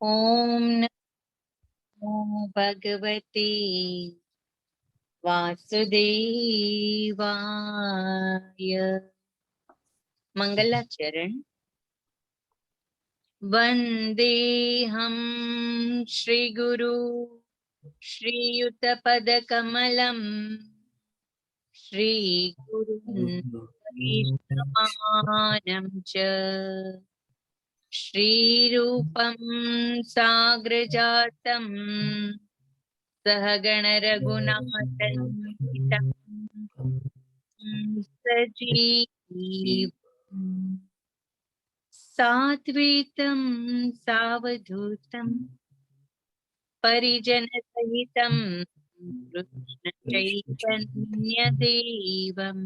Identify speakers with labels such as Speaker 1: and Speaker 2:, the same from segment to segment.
Speaker 1: ओम नमो भगवते वासुदेवाय। मंगलाचरण। वंदेहं श्री गुरु श्रीयुत पद कमलम श्री गुरुन् वैष्णवानं च श्रीरूपं साग्रजातं सहगण रघुनाथन्वितं सजीवम् साद्वैतं सावधूतं परिजन सहितं कृष्ण चैतन्य देवं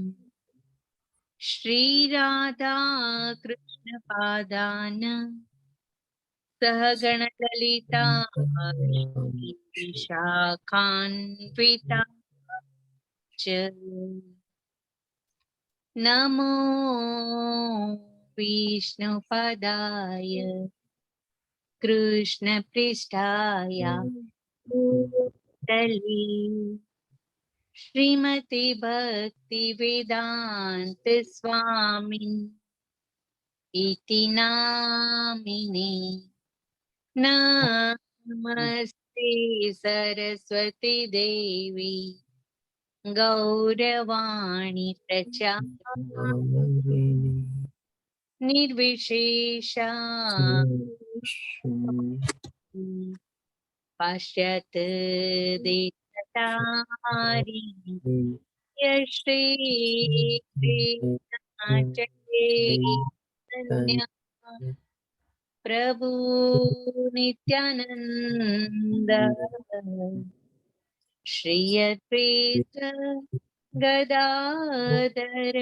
Speaker 1: श्रीराधा कृष्ण पादान सहगण ललिता शाखान्विता च नमो विष्णुपदाय कृष्ण पृष्ठाय भूतले श्रीमति भक्ति वेदांत स्वामी इति नामिने नमस्ते सरस्वती देवी गौरवाणी प्रचारिणी निर्विशेषा पाश्चात् देशतारिणी श्री कृष्ण चैतन्य प्रभु नित्यानंद श्री अद्वैत गदाधर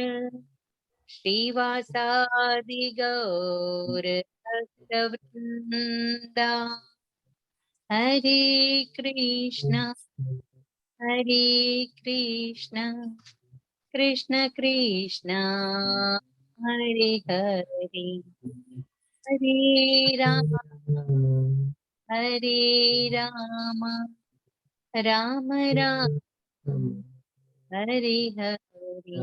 Speaker 1: श्रीवासादि गौर भक्तवृंदा हरे कृष्ण कृष्ण कृष्ण हरे हरे हरे राम राम राम हरे हरे।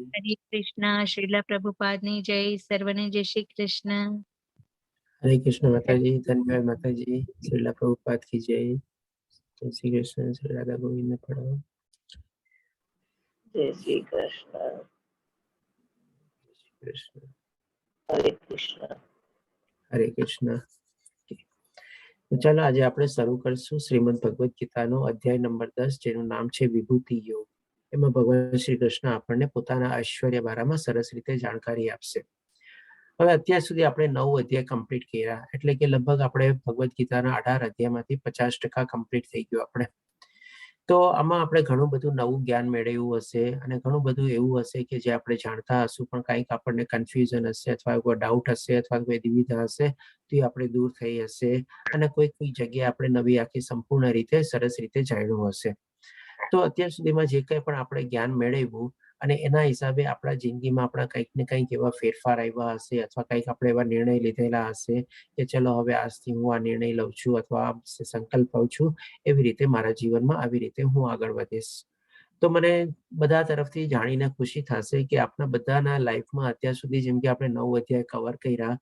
Speaker 1: हरे कृष्णा। श्रीला प्रभुपाद ने जय। सर्वने जय श्री कृष्ण।
Speaker 2: हरे कृष्ण माता जी। धन्यवाद माता जी। श्रीला प्रभुपाद की जय। जय श्री कृष्ण। श्री राधा गोविंद पढ़ो।
Speaker 3: जय श्री कृष्ण।
Speaker 2: कृष्ण
Speaker 3: हरे कृष्ण।
Speaker 2: हरे कृष्ण। ચાલો આજે આપણે શરૂ કરશું શ્રીમદ ભગવદ ગીતાનો અધ્યાય નંબર 10 જેનું નામ છે વિભૂતિ યોગ. એમાં ભગવાન શ્રી કૃષ્ણ આપણને પોતાના ઐશ્વર્ય બારામાં સરસ રીતે જાણકારી આપશે. હવે અત્યાર સુધી આપણે 9 અધ્યાય કમ્પ્લીટ કર્યા, એટલે કે લગભગ આપણે ભગવદ ગીતાના 18 અધ્યાયમાંથી 50% કમ્પ્લીટ થઈ ગયું આપણે. તો આમાં આપણે ઘણું બધું નવું જ્ઞાન મેળવ્યું હશે અને ઘણું બધું એવું હશે કે જે આપણે જાણતા હશું, પણ કંઈક આપણને કન્ફ્યુઝન હશે અથવા કોઈ ડાઉટ હશે અથવા કોઈ દ્વિધા હશે તો એ આપણે દૂર થઈ હશે અને કોઈ જગ્યાએ આપણે નવી આખી સંપૂર્ણ રીતે સરસ રીતે જાણ્યું હશે. તો અત્યાર સુધીમાં જે કંઈ પણ આપણે જ્ઞાન મેળવ્યું અને એના હિસાબે આપણા જિંદગીમાં આપણા કંઈક ને કંઈક એવા ફેરફાર આવ્યા હશે અથવા કંઈક આપણે એવા નિર્ણય લીધેલા હશે કે ચલો હવે આજથી હું આ નિર્ણય લઉં છું અથવા સંકલ્પ લઉં છું, એવી રીતે મારા જીવનમાં આવી રીતે હું આગળ વધીશ. તો મને બધા તરફથી જાણીને ખુશી થશે કે આપણા બધાના લાઈફમાં અત્યાર સુધી જેમ કે આપણે 9 અધ્યાય કવર કર્યા,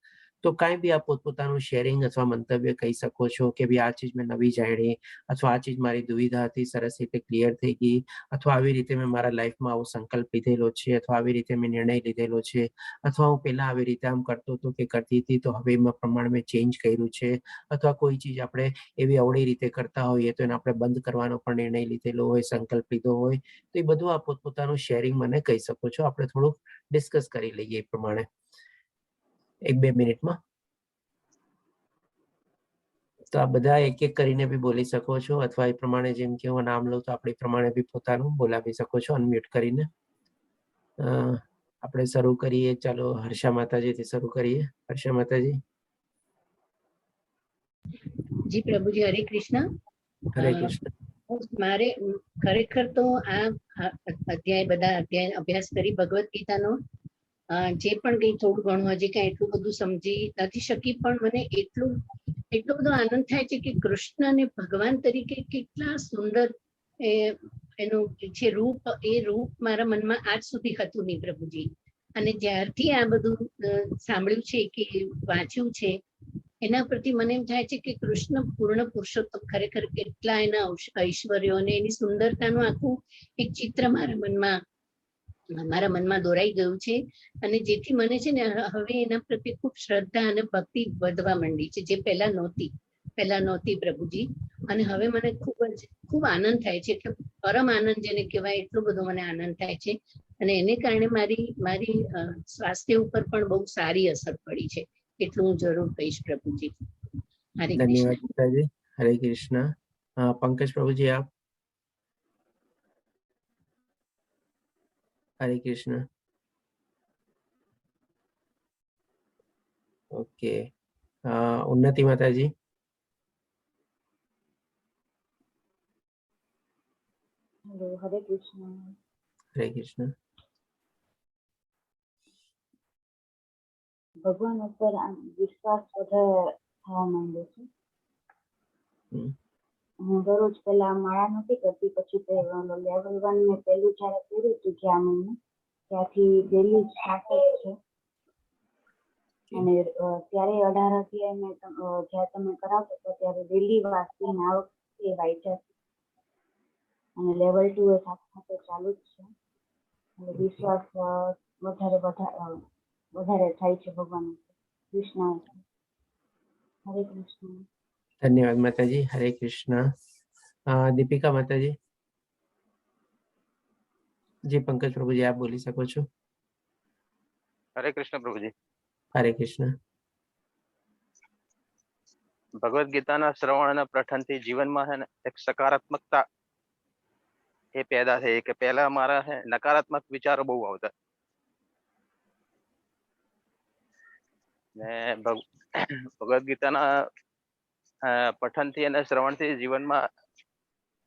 Speaker 2: તો કાંઈ બી આ પોતપોતાનું શેરિંગ અથવા મંતવ્ય કહી શકો છો કે ભાઈ આ ચીજ મેં નવી જાણી અથવા આ ચીજ મારી દુવિધા હતી સરસ રીતે ક્લિયર થઈ ગઈ અથવા આવી રીતે મેં મારા લાઈફમાં આવો સંકલ્પ લીધેલો છે અથવા આવી રીતે મેં નિર્ણય લીધેલો છે અથવા હું પહેલા આવી રીતે આમ કરતો હતો કે કરતી હતી તો હવે એમાં પ્રમાણે મેં ચેન્જ કર્યું છે અથવા કોઈ ચીજ આપણે એવી અવળી રીતે કરતા હોઈએ તો એને આપણે બંધ કરવાનો પણ નિર્ણય લીધેલો હોય, સંકલ્પ લીધો હોય, તો એ બધું આ પોતપોતાનું શેરિંગ મને કહી શકો છો. આપણે થોડુંક ડિસ્કસ કરી લઈએ એ પ્રમાણે 1-2 મિનિટમાં. તો આ બધા એક એક કરીને બી બોલી શકો છો અથવા એ પ્રમાણે જેમ કે હું નામ લઉં તો આપણે પ્રમાણે બી પોતાનું બોલાવી શકો છો અનમ્યુટ કરીને. આપણે શરૂ કરીએ. ચાલો હર્ષા માતાજીથી શરૂ કરીએ. હર્ષા માતાજી.
Speaker 4: જી પ્રભુજી. હરે કૃષ્ણ.
Speaker 2: હરે કૃષ્ણ.
Speaker 4: મારે ખરેખર તો આ અધ્યાય બધા અધ્યાય અભ્યાસ કરી ભગવદ ગીતાનો જે પણ કંઈ થોડું ઘણું હજી કાંઈ એટલું બધું સમજી નથી શકી, પણ મને એટલું એટલો બધો આનંદ થાય છે કે કૃષ્ણને ભગવાન તરીકે કેટલા સુંદર એનું છે રૂપ, એ રૂપ મારા મનમાં આજ સુધી હતું નહીં પ્રભુજી. અને જ્યારથી આ બધું સાંભળ્યું છે કે વાંચ્યું છે, એના પરથી મને એમ થાય છે કે કૃષ્ણ પૂર્ણ પુરુષોત્તમ ખરેખર કેટલા એના ઐશ્વર્યો અને એની સુંદરતાનું આખું એક ચિત્ર મારા મનમાં દોરાઈ ગયું છે. અને જેથી મને છે ને હવે એના પ્રત્યે ખૂબ શ્રદ્ધા અને ભક્તિ વધવા માંડી છે, જે પહેલા નહોતી પ્રભુજી. અને હવે મને ખૂબ આનંદ થાય છે કે પરમ આનંદ જેને કહેવાય એટલો બધો મને આનંદ થાય છે. અને એને કારણે મારી સ્વાસ્થ્ય ઉપર પણ બહુ સારી અસર પડી છે, એટલું હું જરૂર કહીશ પ્રભુજી. હરે
Speaker 2: ધન્યવાદ
Speaker 4: કૃષ્ણ.
Speaker 2: માતાજી. હરે કૃષ્ણ. પંકજ પ્રભુજી આપ. હરે કૃષ્ણ. ઓકે. ઉન્નતિ માતાજી.
Speaker 5: હેલો, હરે કૃષ્ણ.
Speaker 2: હરે કૃષ્ણ.
Speaker 5: ભગવાન ઉપર વિશ્વાસ વધારે થવા માંડ્યો છે. હું દરરોજ પહેલા માળા નથી કરતી, પછી લેવલ 1 મેં પહેલું જ્યારે કર્યું હતું ગયા મહિને, ત્યાંથી ડેલી સ્ટાર્ટ જ છે. અને ત્યારે 18 અધ્યાય મેં જ્યારે તમે કરાવતા હતા ત્યારે ડેલી વાંચતી, અને આ વખતે વાંચ્યા છે. અને લેવલ 2 એ સાથે સાથે ચાલુ જ છે. અને વિશ્વાસ વધારે થાય છે ભગવાન ઉપર, કૃષ્ણ. હરે કૃષ્ણ.
Speaker 2: ધન્યવાદ માતાજી. હરે કૃષ્ણ. દીપિકા માતાજી. જી પંકજ પ્રભુજી આપ બોલી શકો છો.
Speaker 6: હરે કૃષ્ણ પ્રભુજી.
Speaker 2: હરે કૃષ્ણ.
Speaker 6: ભગવદ્ ગીતાના શ્રવણ અને પઠનથી જીવનમાં છે ને એક સકારાત્મકતા એ પેદા થઈ કે પહેલા મારા નકારાત્મક વિચારો બહુ આવતા, ને ભગવદ્ ગીતાના પઠનથી અને શ્રવણથી જીવનમાં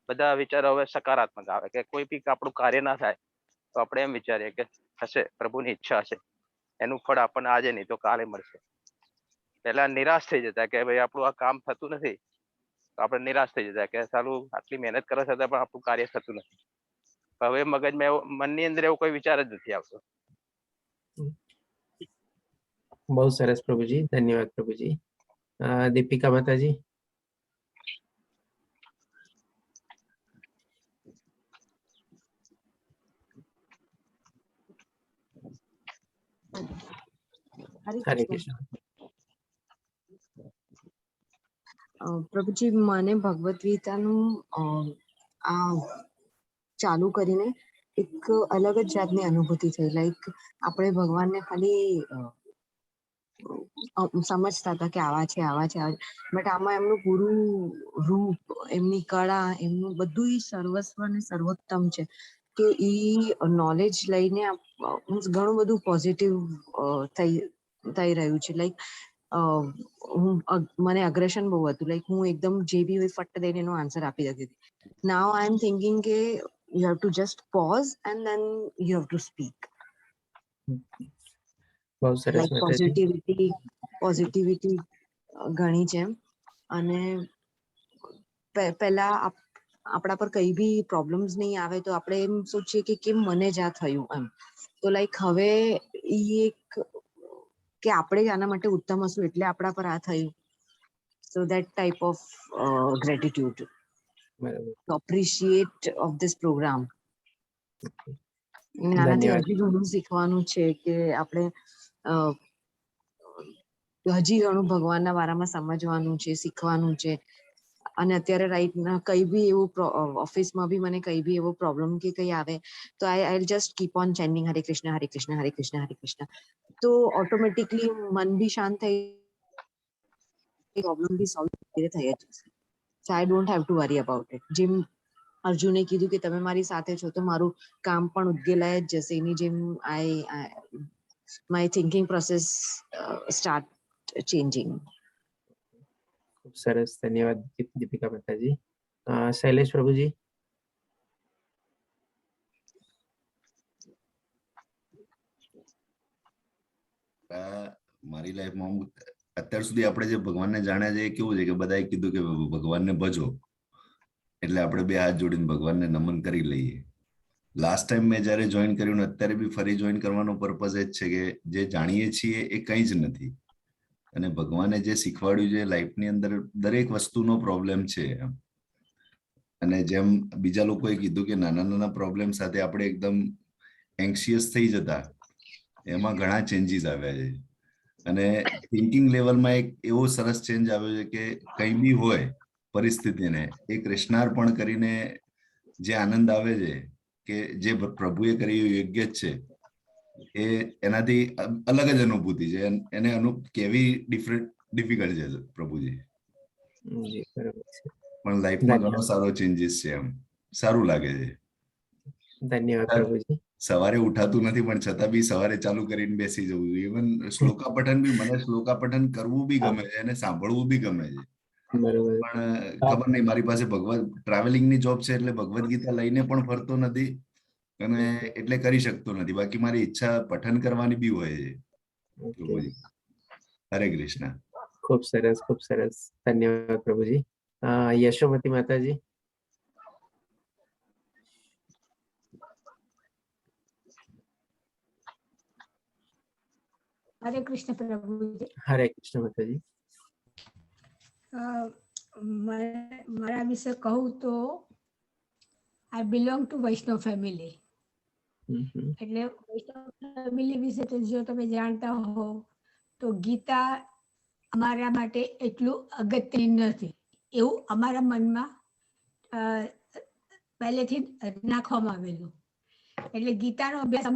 Speaker 6: બધા વિચારો હવે સકારાત્મક આવે કે કોઈ બી આપણું કાર્ય ના થાય તો આપણે એમ વિચારીએ કે હશે, પ્રભુની ઈચ્છા હશે, એનું ફળ આપણને આજે નહીં તો કાલે મળશે. પહેલા નિરાશ થઈ જતા કે ભાઈ આપણું આ કામ થતું નથી, તો આપણે નિરાશ થઈ જતા કે સાલું આટલી મહેનત કરવા છતાં પણ આપણું કાર્ય થતું નથી. હવે મગજમાં મનની અંદર એવો કોઈ વિચાર જ નથી આવતો.
Speaker 2: બહુ સરસ પ્રભુજી. ધન્યવાદ પ્રભુજી. દીપિકા માતાજી. હરે કૃષ્ણ.
Speaker 7: પ્રભુજી, મને ભગવદ્ ગીતાનું આ ચાલુ કરીને એક અલગ જ જાતની અનુભૂતિ થઈ. લાઈક આપણે ભગવાનને ખાલી સમજતા હતા કે આવા છે, બટ આમાં એમનું પૂરું રૂપ, એમની કળા, એમનું બધું સર્વસ્વ અને સર્વોત્તમ છે. કે એ નોલેજ લઈને ઘણું બધું પોઝિટિવ થઈ રહ્યું છે. લાઈક મને અગ્રેશન બહુ હતું, લાઈક હું એકદમ જે બી હોય ફટ દઈને એનો આન્સર આપી દેતી હતી. નાઉ આઈ એમ થિંકિંગ કે you have to just pause and then you have to speak.
Speaker 2: બહુ સરસ માતાજી.
Speaker 7: પોઝિટિવિટી ઘણી છે. અને પહેલા આપણા પર કઈ બી પ્રોબ્લેમ્સ નહીં આવે તો આપણે એમ સોચીએ કે કેમ મને જ આ થયું એમ. તો લાઈક હવે એક કે આપણે જ આના માટે ઉત્તમ હશું એટલે આપણા પર આ થયું. So that type of gratitude to appreciate of this programme. આનાથી હજી ઘણું શીખવાનું છે કે આપણે હજી ઘણું ભગવાનના બારામાં સમજવાનું છે, શીખવાનું છે. અને અત્યારે રાઈટ કઈ બી એવું ઓફિસમાં બી મને કઈ બી એવો પ્રોબ્લેમ કે કઈ આવે તો આઈ જસ્ટ કીપ ઓન ચેન્ડિંગ હરે કૃષ્ણ, હરે કૃષ્ણ, હરે કૃષ્ણ, હરે કૃષ્ણ. તો ઓટોમેટિકલી મન બી શાંત થઈ, પ્રોબ્લેમ બી સોલ્વ થઈ જશે. So I don't have to worry about it. જેમ અર્જુને કીધું કે તમે મારી સાથે છો તો મારું કામ પણ ઉદ્ગેલાય જ જશે. એની જેમ my thinking process start changing.
Speaker 2: ખૂબ સરસ. ધન્યવાદ દીપિકા માતાજી. શૈલેષ પ્રભુજી.
Speaker 8: મારી લાઈફમાં હું અત્યાર સુધી આપણે જે ભગવાનને જાણ્યા છે એ કેવું છે કે બધાએ કીધું કે ભગવાનને ભજો, એટલે આપણે બે હાથ જોડીને ભગવાનને નમન કરી લઈએ. લાસ્ટ ટાઈમ મેં જયારે જોઈન કર્યું ને અત્યારે બી ફરી જોઈન કરવાનો પર્પઝ એ જ છે કે જે જાણીએ છીએ એ કંઈ જ નથી, અને ભગવાને જે શીખવાડ્યું છે લાઈફની અંદર દરેક વસ્તુનો પ્રોબ્લેમ છે. અને જેમ બીજા લોકોએ કીધું કે નાના નાના પ્રોબ્લેમ સાથે આપણે એકદમ એન્ક્સિયસ થઈ જતા, એમાં ઘણા ચેન્જીસ આવ્યા છે. અને થિંકિંગ લેવલમાં એક એવો સરસ ચેન્જ આવ્યો છે કે કંઈ બી હોય પરિસ્થિતિને એ કૃષ્ણાર્પણ કરીને જે આનંદ આવે છે કે જે પ્રભુએ કર્યું યોગ્ય જ છે, એ એનાથી અલગ જ અનુભૂતિ છે. એને કેવી ડિફિકલ્ટ છે પ્રભુજી,
Speaker 2: જી બરાબર છે.
Speaker 8: પણ લાઈફમાં ઘણો સારો ચેન્જીસ છે. એમ સારું લાગે છે.
Speaker 2: ધન્યવાદ પ્રભુજી.
Speaker 8: સવારે ઉઠાતું નથી પણ છતાં બી સવારે ચાલુ કરીને બેસી જવું જોઈએ. ઇવન શ્લોકા પઠન બી, મને શ્લોકા પઠન કરવું બી ગમે છે અને સાંભળવું બી ગમે છે.
Speaker 2: બરોબર.
Speaker 8: પણ ખબર નહીં, મારી પાસે ટ્રાવેલિંગ ની જોબ છે એટલે ભગવદ ગીતા લઈને પણ ફરતો નથી અને એટલે કરી શકતો નથી. બાકી મારી ઈચ્છા પઠન કરવાની બી હોય છે. પ્રભુજી હરે કૃષ્ણ.
Speaker 2: ખૂબ સરસ, ખૂબ સરસ. ધન્યવાદ પ્રભુજી. યશોમતી માતાજી.
Speaker 9: હરે કૃષ્ણ પ્રભુજી.
Speaker 2: હરે કૃષ્ણ માતાજી.
Speaker 9: મારા વિશે કહું તો આઈ બિલોંગ ટુ વૈષ્ણવ ફેમિલી. એટલે વૈષ્ણવ ફેમિલી વિશે તો જો તમે જાણતા હો તો ગીતા અમારા માટે એટલું અગત્યનું નથી એવું અમારા મનમાં પહેલેથી નાખવામાં આવેલું. એટલે ગીતાનો અભ્યાસ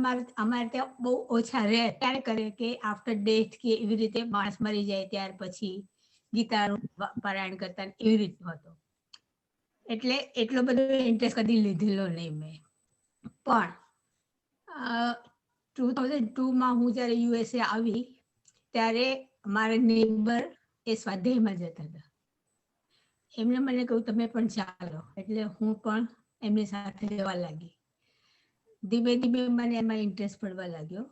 Speaker 9: અમારે ત્યાં બહુ ઓછા રહે. ત્યારે કરે કે આફ્ટર ડેથ કે એવી રીતે માણસ મરી જાય ત્યાર પછી ગીતાનું પારાયણ કરતા એવી રીતનું હતું. એટલે એટલો બધો ઇન્ટરેસ્ટ કદી લીધેલો નહીં મેં. પણ 2002માં હું જ્યારે યુએસએ આવી ત્યારે મારા નેબર એ સ્વાધ્યાયમાં જતા હતા. એમને મને કહ્યું તમે પણ ચાલો, એટલે હું પણ એમની સાથે જવા લાગી. ધીમે ધીમે મને એમાં ઇન્ટરેસ્ટ પડવા લાગ્યો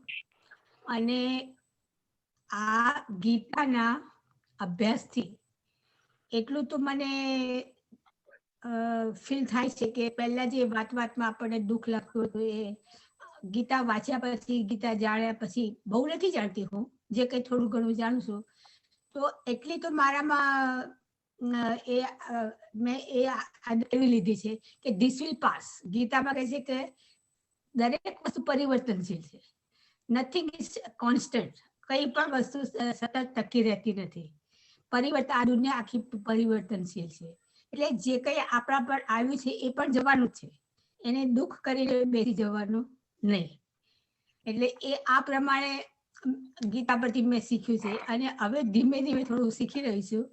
Speaker 9: અને આ ગીતાના અભ્યાસથી એટલું તો મને ફીલ થાય છે કે પહેલા જે વાતમાં આપણને દુઃખ લાગતું હતું એ ગીતા વાંચ્યા પછી, ગીતા જાણ્યા પછી, બહુ નથી જાણતી હું, જે કંઈ થોડું ઘણું જાણું છું, તો એટલી તો મારામાં મેં એ એવી લીધી છે કે ધીસ વિલ પાસ. ગીતામાં કહે છે કે દરેક વસ્તુ પરિવર્તનશીલ છે. Nothing is constant. કઈ પણ વસ્તુ સતત ટકી રહેતી નથી. પરિવર્તન, આ દુનિયા આખી પરિવર્તનશીલ છે. એટલે જે કંઈ આપણા પર આવ્યું છે એ પણ જવાનું છે. એને દુઃખ કરીને બેસી જવાનું નહીં. એટલે એ આ પ્રમાણે ગીતા પરથી મેં શીખ્યું છે અને હવે ધીમે ધીમે થોડું શીખી રહી છું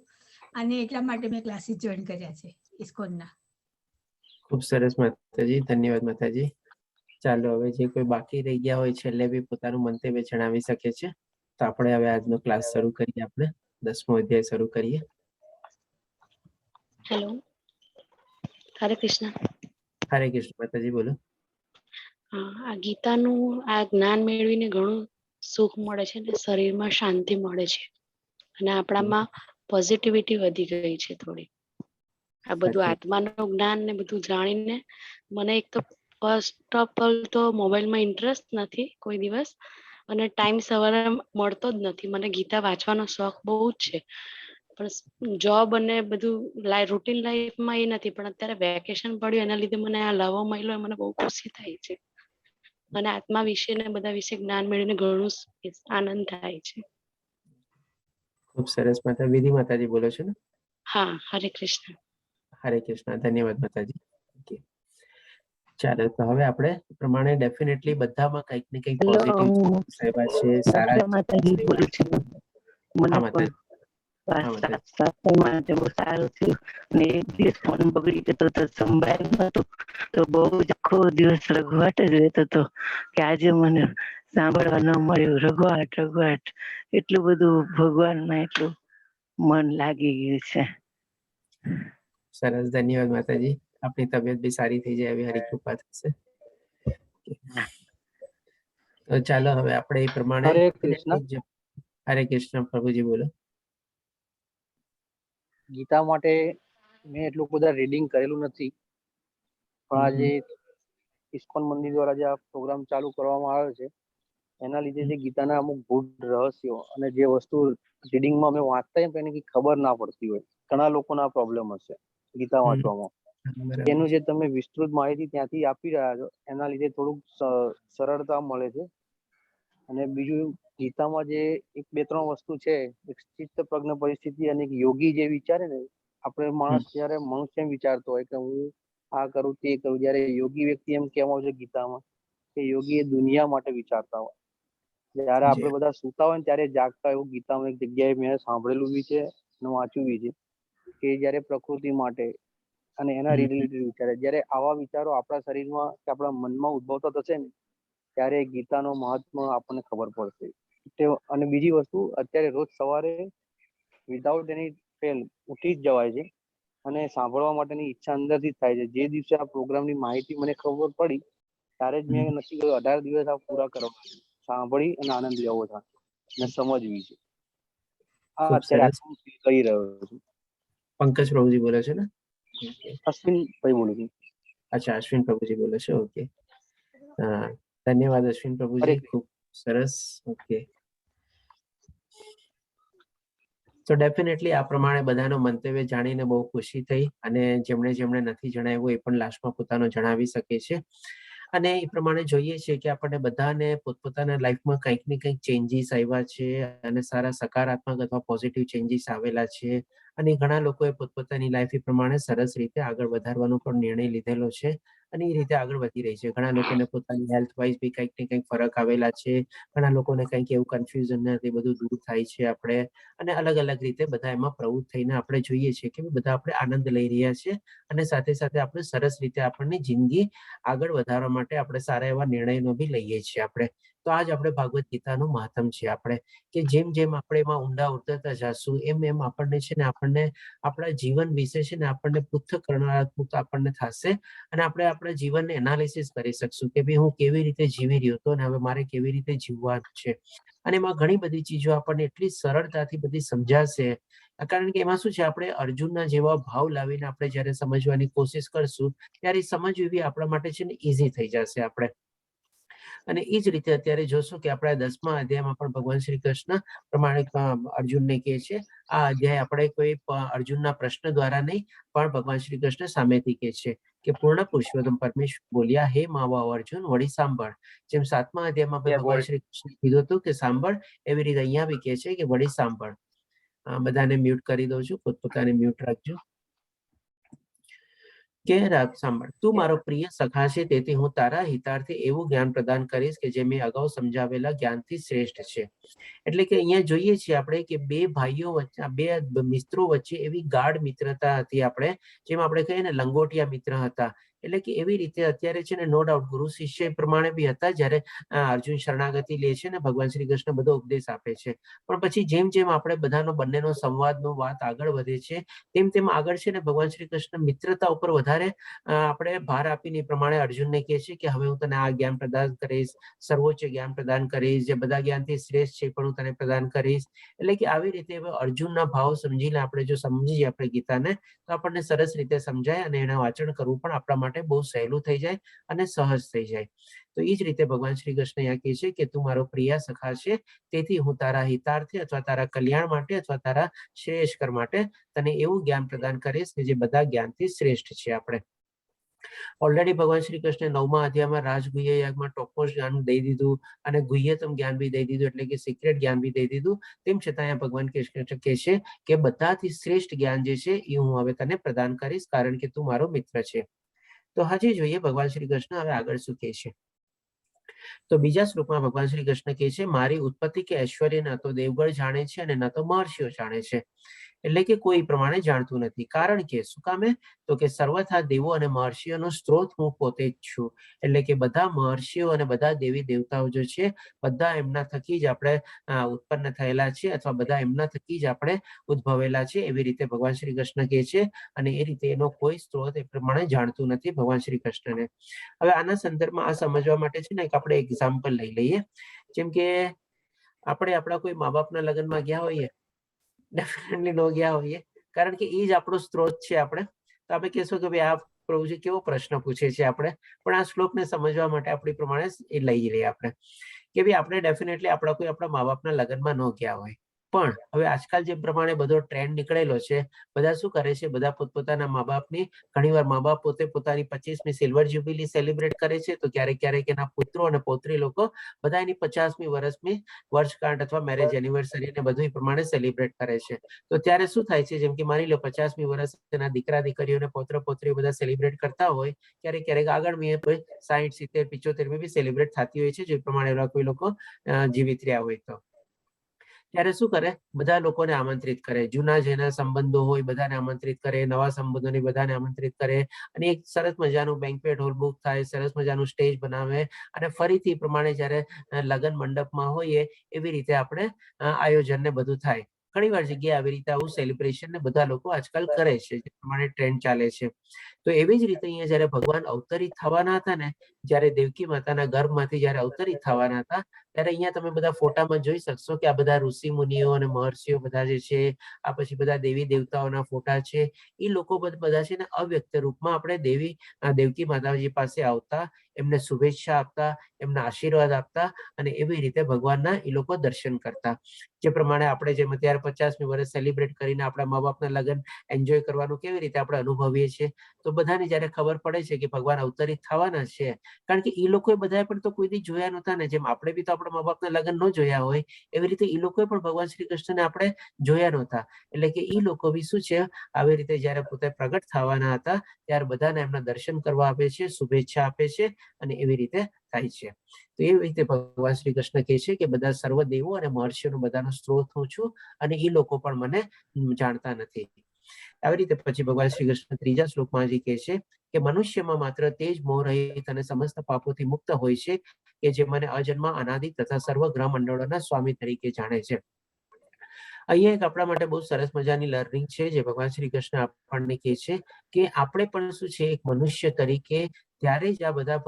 Speaker 9: અને એટલા માટે મેં ક્લાસીસ જોઈન કર્યા છે ઇસ્કોનના.
Speaker 2: ખૂબ સરસ માતાજી. ધન્યવાદ માતાજી. ચાલો હવે જે કોઈ બાકી રહી ગયા હોય છેલ્લે બી પોતાનું મંતવ્ય જણાવી શકે છે. તો આપણે હવે આજનો ક્લાસ શરૂ કરીએ. આપણે 10મો અધ્યાય શરૂ કરીએ.
Speaker 10: હેલો, હરે કૃષ્ણ.
Speaker 2: હરે કૃષ્ણ માતાજી, બોલો.
Speaker 10: આ ગીતાનું આ જ્ઞાન મેળવીને ઘણું સુખ મળે છે ને શરીરમાં શાંતિ મળે છે અને આપણામાં પોઝિટિવિટી વધી ગઈ છે થોડી. આ બધું આત્માનું જ્ઞાન ને બધું જાણીને મને એક તો ફર્સ્ટ ઓફ ઓલ તો મોબાઈલમાં ઇન્ટરેસ્ટ નથી કોઈ દિવસ, અને ટાઈમ સવારે મળતો જ નથી. મને ગીતા વાંચવાનો શોખ બહુ જ છે, પણ જોબ અને બધું રૂટીન લાઈફમાં એ નથી. પણ અત્યારે વેકેશન પડ્યું એના લીધે મને આ લાવો મળ્યો, મને બહુ ખુશી થાય છે અને આત્મા વિશે ને બધા વિશે જ્ઞાન મેળવીને ઘણું આનંદ થાય છે.
Speaker 2: ખૂબ સરસ માતા. વિધિ માતાજી બોલો છો ને?
Speaker 10: હા, હરે કૃષ્ણ.
Speaker 2: હરે કૃષ્ણ. ધન્યવાદ માતાજી. ચાલો તો હવે આપણે પ્રમાણે ડેફિનેટલી બધામાં કંઈક ને કંઈક પોઝિટિવ સાહેબા છે, સારા
Speaker 3: માતાજી બોલું છું. મને પણ સારું થયું ને એક દિવસ ફોન બગડી જતો તો સંભાળ્યો હતો તો બહુ જ આખો દિવસ રઘવાટ જ રહેતો હતો કે આજે મને સાંભળવા ન મળ્યું. રઘવાટ એટલું બધું ભગવાનમાં એટલું મન લાગી ગયું છે.
Speaker 2: સરસ. ધન્યવાદ માતાજી. આપની તબિયત બી સારી થઈ જાય એવી હરી કૃપા થશે. તો ચાલો હવે આપણે એ પ્રમાણે
Speaker 11: હરે કૃષ્ણ.
Speaker 2: હરે કૃષ્ણ પ્રભુજી બોલો.
Speaker 11: ગીતા માટે મેં એટલું બધા રીડિંગ કરેલું નથી, પણ આજે ઇસ્કોન મંદિર દ્વારા જે આ પ્રોગ્રામ ચાલુ કરવામાં આવ્યો છે એના લીધે જે ગીતાના અમુક ગૂઢ રહસ્યો અને જે વસ્તુ રીડિંગમાં અમે વાંચતા હોય એને કંઈ ખબર ના પડતી હોય, ઘણા લોકોના પ્રોબ્લેમ હશે ગીતા વાંચવામાં, એનું જે તમે વિસ્તૃત માહિતી ત્યાંથી આપી રહ્યા છો એના લીધે થોડુંક સરળતા મળે છે. અને બીજું ગીતામાં જે 1-2-3 વસ્તુ છે, એક ચિત્ત પ્રજ્ઞ પરિસ્થિતિ અને એક યોગી જે વિચારે ને, આપણે માણસ જયારે મનુષ્ય એમ વિચારતો હોય કે હું આ કરું તે કરું, જયારે યોગી વ્યક્તિ એમ કહેવામાં આવે છે ગીતામાં કે યોગી એ દુનિયા માટે વિચારતા હોય. જયારે આપણે બધા સૂતા હોય ને ત્યારે જાગતા, એવું ગીતામાં એક જગ્યાએ મેં સાંભળેલું બી છે અને વાંચ્યું બી છે કે જયારે પ્રકૃતિ માટે અને એના રિલેટેડ વિચારે, જયારે આવા વિચારો આપણા શરીરમાં કે આપણા મનમાં ઉદ્ભવતા થશે ને ત્યારે ગીતાનો મહાત્મા આપણને ખબર પડશે. અને બીજી વસ્તુ, અત્યારે રોજ સવારે વિધાઉટ એની ફેલ ઉઠી જ જવાય છે અને સાંભળવા માટેની ઈચ્છા અંદરથી જ થાય છે. જે દિવસે આ પ્રોગ્રામની માહિતી મને ખબર પડી ત્યારે જ મેં નક્કી કર્યું 18 દિવસ આ પૂરા કરવા, સાંભળી અને આનંદ લેવો છે અને સમજવી છે. આ અત્યારે કહી રહ્યો છું.
Speaker 2: પંકજ પ્રભુજી બોલે છે ને?
Speaker 11: અશ્વિન ભાઈ બોલું છું.
Speaker 2: અચ્છા, અશ્વિન પ્રભુજી બોલે છે. ઓકે, હા, ધન્યવાદ અશ્વિન પ્રભુજી, ખૂબ સરસ. ઓકે, તો ડેફિનેટલી આ પ્રમાણે બધાનો મંતવ્ય જાણીને બહુ ખુશી થઈ, અને જેમણે નથી જણાવ્યું એ પણ લાસ્ટમાં પોતાનો જણાવી શકે છે. અને એ પ્રમાણે જોઈએ છીએ કે આપણને બધાને પોતપોતાના લાઈફમાં કંઈક ને કંઈક ચેન્જીસ આવ્યા છે અને સારા સકારાત્મક અથવા પોઝિટિવ ચેન્જીસ આવેલા છે. અને ઘણા લોકોએ પોતપોતાની લાઈફ એ પ્રમાણે સરસ રીતે આગળ વધારવાનો પણ નિર્ણય લીધેલો છે અને એ રીતે આગળ વધી રહી છે. ઘણા લોકોને પોતાની હેલ્થ વાઇઝ બી કંઈક ને કંઈક ફરક આવેલા છે, ઘણા લોકોને કંઈક એવું કન્ફ્યુઝન નથી, બધું દૂર થાય છે આપણે, અને અલગ અલગ રીતે બધા એમાં પ્રવૃત્ત થઈને આપણે જોઈએ છીએ કે બધા આપણે આનંદ લઈ રહ્યા છીએ અને સાથે સાથે આપણે સરસ રીતે આપણની જિંદગી આગળ વધારવા માટે આપણે સારા એવા નિર્ણયો બી લઈએ છીએ આપણે. તો આજ આપણે ભાગવત ગીતાનું મહત્તમ છે આપણે, કે જેમ જેમ આપણે એમાં ઊંડા ઉતરતા જશું એમ એમ આપણને છે ને આપણને આપણા જીવન વિશે છે ને આપણને પૃથ્થકરણાત્મક આપણને થશે અને આપણે આપણા જીવનને એનાલિસિસ કરી શકશું કે ભાઈ હું કેવી રીતે જીવી રહ્યો હતો અને હવે મારે કેવી રીતે જીવવાનું છે. અને એમાં ઘણી બધી ચીજો આપણને એટલી સરળતાથી બધી સમજાશે, કારણ કે એમાં શું છે, આપણે અર્જુનના જેવા ભાવ લાવીને આપણે જયારે સમજવાની કોશિશ કરશું ત્યારે સમજવી બી આપણા માટે છે ને ઈઝી થઈ જશે આપણે. અને એ જ રીતે અત્યારે જોશું કે આપણા 10મા અધ્યાયમાં પણ ભગવાન શ્રી કૃષ્ણ પ્રમાણે અર્જુનને કહે છે, આ અધ્યાય આપણે કોઈ અર્જુનના પ્રશ્ન દ્વારા નહીં પણ ભગવાન શ્રી કૃષ્ણ સામેથી કહે છે કે પૂર્ણ પુરુષોત્તમ પરમેશ્વર બોલ્યા, હે માવા અર્જુન વળી સાંભળ. જેમ 7મા અધ્યાયમાં ભગવાન શ્રી કૃષ્ણ કીધું હતું કે સાંભળ, એવી રીતે અહીંયા બી કહે છે કે વળી સાંભળ. બધાને મ્યુટ કરી દઉં છું, પોતપોતાને મ્યુટ રાખજો. કે સાંભળ, તું મારો પ્રિય સખા છે, તેથી હું તારા હિતાર્થે એવું જ્ઞાન પ્રદાન કરીશ કે જે મેં અગાઉ સમજાવેલા જ્ઞાનથી શ્રેષ્ઠ છે. એટલે કે અહીંયા જોઈએ છીએ આપણે કે બે ભાઈઓ વચ્ચે, બે મિત્રો વચ્ચે એવી ગાઢ મિત્રતા હતી આપણે, જેમ આપણે કહીએ ને લંગોટિયા મિત્ર હતા. એટલે કે એવી રીતે અત્યારે છે ને નો ડાઉટ ગુરુ શિષ્ય પ્રમાણે બી હતા. જયારે અર્જુન શરણાગતિ લે છે ને ભગવાન શ્રી કૃષ્ણ બધો ઉપદેશ આપે છે, પણ પછી જેમ જેમ આપણે બધાનો બંનેનો સંવાદનો વાત આગળ વધે છે તેમ તેમ આગળ છે ને ભગવાન શ્રી કૃષ્ણ મિત્રતા ઉપર વધારે આપણે ભાર આપીને પ્રમાણે અર્જુનને કહે છે કે હવે હું તને આ જ્ઞાન પ્રદાન કરીશ, સર્વોચ્ચ જ્ઞાન પ્રદાન કરીશ, જે બધા જ્ઞાનથી શ્રેષ્ઠ છે પણ હું તને પ્રદાન કરીશ. એટલે કે આવી રીતે અર્જુનના ભાવ સમજીને આપણે જો સમજીએ આપણે ગીતાને તો આપણને સરસ રીતે સમજાય અને એના વાંચન કરવું પણ આપણા માટે બહુ સહેલું થઈ જાય અને સહજ થઈ જાય. તો એ જ રીતે ભગવાન શ્રી કૃષ્ણ અહીંયા કહે છે કે તું મારો પ્રિય સખા છે, તેથી હું તારા હિતાર્થે અથવા તારા કલ્યાણ માટે અથવા તારા શ્રેયસ્કર માટે તને એવું જ્ઞાન પ્રદાન કરીશ કે જે બધા જ્ઞાનથી શ્રેષ્ઠ છે. આપણે ઓલરેડી ભગવાન શ્રી કૃષ્ણ 9મા અધ્યાયમાં રાજગુહ્ય યાગમાં ટોપમોસ્ટ જ્ઞાન દઈ દીધું અને ગુહ્યતમ જ્ઞાન બી દઈ દીધું, એટલે કે સિક્રેટ જ્ઞાન બી દઈ દીધું. તેમ છતાં અહીંયા ભગવાન કૃષ્ણ કહે છે કે બધાથી શ્રેષ્ઠ જ્ઞાન જે છે એ હું હવે તને પ્રદાન કરીશ, કારણ કે તું મારો મિત્ર છે. તો હજી જોઈએ ભગવાન શ્રી કૃષ્ણ હવે આગળ શું કહે છે. તો બીજા શ્લોકમાં ભગવાન શ્રી કૃષ્ણ કહે છે, મારી ઉત્પત્તિ કે ઐશ્વર્ય ન તો દેવગણ જાણે છે અને ન તો મહર્ષિઓ જાણે છે. એટલે કે કોઈ પ્રમાણે જાણતું નથી. કારણ કે શું કામે? તો કે સર્વથા દેવો અને મહર્ષિઓનો સ્ત્રોત હું પોતે જ છું. એટલે કે બધા મહર્ષિઓ અને બધા દેવી દેવતાઓ જે છે બધા એમના થકી જ આપણે ઉત્પન્ન થયેલા છે અથવા બધા એમના થકી જ આપણે ઉદ્ભવેલા છે. એવી રીતે ભગવાન શ્રી કૃષ્ણ કહે છે અને એ રીતે એનો કોઈ સ્ત્રોત એ પ્રમાણે જાણતું નથી ભગવાન શ્રી કૃષ્ણને. હવે આના સંદર્ભમાં આ સમજવા માટે છે ને એક આપણે એક્ઝામ્પલ લઈ લઈએ. જેમ કે આપણે આપણા કોઈ મા બાપના લગ્નમાં ગયા હોઈએ, ડેફિનેટલી ન ગયા હોઈએ, કારણ કે એ જ આપણો સ્ત્રોત છે. આપણે તો આપણે કહેશો કે ભાઈ આ પ્રભુજી કેવો પ્રશ્ન પૂછે છે આપણે, પણ આ શ્લોકને સમજવા માટે આપણી પ્રમાણે એ લઈ લઈએ આપણે કે ભાઈ આપણે ડેફિનેટલી આપણા મા બાપના લગ્નમાં ન ગયા હોય, પણ હવે આજકાલ જે પ્રમાણે બધો ટ્રેન્ડ નીકળેલો છે, બધા શું કરે છે, બધા પોતપોતાના મા બાપની ઘણીવાર મા બાપ પોતે પોતાની 25મી સિલ્વર જ્યુબિલી સેલિબ્રેટ કરે છે, તો ક્યારેક એના પુત્રો અને પૌત્રી લોકો બધા એની 50મી વર્ષગાંઠ અથવા મેરેજ એનિવર્સરી ને બધું એ પ્રમાણે સેલિબ્રેટ કરે છે. તો ત્યારે શું થાય છે, જેમ કે માની લો 50મી વર્ષ એના દીકરા દીકરીઓ અને પૌત્ર પૌત્રીઓ બધા સેલિબ્રેટ કરતા હોય, ક્યારેક આગળ 60, 70, 75 બી સેલિબ્રેટ થતી હોય છે, જે પ્રમાણે કોઈ લોકો જીવિત રહ્યા હોય તો ત્યારે શું કરે, બધા લોકોને આમંત્રિત કરે, જૂના જેના સંબંધો હોય બધાને આમંત્રિત કરે, નવા સંબંધોને બધાને આમંત્રિત કરે, અને એક સરસ મજાનું બેન્ક્વેટ હોલ બુક થાય, સરસ મજાનું સ્ટેજ બનાવે, અને ફરીથી પ્રમાણે જ્યારે લગ્ન મંડપમાં હોઈએ એવી રીતે આપણે આયોજન ને બધું થાય. ઘણીવાર જગ્યાએ આવી રીતે આવું સેલિબ્રેશન ને બધા લોકો આજકાલ કરે છે, જે પ્રમાણે ટ્રેન્ડ ચાલે છે. તો એવી જ રીતે અહીંયા જયારે ભગવાન અવતરિત થવાના હતા ને, જ્યારે દેવકી માતાના ગર્ભમાંથી જયારે અવતરિત થવાના હતા, ત્યારે અહીંયા તમે બધા ફોટામાં જોઈ શકશો કે આ બધા ઋષિ મુનિઓ અને મહર્ષિઓ બધા જે છે, આ પછી બધા દેવી દેવતાઓના ફોટા છે, એ લોકો બધા છે ને અવ્યક્ત રૂપમાં આપણે દેવકી માતાજી પાસે આવતા, એમને શુભેચ્છા આપતા, એમના આશીર્વાદ આપતા, અને એવી રીતે ભગવાનના એ લોકો દર્શન કરતા. જે પ્રમાણે આપણે જેમ અત્યારે 50મી વર્ષ સેલિબ્રેટ કરીને આપણા મા બાપના લગ્ન એન્જોય કરવાનું કેવી રીતે આપણે અનુભવીએ છીએ, તો બધાને જયારે ખબર પડે છે કે ભગવાન અવતરિત થવાના છે, કારણ કે એ લોકોએ બધાએ પણ તો કોઈ દી જોયા નહોતા ને, જેમ આપણે બી તો આપણા મા બાપના લગ્ન ન જોયા હોય એવી રીતે એ લોકોએ પણ ભગવાન શ્રી કૃષ્ણને આપણે જોયા નહોતા. એટલે કે એ લોકો બી શું છે, આવી રીતે જયારે પોતે પ્રગટ થવાના હતા ત્યારે બધાને એમના દર્શન કરવા આપે છે, શુભેચ્છા આપે છે, અને એવી રીતે થાય છે. તો એવી રીતે ભગવાન શ્રી કૃષ્ણ કહે છે કે બધા સર્વ દેવો અને મહર્ષિઓનો બધાનો સ્ત્રોત હું છું, અને એ લોકો પણ મને જાણતા નથી. આવી રીતે પછી ભગવાન શ્રી કૃષ્ણ ત્રીજા શ્લોકમાં જે કહે છે કે મનુષ્યમાં માત્ર તે જ મોહ રહિત અને સમસ્ત પાપોથી મુક્ત હોય છે કે જે મને અજન્મ અનાદિ તથા સર્વ ગ્રહ મંડળોના સ્વામી તરીકે જાણે છે. અહીંયા એક આપણા માટે બહુ સરસ મજાની લર્નિંગ છે, જે ભગવાન શ્રી કૃષ્ણ આપણને કહે છે કે આપણે પણ શું છે, એક મનુષ્ય તરીકે ત્યારે જ આ બધા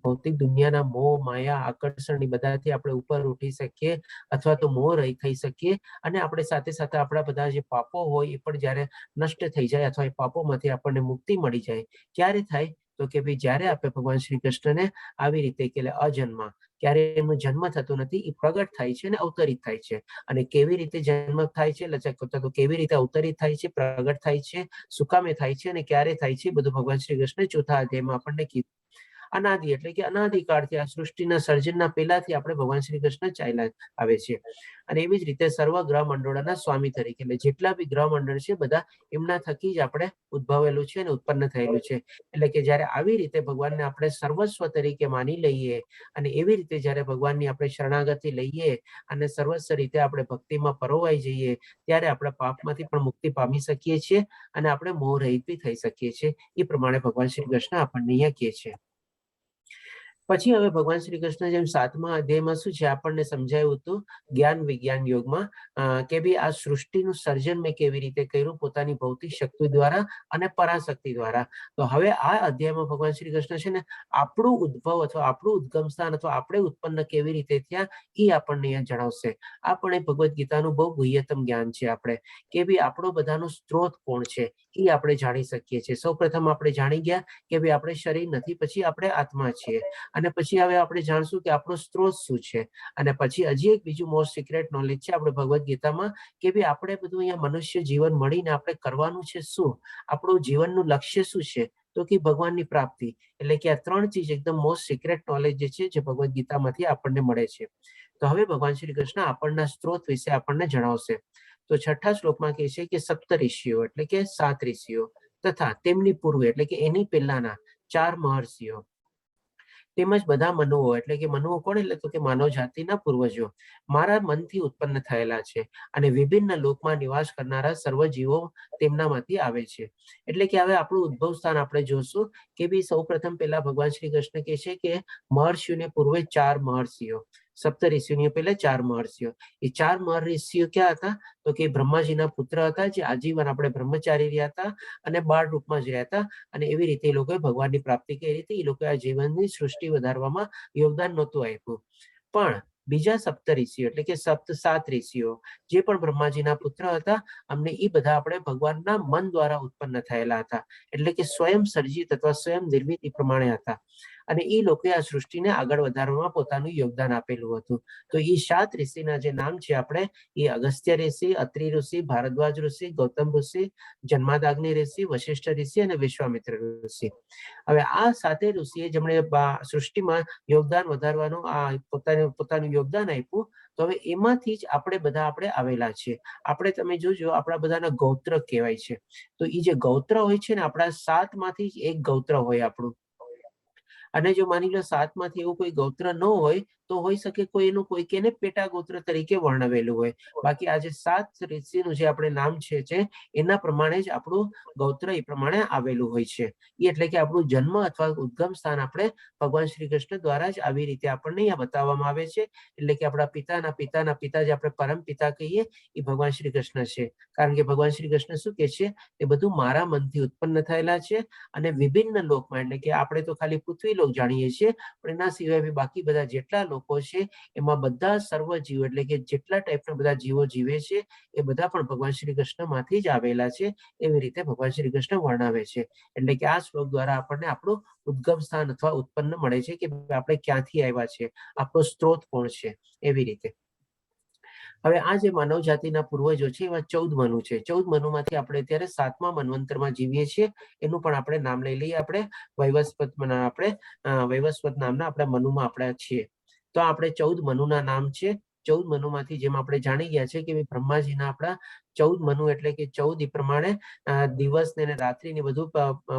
Speaker 2: ભૌતિક દુનિયાના મોહ માયા આકર્ષણ બધાથી આપણે ઉપર ઉઠી શકીએ, અથવા તો મોહ રહી થઈ શકીએ, અને આપણે સાથે સાથે આપણા બધા જે પાપો હોય એ પણ જયારે નષ્ટ થઈ જાય અથવા એ પાપોમાંથી આપણને મુક્તિ મળી જાય, ક્યારે થાય તો કે ભાઈ જયારે આપણે ભગવાન શ્રી કૃષ્ણને આવી રીતે કે અજન્મ, ક્યારે એમનો જન્મ થતો નથી, એ પ્રગટ થાય છે અને અવતરિત થાય છે. અને કેવી રીતે જન્મ થાય છે, લચક તો કેવી રીતે અવતરિત થાય છે, પ્રગટ થાય છે, સુકામે થાય છે, અને ક્યારે થાય છે, બધું ભગવાન શ્રી કૃષ્ણ ચોથા અધ્યાયમાં આપણને કીધું. અનાદિ એટલે કે અનાદિકાળથી આ સૃષ્ટિના સર્જનના પહેલાથી આપણે ભગવાન શ્રી કૃષ્ણ ચાલ્યા આવે છે. અને એવી જ રીતે સર્વ ગ્રહ મંડળોના સ્વામી તરીકે, એટલે જેટલા બી ગ્રહ મંડળ છે બધા એમના થકી જ આપણે ઉદ્ભવેલું છે અને ઉત્પન્ન થયેલું છે. એટલે કે જયારે આવી રીતે ભગવાનને આપણે સર્વસ્વ તરીકે માની લઈએ, અને એવી રીતે જયારે ભગવાનની આપણે શરણાગતિ લઈએ અને સર્વસ્વ રીતે આપણે ભક્તિમાં પરોવાઈ જઈએ, ત્યારે આપણા પાપમાંથી પણ મુક્તિ પામી શકીએ છીએ, અને આપણે મોહ રહિત બી થઈ શકીએ છીએ. એ પ્રમાણે ભગવાન શ્રી કૃષ્ણ આપણને અહીંયા કહે છે. પછી હવે ભગવાન શ્રી કૃષ્ણ જેમ 7મા અધ્યાયમાં શું છે, આપણને સમજાયું હતું જ્ઞાન વિજ્ઞાન યોગમાં કે ભાઈ આ સૃષ્ટિનું સર્જન મેં કેવી રીતે કર્યું, પોતાની ભૌતિક શક્તિ દ્વારા અને પરાશક્તિ દ્વારા. તો હવે આ અધ્યાયમાં ભગવાન શ્રી કૃષ્ણ છે ને આપણું ઉદ્ભવ અથવા આપણું ઉદ્ગમ સ્થાન અથવા આપણે ઉત્પન્ન કેવી રીતે થયા એ આપણને અહીંયા જણાવશે. આ પણ એ ભગવદ્ ગીતાનું બહુ ગુહ્યતમ જ્ઞાન છે, આપણે કે ભાઈ આપણો બધાનો સ્ત્રોત કોણ છે એ આપણે જાણી શકીએ છીએ. સૌપ્રથમ આપણે જાણી ગયા કે ભાઈ આપણે શરીર નથી, પછી આપણે આત્મા છીએ, અને પછી હવે આપણે જાણશું કે આપણો સ્ત્રોત શું છે. અને પછી હજી એક બીજું મોસ્ટ સિક્રેટ નોલેજ છે આપણે ભગવદ્ ગીતામાં કે ભાઈ આપણે બધું અહીંયા મનુષ્ય જીવન મળીને આપણે કરવાનું છે શું, આપણું જીવનનું લક્ષ્ય શું છે, તો કે ભગવાનની પ્રાપ્તિ. એટલે કે આ 3 ચીજ એકદમ મોસ્ટ સિક્રેટ નોલેજ જે છે, જે ભગવદ્ ગીતામાંથી આપણને મળે છે. તો હવે ભગવાન શ્રી કૃષ્ણ આપણના સ્ત્રોત વિશે આપણને જણાવશે. તો 6થા શ્લોકમાં કહે છે કે સપ્ત ઋષિઓ એટલે કે 7 ઋષિઓ તથા તેમની પૂર્વે એટલે કે એની પહેલાના 4 મહર્ષિઓ, તેમજ બધા મનુઓ એટલે કે મનુઓ કોણ, એટલે તો કે માનવ જાતિના પૂર્વજો મારા મનથી ઉત્પન્ન થયેલા છે, અને વિભિન્ન લોકમાં નિવાસ કરનારા સર્વ જીવો તેમનામાંથી આવે છે. એટલે કે હવે આપણું ઉદ્ભવ સ્થાન આપણે જોશું કે ભાઈ સૌ પ્રથમ પહેલા ભગવાન શ્રી કૃષ્ણ કહે છે કે મહર્ષિઓને પૂર્વે 4 મહર્ષિઓ, સપ્ત ઋષિઓની પહેલા 4 મહર્ષિઓ. એ 4 મહર્ષિઓ ક્યાં હતા, તો કે બ્રહ્માજીના પુત્ર હતા, જે આજીવન આપણે બ્રહ્મચારી રહ્યા હતા અને બાળ રૂપમાં જ રહ્યા હતા, અને એવી રીતે એ લોકોએ ભગવાનની પ્રાપ્તિ કરી હતી. એ લોકોએ આ જીવનની સૃષ્ટિ વધારવામાં યોગદાન નહોતું આપ્યું, પણ બીજા સપ્ત ઋષિઓ એટલે કે સાત ઋષિઓ જે પણ બ્રહ્માજીના પુત્ર હતા, અમને એ બધા આપણે ભગવાનના મન દ્વારા ઉત્પન્ન થયેલા હતા, એટલે કે સ્વયં સર્જિત અથવા સ્વયં નિર્મિત એ પ્રમાણે હતા. અને એ લોકોએ આ સૃષ્ટિને આગળ વધારવામાં પોતાનું યોગદાન આપેલું હતું. તો એ 7 ઋષિના જે નામ છે આપણે એ અગસ્ત્ય ઋષિ, અત્રિ ઋષિ, ભારદ્વાજ ઋષિ, ગૌતમ ઋષિ, જન્માદાગ્નિ ઋષિ, વશિષ્ઠ ઋષિ અને વિશ્વામિત્ર ઋષિ. હવે આ 7 ઋષિએ જેમણે સૃષ્ટિમાં યોગદાન વધારવાનું પોતાનું યોગદાન આપ્યું. તો હવે એમાંથી જ આપણે બધા આવેલા છીએ. આપણે તમે જોજો આપણા બધાના ગોત્ર કહેવાય છે. તો એ જે ગોત્ર હોય છે ને, આપણા 7 માંથી જ એક ગોત્ર હોય આપણું. અને જો માની લો 7 માંથી એવું કોઈ ગોત્ર ન હોય તો હોઈ શકે કોઈ એનું કોઈ કેને પેટા ગોત્ર તરીકે વર્ણવેલું હોય. બાકી આ જે 7 ઋષિનું જે આપણે નામ છે એના પ્રમાણે જ આપણું ગોત્ર એ પ્રમાણે આવેલું હોય છે. એટલે કે આપણું જન્મ અથવા ઉદ્ગમ સ્થાન આપણે ભગવાન શ્રી કૃષ્ણ દ્વારા જ આવી રીતે આપણને અહીંયા બતાવવામાં આવે છે. એટલે કે આપણા પિતાના પિતાના પિતા જે આપણે પરમ પિતા કહીએ એ ભગવાન શ્રી કૃષ્ણ છે. કારણ કે ભગવાન શ્રી કૃષ્ણ શું કે છે, એ બધું મારા મનથી ઉત્પન્ન થયેલા છે. અને વિભિન્ન લોકમાં એટલે કે આપણે તો ખાલી પૃથ્વી લોક જાણીએ છીએ, પણ એના સિવાય બાકી બધા જેટલા લોકો છે એમાં બધા સર્વ જીવો એટલે કે જેટલા ટાઈપના બધા જીવો જીવે છે એ બધા પણ ભગવાન શ્રી કૃષ્ણ માંથી જ આવેલા છે. એવી રીતે ભગવાન શ્રી કૃષ્ણ વર્ણવે છે. એટલે કે આ શ્લોક દ્વારા આપણને આપણું ઉદ્ગમ સ્થાન અથવા ઉત્પન્ન મળે છે કે આપણે ક્યાંથી આવ્યા છે, આપણો સ્ત્રોત કોણ છે, એવી રીતે. હવે આ જે માનવ જાતિના પૂર્વજો છે એવા 14 મનુ છે. 14 મનુમાંથી આપણે અત્યારે 7મા મન્વંતરમાં જીવીએ છીએ. એનું પણ આપણે નામ લઈ લઈએ. આપણે વૈવસ્વત નામના આપણે મનુમાં આપણે છીએ. તો આપણે 14 મનુના નામ છે. 14 મનુમાંથી જેમ આપણે જાણી ગયા છે કે બ્રહ્માજીના આપણા 14 મનુ એટલે કે 14 એ પ્રમાણે દિવસ ને રાત્રિ ને બધું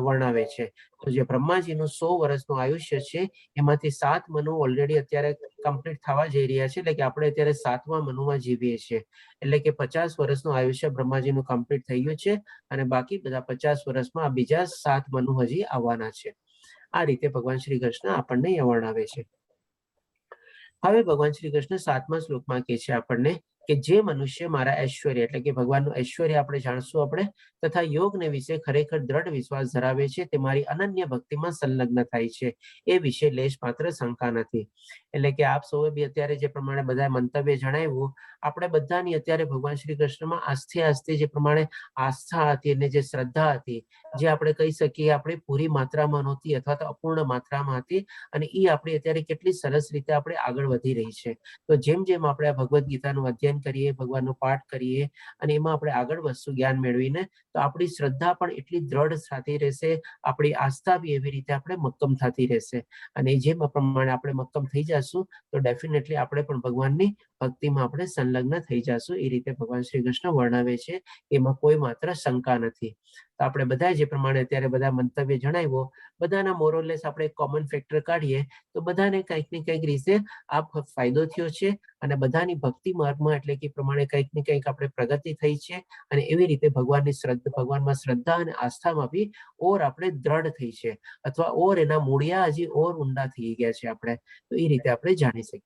Speaker 2: વર્ણવે છે. તો જે બ્રહ્માજીનું 100 વર્ષનું આયુષ્ય છે એમાંથી 7 મનુ ઓલરેડી અત્યારે કમ્પ્લીટ થવા જઈ રહ્યા છે. એટલે કે આપણે અત્યારે 7મા મનુમાં જીવીએ છીએ. એટલે કે 50 વર્ષનું આયુષ્ય બ્રહ્માજીનું કમ્પ્લીટ થઈ ગયું છે. અને બાકી બધા 50 વર્ષમાં બીજા 7 મનુ હજી આવવાના છે. આ રીતે ભગવાન શ્રી કૃષ્ણ આપણને વર્ણવે છે. હવે ભગવાન શ્રી કૃષ્ણ 7મા શ્લોકમાં કહે છે આપણને કે જે મનુષ્ય મારા ઐશ્વર્ય એટલે કે ભગવાનનું ઐશ્વર્ય આપણે જાણશું આપણે તથા યોગને વિશે ખરેખર દ્રઢ વિશ્વાસ ધરાવે છે તે મારી અનન્ય ભક્તિમાં સંલગ્ન થાય છે. એ વિશે લેશ માત્ર શંકા નથી. એટલે કે આપ સૌએ બી અત્યારે જે પ્રમાણે બધા મંતવ્ય જણાવ્યું, આપણે બધાની અત્યારે ભગવાન શ્રી કૃષ્ણમાં આસ્તે જે પ્રમાણે આસ્થા હતી અને જે શ્રદ્ધા હતી, જે આપણે કહી શકીએ આપણી પૂરી માત્રામાં નહોતી અથવા તો અપૂર્ણ માત્રામાં હતી. અને એ આપણી અત્યારે કેટલી સરસ રીતે આપણે આગળ વધી રહી છે. તો જેમ જેમ આપણે આ ભગવદ્ ગીતાનું અધ્યયન કરીએ, ભગવાનનો પાઠ કરીએ અને એમાં આપણે આગળ વધશું જ્ઞાન મેળવીને, તો આપણી શ્રદ્ધા પણ એટલી દ્રઢ થતી રહેશે, આપણી આસ્થા બી એવી રીતે આપણે મક્કમ થતી રહેશે. અને જેમ પ્રમાણે આપણે મક્કમ થઈ જશું તો ડેફિનેટલી આપણે પણ ભગવાનની ભક્તિમાં આપણે સંલગ્ન થઈ જશું. એ રીતે ભગવાન શ્રી કૃષ્ણ વર્ણવે છે. એમાં કોઈ માત્ર શંકા નથી. તો આપણે બધા જે પ્રમાણે અત્યારે બધા મંતવ્ય જણાવ્યો, બધાના મોરલેસ આપણે કોમન ફેક્ટર કાઢીએ તો બધાને કંઈક ને કંઈક રીતે આ ફાયદો થયો છે. અને બધાની ભક્તિ માર્ગમાં એટલે કે પ્રમાણે કંઈક ને કંઈક આપણે પ્રગતિ થઈ છે. અને એવી રીતે ભગવાનમાં શ્રદ્ધા અને આસ્થામાં બી ઓર આપણે દ્રઢ થઈ છે, અથવા ઓર એના મૂળિયા હજી ઓર ઊંડા થઈ ગયા છે આપણે. તો એ રીતે આપણે જાણી શકીએ.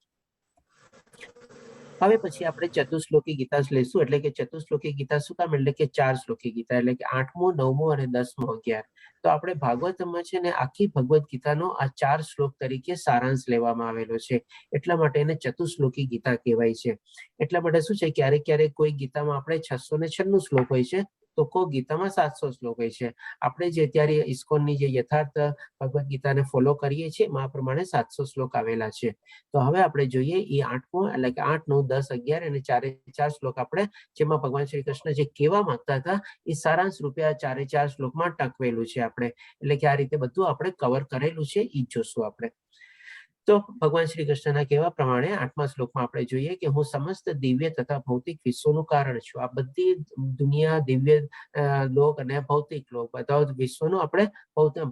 Speaker 2: હવે પછી આપણે ચતુશ્લોકી ગીતા લઈશું. એટલે કે ચતુશ્લોકી ગીતા શું કામ? એટલે કે 4 શ્લોકી ગીતા, એટલે કે 8મો, 9મો અને 10મો, 11. તો આપણે ભાગવતમાં છે ને આખી ભગવદ્ ગીતાનો આ 4 શ્લોક તરીકે સારાંશ લેવામાં આવેલો છે. એટલા માટે એને ચતુશ્લોકી ગીતા કહેવાય છે. એટલા માટે શું છે, ક્યારેક ક્યારેક કોઈ ગીતામાં આપણે 696 શ્લોક હોય છે, તો કોઈ ગીતામાં 700 શ્લોક હોય છે. આપણે જે અત્યારે ઇસ્કોનની જે યથાર્થ ભગવદ્ ગીતાને ફોલો કરીએ છીએ આ પ્રમાણે 700 શ્લોક આવેલા છે. તો હવે આપણે જોઈએ એ 8મો એટલે કે 8, 9, 10, 11 અને 4 શ્લોક આપણે જેમાં ભગવાન શ્રી કૃષ્ણ જે કહેવા માંગતા હતા એ સારાંશ રૂપે આ 4 શ્લોકમાં ટકવેલું છે આપણે. એટલે કે આ રીતે બધું આપણે કવર કરેલું છે, એ જોશું આપણે. તો ભગવાન શ્રી કૃષ્ણના કહેવા પ્રમાણે 8મા શ્લોકમાં આપણે જોઈએ કે હું સમસ્ત દિવ્ય તથા ભૌતિક વિશ્વનું કારણ છું. આ બધી દુનિયા, દિવ્ય લોક અને ભૌતિક લોક બધા વિશ્વનું આપણે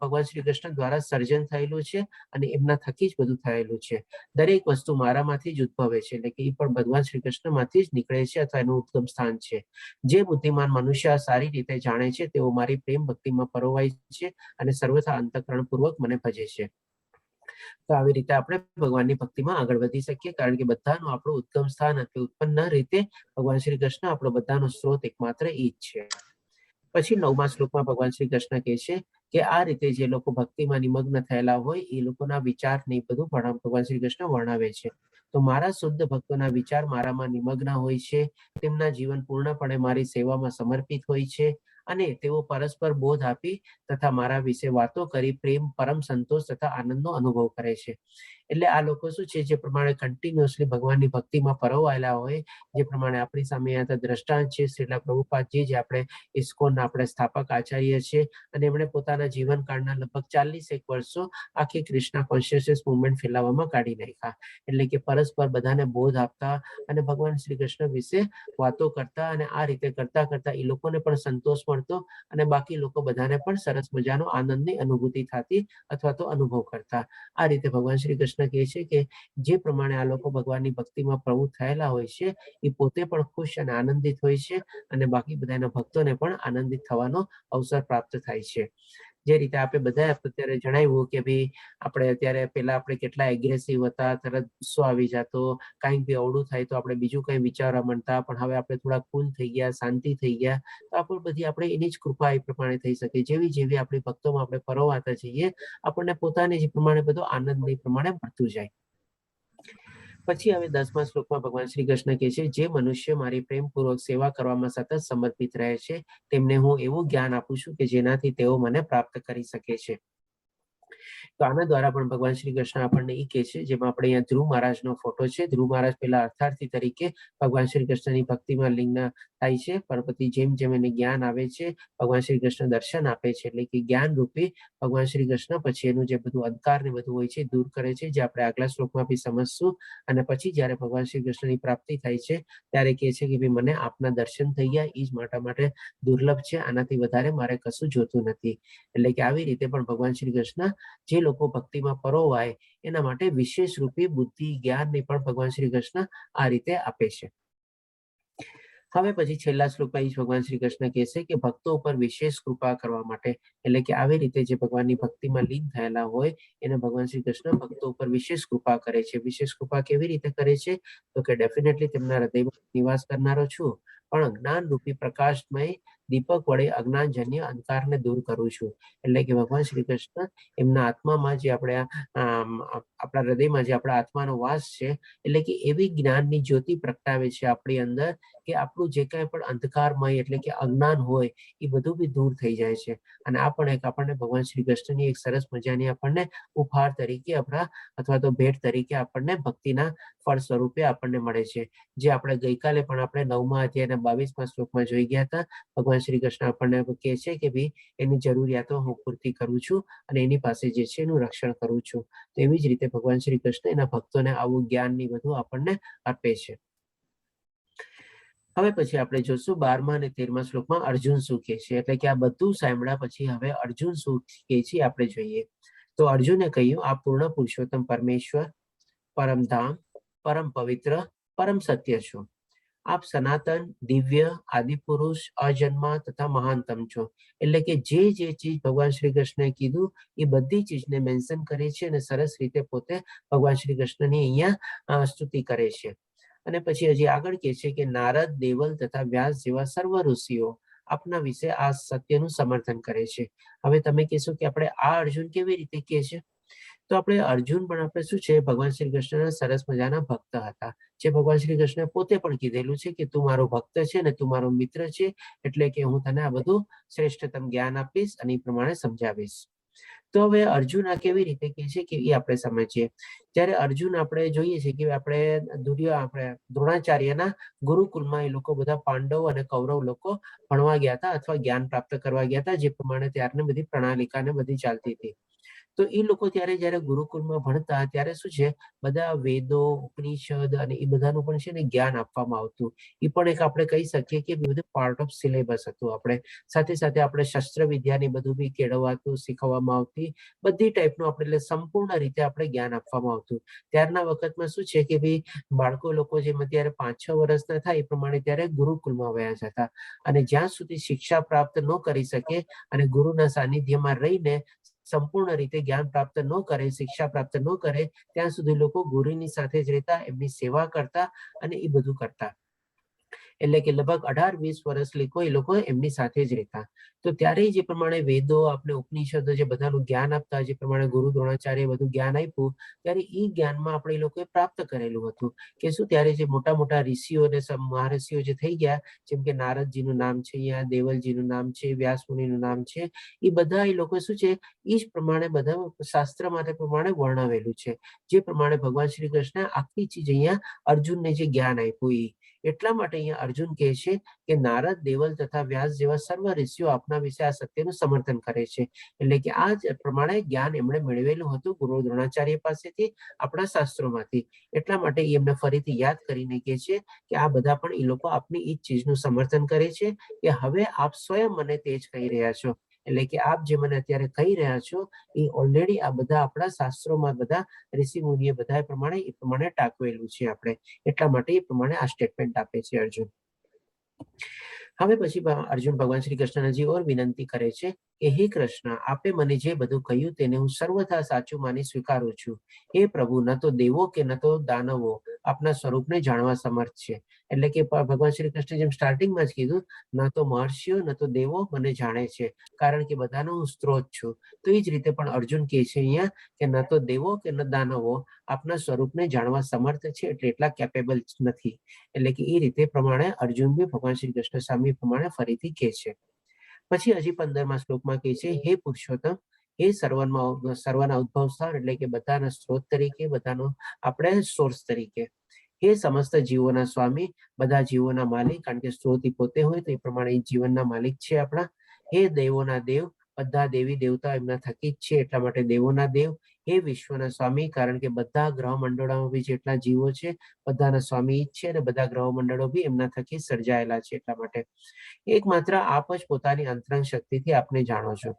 Speaker 2: ભગવાન શ્રી કૃષ્ણ દ્વારા સર્જન થયેલું છે. અને એમના થકી જ બધું થયેલું છે. દરેક વસ્તુ મારામાંથી જ ઉદ્ભવે છે. એટલે કે એ પણ ભગવાન શ્રી કૃષ્ણમાંથી જ નીકળે છે અથવા એનું ઉદ્ગમ સ્થાન છે. જે બુદ્ધિમાન મનુષ્ય સારી રીતે જાણે છે તેઓ મારી પ્રેમ ભક્તિમાં પરોવાય છે અને સર્વથા અંતઃકરણ પૂર્વક મને ભજે છે. તો આવી રીતે આપણે ભગવાનની ભક્તિમાં આગળ વધી શકીએ. કારણ કે બધાનું આપણું ઉદ્ગમ સ્થાન અથવા ઉત્પન્ન રીતે ભગવાન શ્રી કૃષ્ણ આપણો બધાનો સ્ત્રોત એકમાત્ર એ જ છે. પછી 9મા શ્લોકમાં ભગવાન શ્રી કૃષ્ણ કહે છે કે આ રીતે જે લોકો ભક્તિમાં નિમગ્ન થયેલા હોય એ લોકોના વિચાર નહીં બધું ભગવાન શ્રી કૃષ્ણ વર્ણવે છે. તો મારા શુદ્ધ ભક્તોના વિચાર મારામાં નિમગ્ન હોય છે, તેમના જીવન પૂર્ણપણે મારી સેવામાં સમર્પિત હોય છે અને તેઓ પરસ્પર બોધ આપી તથા મારા વિશે વાતો કરી પ્રેમ, પરમ સંતોષ તથા આનંદનો અનુભવ કરે છે. એટલે આ લોકો શું છે, જે પ્રમાણે કન્ટિન્યુઅસલી ભગવાનની ભક્તિમાં પરોવાયેલા હોય, જે પ્રમાણે આપણી સામે અહીંયા દ્રષ્ટાંત છે શ્રીલા પ્રભુપાદજી, જે આપણે ઇસ્કોનના આપણે સ્થાપક આચાર્ય છે, અને એમણે પોતાના જીવનકાળના લગભગ 41 વર્ષો આખી કૃષ્ણ કોન્શિયસનેસ મુવમેન્ટ ફેલાવવામાં કાઢી નાખ્યા. એટલે કે પરસ્પર બધાને બોધ આપતા અને ભગવાન શ્રી કૃષ્ણ વિશે વાતો કરતા, અને આ રીતે કરતા કરતા એ લોકોને પણ સંતોષ મળતો અને બાકી લોકો બધાને પણ સરસ મજાનો આનંદની અનુભૂતિ થતી અથવા તો અનુભવ કરતા. આ રીતે ભગવાન શ્રી કૃષ્ણ કહે છે કે જે પ્રમાણે આ લોકો ભગવાનની ભક્તિમાં પ્રવૃત્ત થયેલા હોય છે, એ પોતે પણ ખુશ અને આનંદિત હોય છે અને બાકી બધાના ભક્તોને પણ આનંદિત થવાનો અવસર પ્રાપ્ત થાય છે. જે રીતે આપણે બધા અત્યારે જણાવ્યું કે ભાઈ આપણે અત્યારે પેલા આપણે કેટલા એગ્રેસિવ હતા, તરત ગુસ્સો આવી જતો, કાંઈક બી અવળું થાય તો આપણે બીજું કંઈ વિચારવા માંડતા, પણ હવે આપણે થોડા કુલ થઈ ગયા, શાંતિ થઈ ગયા. તો આપણે બધી આપણે એની જ કૃપા એ પ્રમાણે થઈ શકે. જેવી જેવી આપણી ભક્તોમાં આપણે પરોવાતા જઈએ, આપણને પોતાને જ પ્રમાણે બધો આનંદ એ પ્રમાણે મળતું જાય. પછી હવે 10મા શ્લોકમાં ભગવાન શ્રી કૃષ્ણ કહે છે, જે મનુષ્ય મારી પ્રેમપૂર્વક સેવા કરવામાં સતત સમર્પિત રહે છે, તેમને હું એવું જ્ઞાન આપું છું કે જેનાથી તેઓ મને પ્રાપ્ત કરી શકે છે. તો આના દ્વારા પણ ભગવાન શ્રી કૃષ્ણ આપણને એ કહે છે, જેમાં આપણે અહીંયા ધ્રુવ મહારાજનો ફોટો છે. ધ્રુવ મહારાજ પેલા અર્થાર્થી તરીકે ભગવાન શ્રી કૃષ્ણની ભક્તિમાં લીન થાય છે, પણ પછી જેમ જેમ એને જ્ઞાન આવે છે, ભગવાન શ્રી કૃષ્ણ દર્શન આપે છે, એટલે કે જ્ઞાન રૂપી ભગવાન શ્રી કૃષ્ણ પછી એનું જે બધું અંધકાર ને બધું હોય છે દૂર કરે છે, જે આપણે આગલા શ્લોકમાં બી સમજશું. અને પછી જયારે ભગવાન શ્રી કૃષ્ણની પ્રાપ્તિ થાય છે, ત્યારે કહે છે કે ભાઈ મને આપના દર્શન થઈ ગયા, એ જ મારા માટે દુર્લભ છે, આનાથી વધારે મારે કશું જોતું નથી. એટલે કે આવી રીતે પણ ભગવાન શ્રી કૃષ્ણ જે લોકો ભક્તિમાં પરોવાય એના માટે વિશેષ રૂપે બુદ્ધિ, જ્ઞાનને પણ ભગવાન શ્રી કૃષ્ણ આ રીતે આપે છે. હવે પછી છેલ્લા શ્લોકમાં ભગવાન શ્રી કૃષ્ણ કહે છે કે ભક્તો ઉપર વિશેષ કૃપા કરવા માટે, એટલે કે આવી રીતે જે ભગવાનની ભક્તિમાં લીન થયેલા હોય એને ભગવાન શ્રી કૃષ્ણ ભક્તો ઉપર વિશેષ કૃપા કરે છે. વિશેષ કૃપા કેવી રીતે કરે છે? તો કે ડેફિનેટલી તેમના હૃદયમાં નિવાસ કરનારો છું, પણ જ્ઞાન રૂપી પ્રકાશમય દીપક વડે અજ્ઞાનજન્ય અંધકારને દૂર કરું છું. એટલે કે ભગવાન શ્રી કૃષ્ણ એમના આત્મામાં જે આપણા હૃદયમાં જે આપણા આત્માનો વાસ છે, એટલે કે એવી જ્ઞાનની જ્યોતિ પ્રગટાવે છે આપણી અંદર કે આપણું જે કાંઈ પણ અંધકારમય એટલે કે અજ્ઞાન હોય એ બધું બી દૂર થઈ જાય છે. અને આ પણ એક આપણને ભગવાન શ્રી કૃષ્ણની એક સરસ મજાની આપણને ઉપહાર તરીકે આપણા અથવા તો ભેટ તરીકે આપણને ભક્તિના ફળ સ્વરૂપે આપણને મળે છે. જે આપણે ગઈકાલે પણ આપણે 9મા અધ્યાયના 22મા શ્લોકમાં જોઈ ગયા હતા. ભગવાન શ્રી કૃષ્ણ આપણને કહે છે કે ભાઈ એની જરૂરિયાતો હું પૂર્તિ કરું છું અને એની પાસે જે છે એનું રક્ષણ કરું છું. તો એવી જ રીતે ભગવાન શ્રી કૃષ્ણ એના ભક્તોને આવું જ્ઞાનની બધું આપણને આપે છે. હવે પછી આપણે જોશું 12મા અને 13મા શ્લોકમાં અર્જુન શું કહે છે. એટલે કે આ બધું સાંભળ્યા પછી હવે અર્જુન શું કહે છે આપણે જોઈએ. તો અર્જુને કહ્યું, આ પૂર્ણ પુરુષોત્તમ પરમેશ્વર, પરમધામ, પરમ પવિત્ર, પરમ સત્ય છો. આપ સનાતન, દિવ્ય, આદિપુરુષ, અજન્મા તથા મહાનતમ છો. એટલે કે જે ચીજ ભગવાન શ્રી કૃષ્ણએ કીધું એ બધી ચીજને મેન્શન કરે છે અને સરસ રીતે પોતે ભગવાન શ્રી કૃષ્ણની અહીંયા સ્તુતિ કરે છે. અને પછી હજી આગળ કહે છે કે નારદ, દેવલ તથા વ્યાસ જેવા સર્વ ઋષિઓ આપના વિશે આ સત્યનું સમર્થન કરે છે. હવે તમે કહેશો કે આપણે આ અર્જુન કેવી રીતે કહે છે? તો આપણે અર્જુન પણ આપણે શું છે, ભગવાન શ્રી કૃષ્ણના સરસ મજાના ભક્ત હતા, જે ભગવાન શ્રી કૃષ્ણએ પોતે પણ કીધેલું છે કે તું મારો ભક્ત છે ને તું મારો મિત્ર છે, એટલે કે હું તને આ બધું શ્રેષ્ઠતમ જ્ઞાન આપીશ અને એ પ્રમાણે સમજાવીશ. તો હવે અર્જુન આ કેવી રીતે કહે છે કે એ આપણે સમજીએ. જ્યારે અર્જુન આપણે જોઈએ છે કે આપણે દ્રોણાચાર્યના ગુરુકુલમાં એ લોકો બધા પાંડવ અને કૌરવ લોકો ભણવા ગયા હતા અથવા જ્ઞાન પ્રાપ્ત કરવા ગયા હતા, જે પ્રમાણે ત્યારની બધી પ્રણાલિકા ને બધી ચાલતી હતી. તો એ લોકો જ્યારે ગુરુકુળમાં ભણતા ત્યારે શું છે, બધા વેદો, ઉપનિષદ અને એ બધાનું પણ છે ને જ્ઞાન આપવામાં આવતું. એ પણ એક આપણે કહી શકીએ કે બધું પાર્ટ ઓફ સિલેબસ હતું. આપણે સાથે સાથે આપણે શસ્ત્ર વિદ્યાની બધું બી કેળવાતું, શીખવવામાં આવતી, બધી ટાઈપનું આપણે સંપૂર્ણ રીતે આપણે જ્ઞાન આપવામાં આવતું. ત્યારના વખતમાં શું છે કે ભાઈ બાળકો લોકો જેમ અત્યારે 5-6 વર્ષના થાય એ પ્રમાણે ત્યારે ગુરુકુળમાં વયા જતા, અને જ્યાં સુધી શિક્ષા પ્રાપ્ત ન કરી શકે અને ગુરુના સાનિધ્યમાં રહીને સંપૂર્ણ રીતે જ્ઞાન પ્રાપ્ત ન કરે, શિક્ષા પ્રાપ્ત ન કરે, ત્યાં સુધી લોકો ગુરુની સાથે જ રહેતા, એમની સેવા કરતા અને એ બધું કરતા. એટલે કે લગભગ 18-20 વર્ષ એ લોકો એમની સાથે જ રહેતા. તો ત્યારે જે પ્રમાણે વેદો આપણે ઉપનિષદો જે બધાનું જ્ઞાન આપતા, જે પ્રમાણે ગુરુ દ્રોણાચાર્ય બધું જ્ઞાન આપ્યું, ત્યારે એ જ્ઞાનમાં આપણે એ લોકોએ પ્રાપ્ત કરેલું હતું કે શું ત્યારે જે મોટા મોટા ઋષિઓ અને મહાઋષિઓ જે થઈ ગયા, જેમ કે નારદજીનું નામ છે, અહીંયા દેવલજીનું નામ છે, વ્યાસમુનિનું નામ છે, એ બધા એ લોકો શું છે એ જ પ્રમાણે બધા શાસ્ત્ર માટે પ્રમાણે વર્ણવેલું છે. જે પ્રમાણે ભગવાન શ્રી કૃષ્ણ આખી ચીજ અહીંયા અર્જુનને જે જ્ઞાન આપ્યું એટલા માટે અહીંયા અર્જુન કહે છે કે નારદ, દેવલ તથા વ્યાસ જેવા સર્વ ઋષિઓ આપના વિશે આ સત્યનું સમર્થન કરે છે. એટલે કે આ જ પ્રમાણે જ્ઞાન એમણે મેળવેલું હતું ગુરુ દ્રોણાચાર્ય પાસેથી, આપણા શાસ્ત્રોમાંથી. એટલા માટે એમને ફરીથી યાદ કરીને કહે છે કે આ બધા પણ એ લોકો આપની એ જ ચીજનું સમર્થન કરે છે કે હવે આપ સ્વયં મને તે જ કહી રહ્યા છો. એટલે કે આપ જે મને અત્યારે કહી રહ્યા છો એ ઓલરેડી આ બધા આપણા શાસ્ત્રોમાં બધા ઋષિ મુનિએ બધા એ પ્રમાણે ટાંકવેલું છે આપણે. એટલા માટે એ પ્રમાણે આ સ્ટેટમેન્ટ આપે છે અર્જુન. હવે પછી અર્જુન ભગવાન શ્રી કૃષ્ણને હજી ઓર વિનંતી કરે છે કે હે કૃષ્ણ, આપે મને જે બધું કહ્યું તેને હું સર્વથા સાચું માની સ્વીકારું છું. હે પ્રભુ, ન તો દેવો કે ન તો દાનવો આપના સ્વરૂપને જાણવા સમર્થ છે. એટલે કે ભગવાન શ્રી કૃષ્ણ જેમ સ્ટાર્ટિંગમાં જ કીધું, ન તો મહર્ષિઓ ન તો દેવો મને જાણે છે, કારણ કે બધાનો હું સ્ત્રોત છું. તો એ જ રીતે પણ અર્જુન કહે છે અહીંયા કે ન તો દેવો કે ન દાનવો આપના સ્વરૂપને જાણવા સમર્થ છે, એટલે એટલા કેપેબલ નથી. એટલે કે એ રીતે પ્રમાણે અર્જુન બી ભગવાન શ્રી કૃષ્ણ સામે પ્રમાણે ફરીથી કહે છે. પછી હજી 15મા શ્લોકમાં કહે છે, હે પુરુષોત્તમ, એ સર્વના ઉદ્ભવ સ્થાન, એટલે કે બધાના સ્ત્રોત તરીકે, બધાનો આપણે સોર્સ તરીકે. હે સમસ્ત જીવોના સ્વામી, બધા જીવોના માલિક, કારણ કે સ્ત્રોત પોતે હોય તો એ પ્રમાણે જીવનના માલિક છે આપણા. હે દેવોના દેવ, બધા દેવી દેવતા એમના થકી જ છે, એટલા માટે દેવોના દેવ. હે વિશ્વના સ્વામી, કારણ કે બધા ગ્રહ મંડળોમાં બી જેટલા જીવો છે બધાના સ્વામી જ છે, અને બધા ગ્રહ મંડળો બી એમના થકી સર્જાયેલા છે. એટલા માટે એકમાત્ર આપ જ પોતાની અંતરંગ શક્તિથી આપને જાણો છો.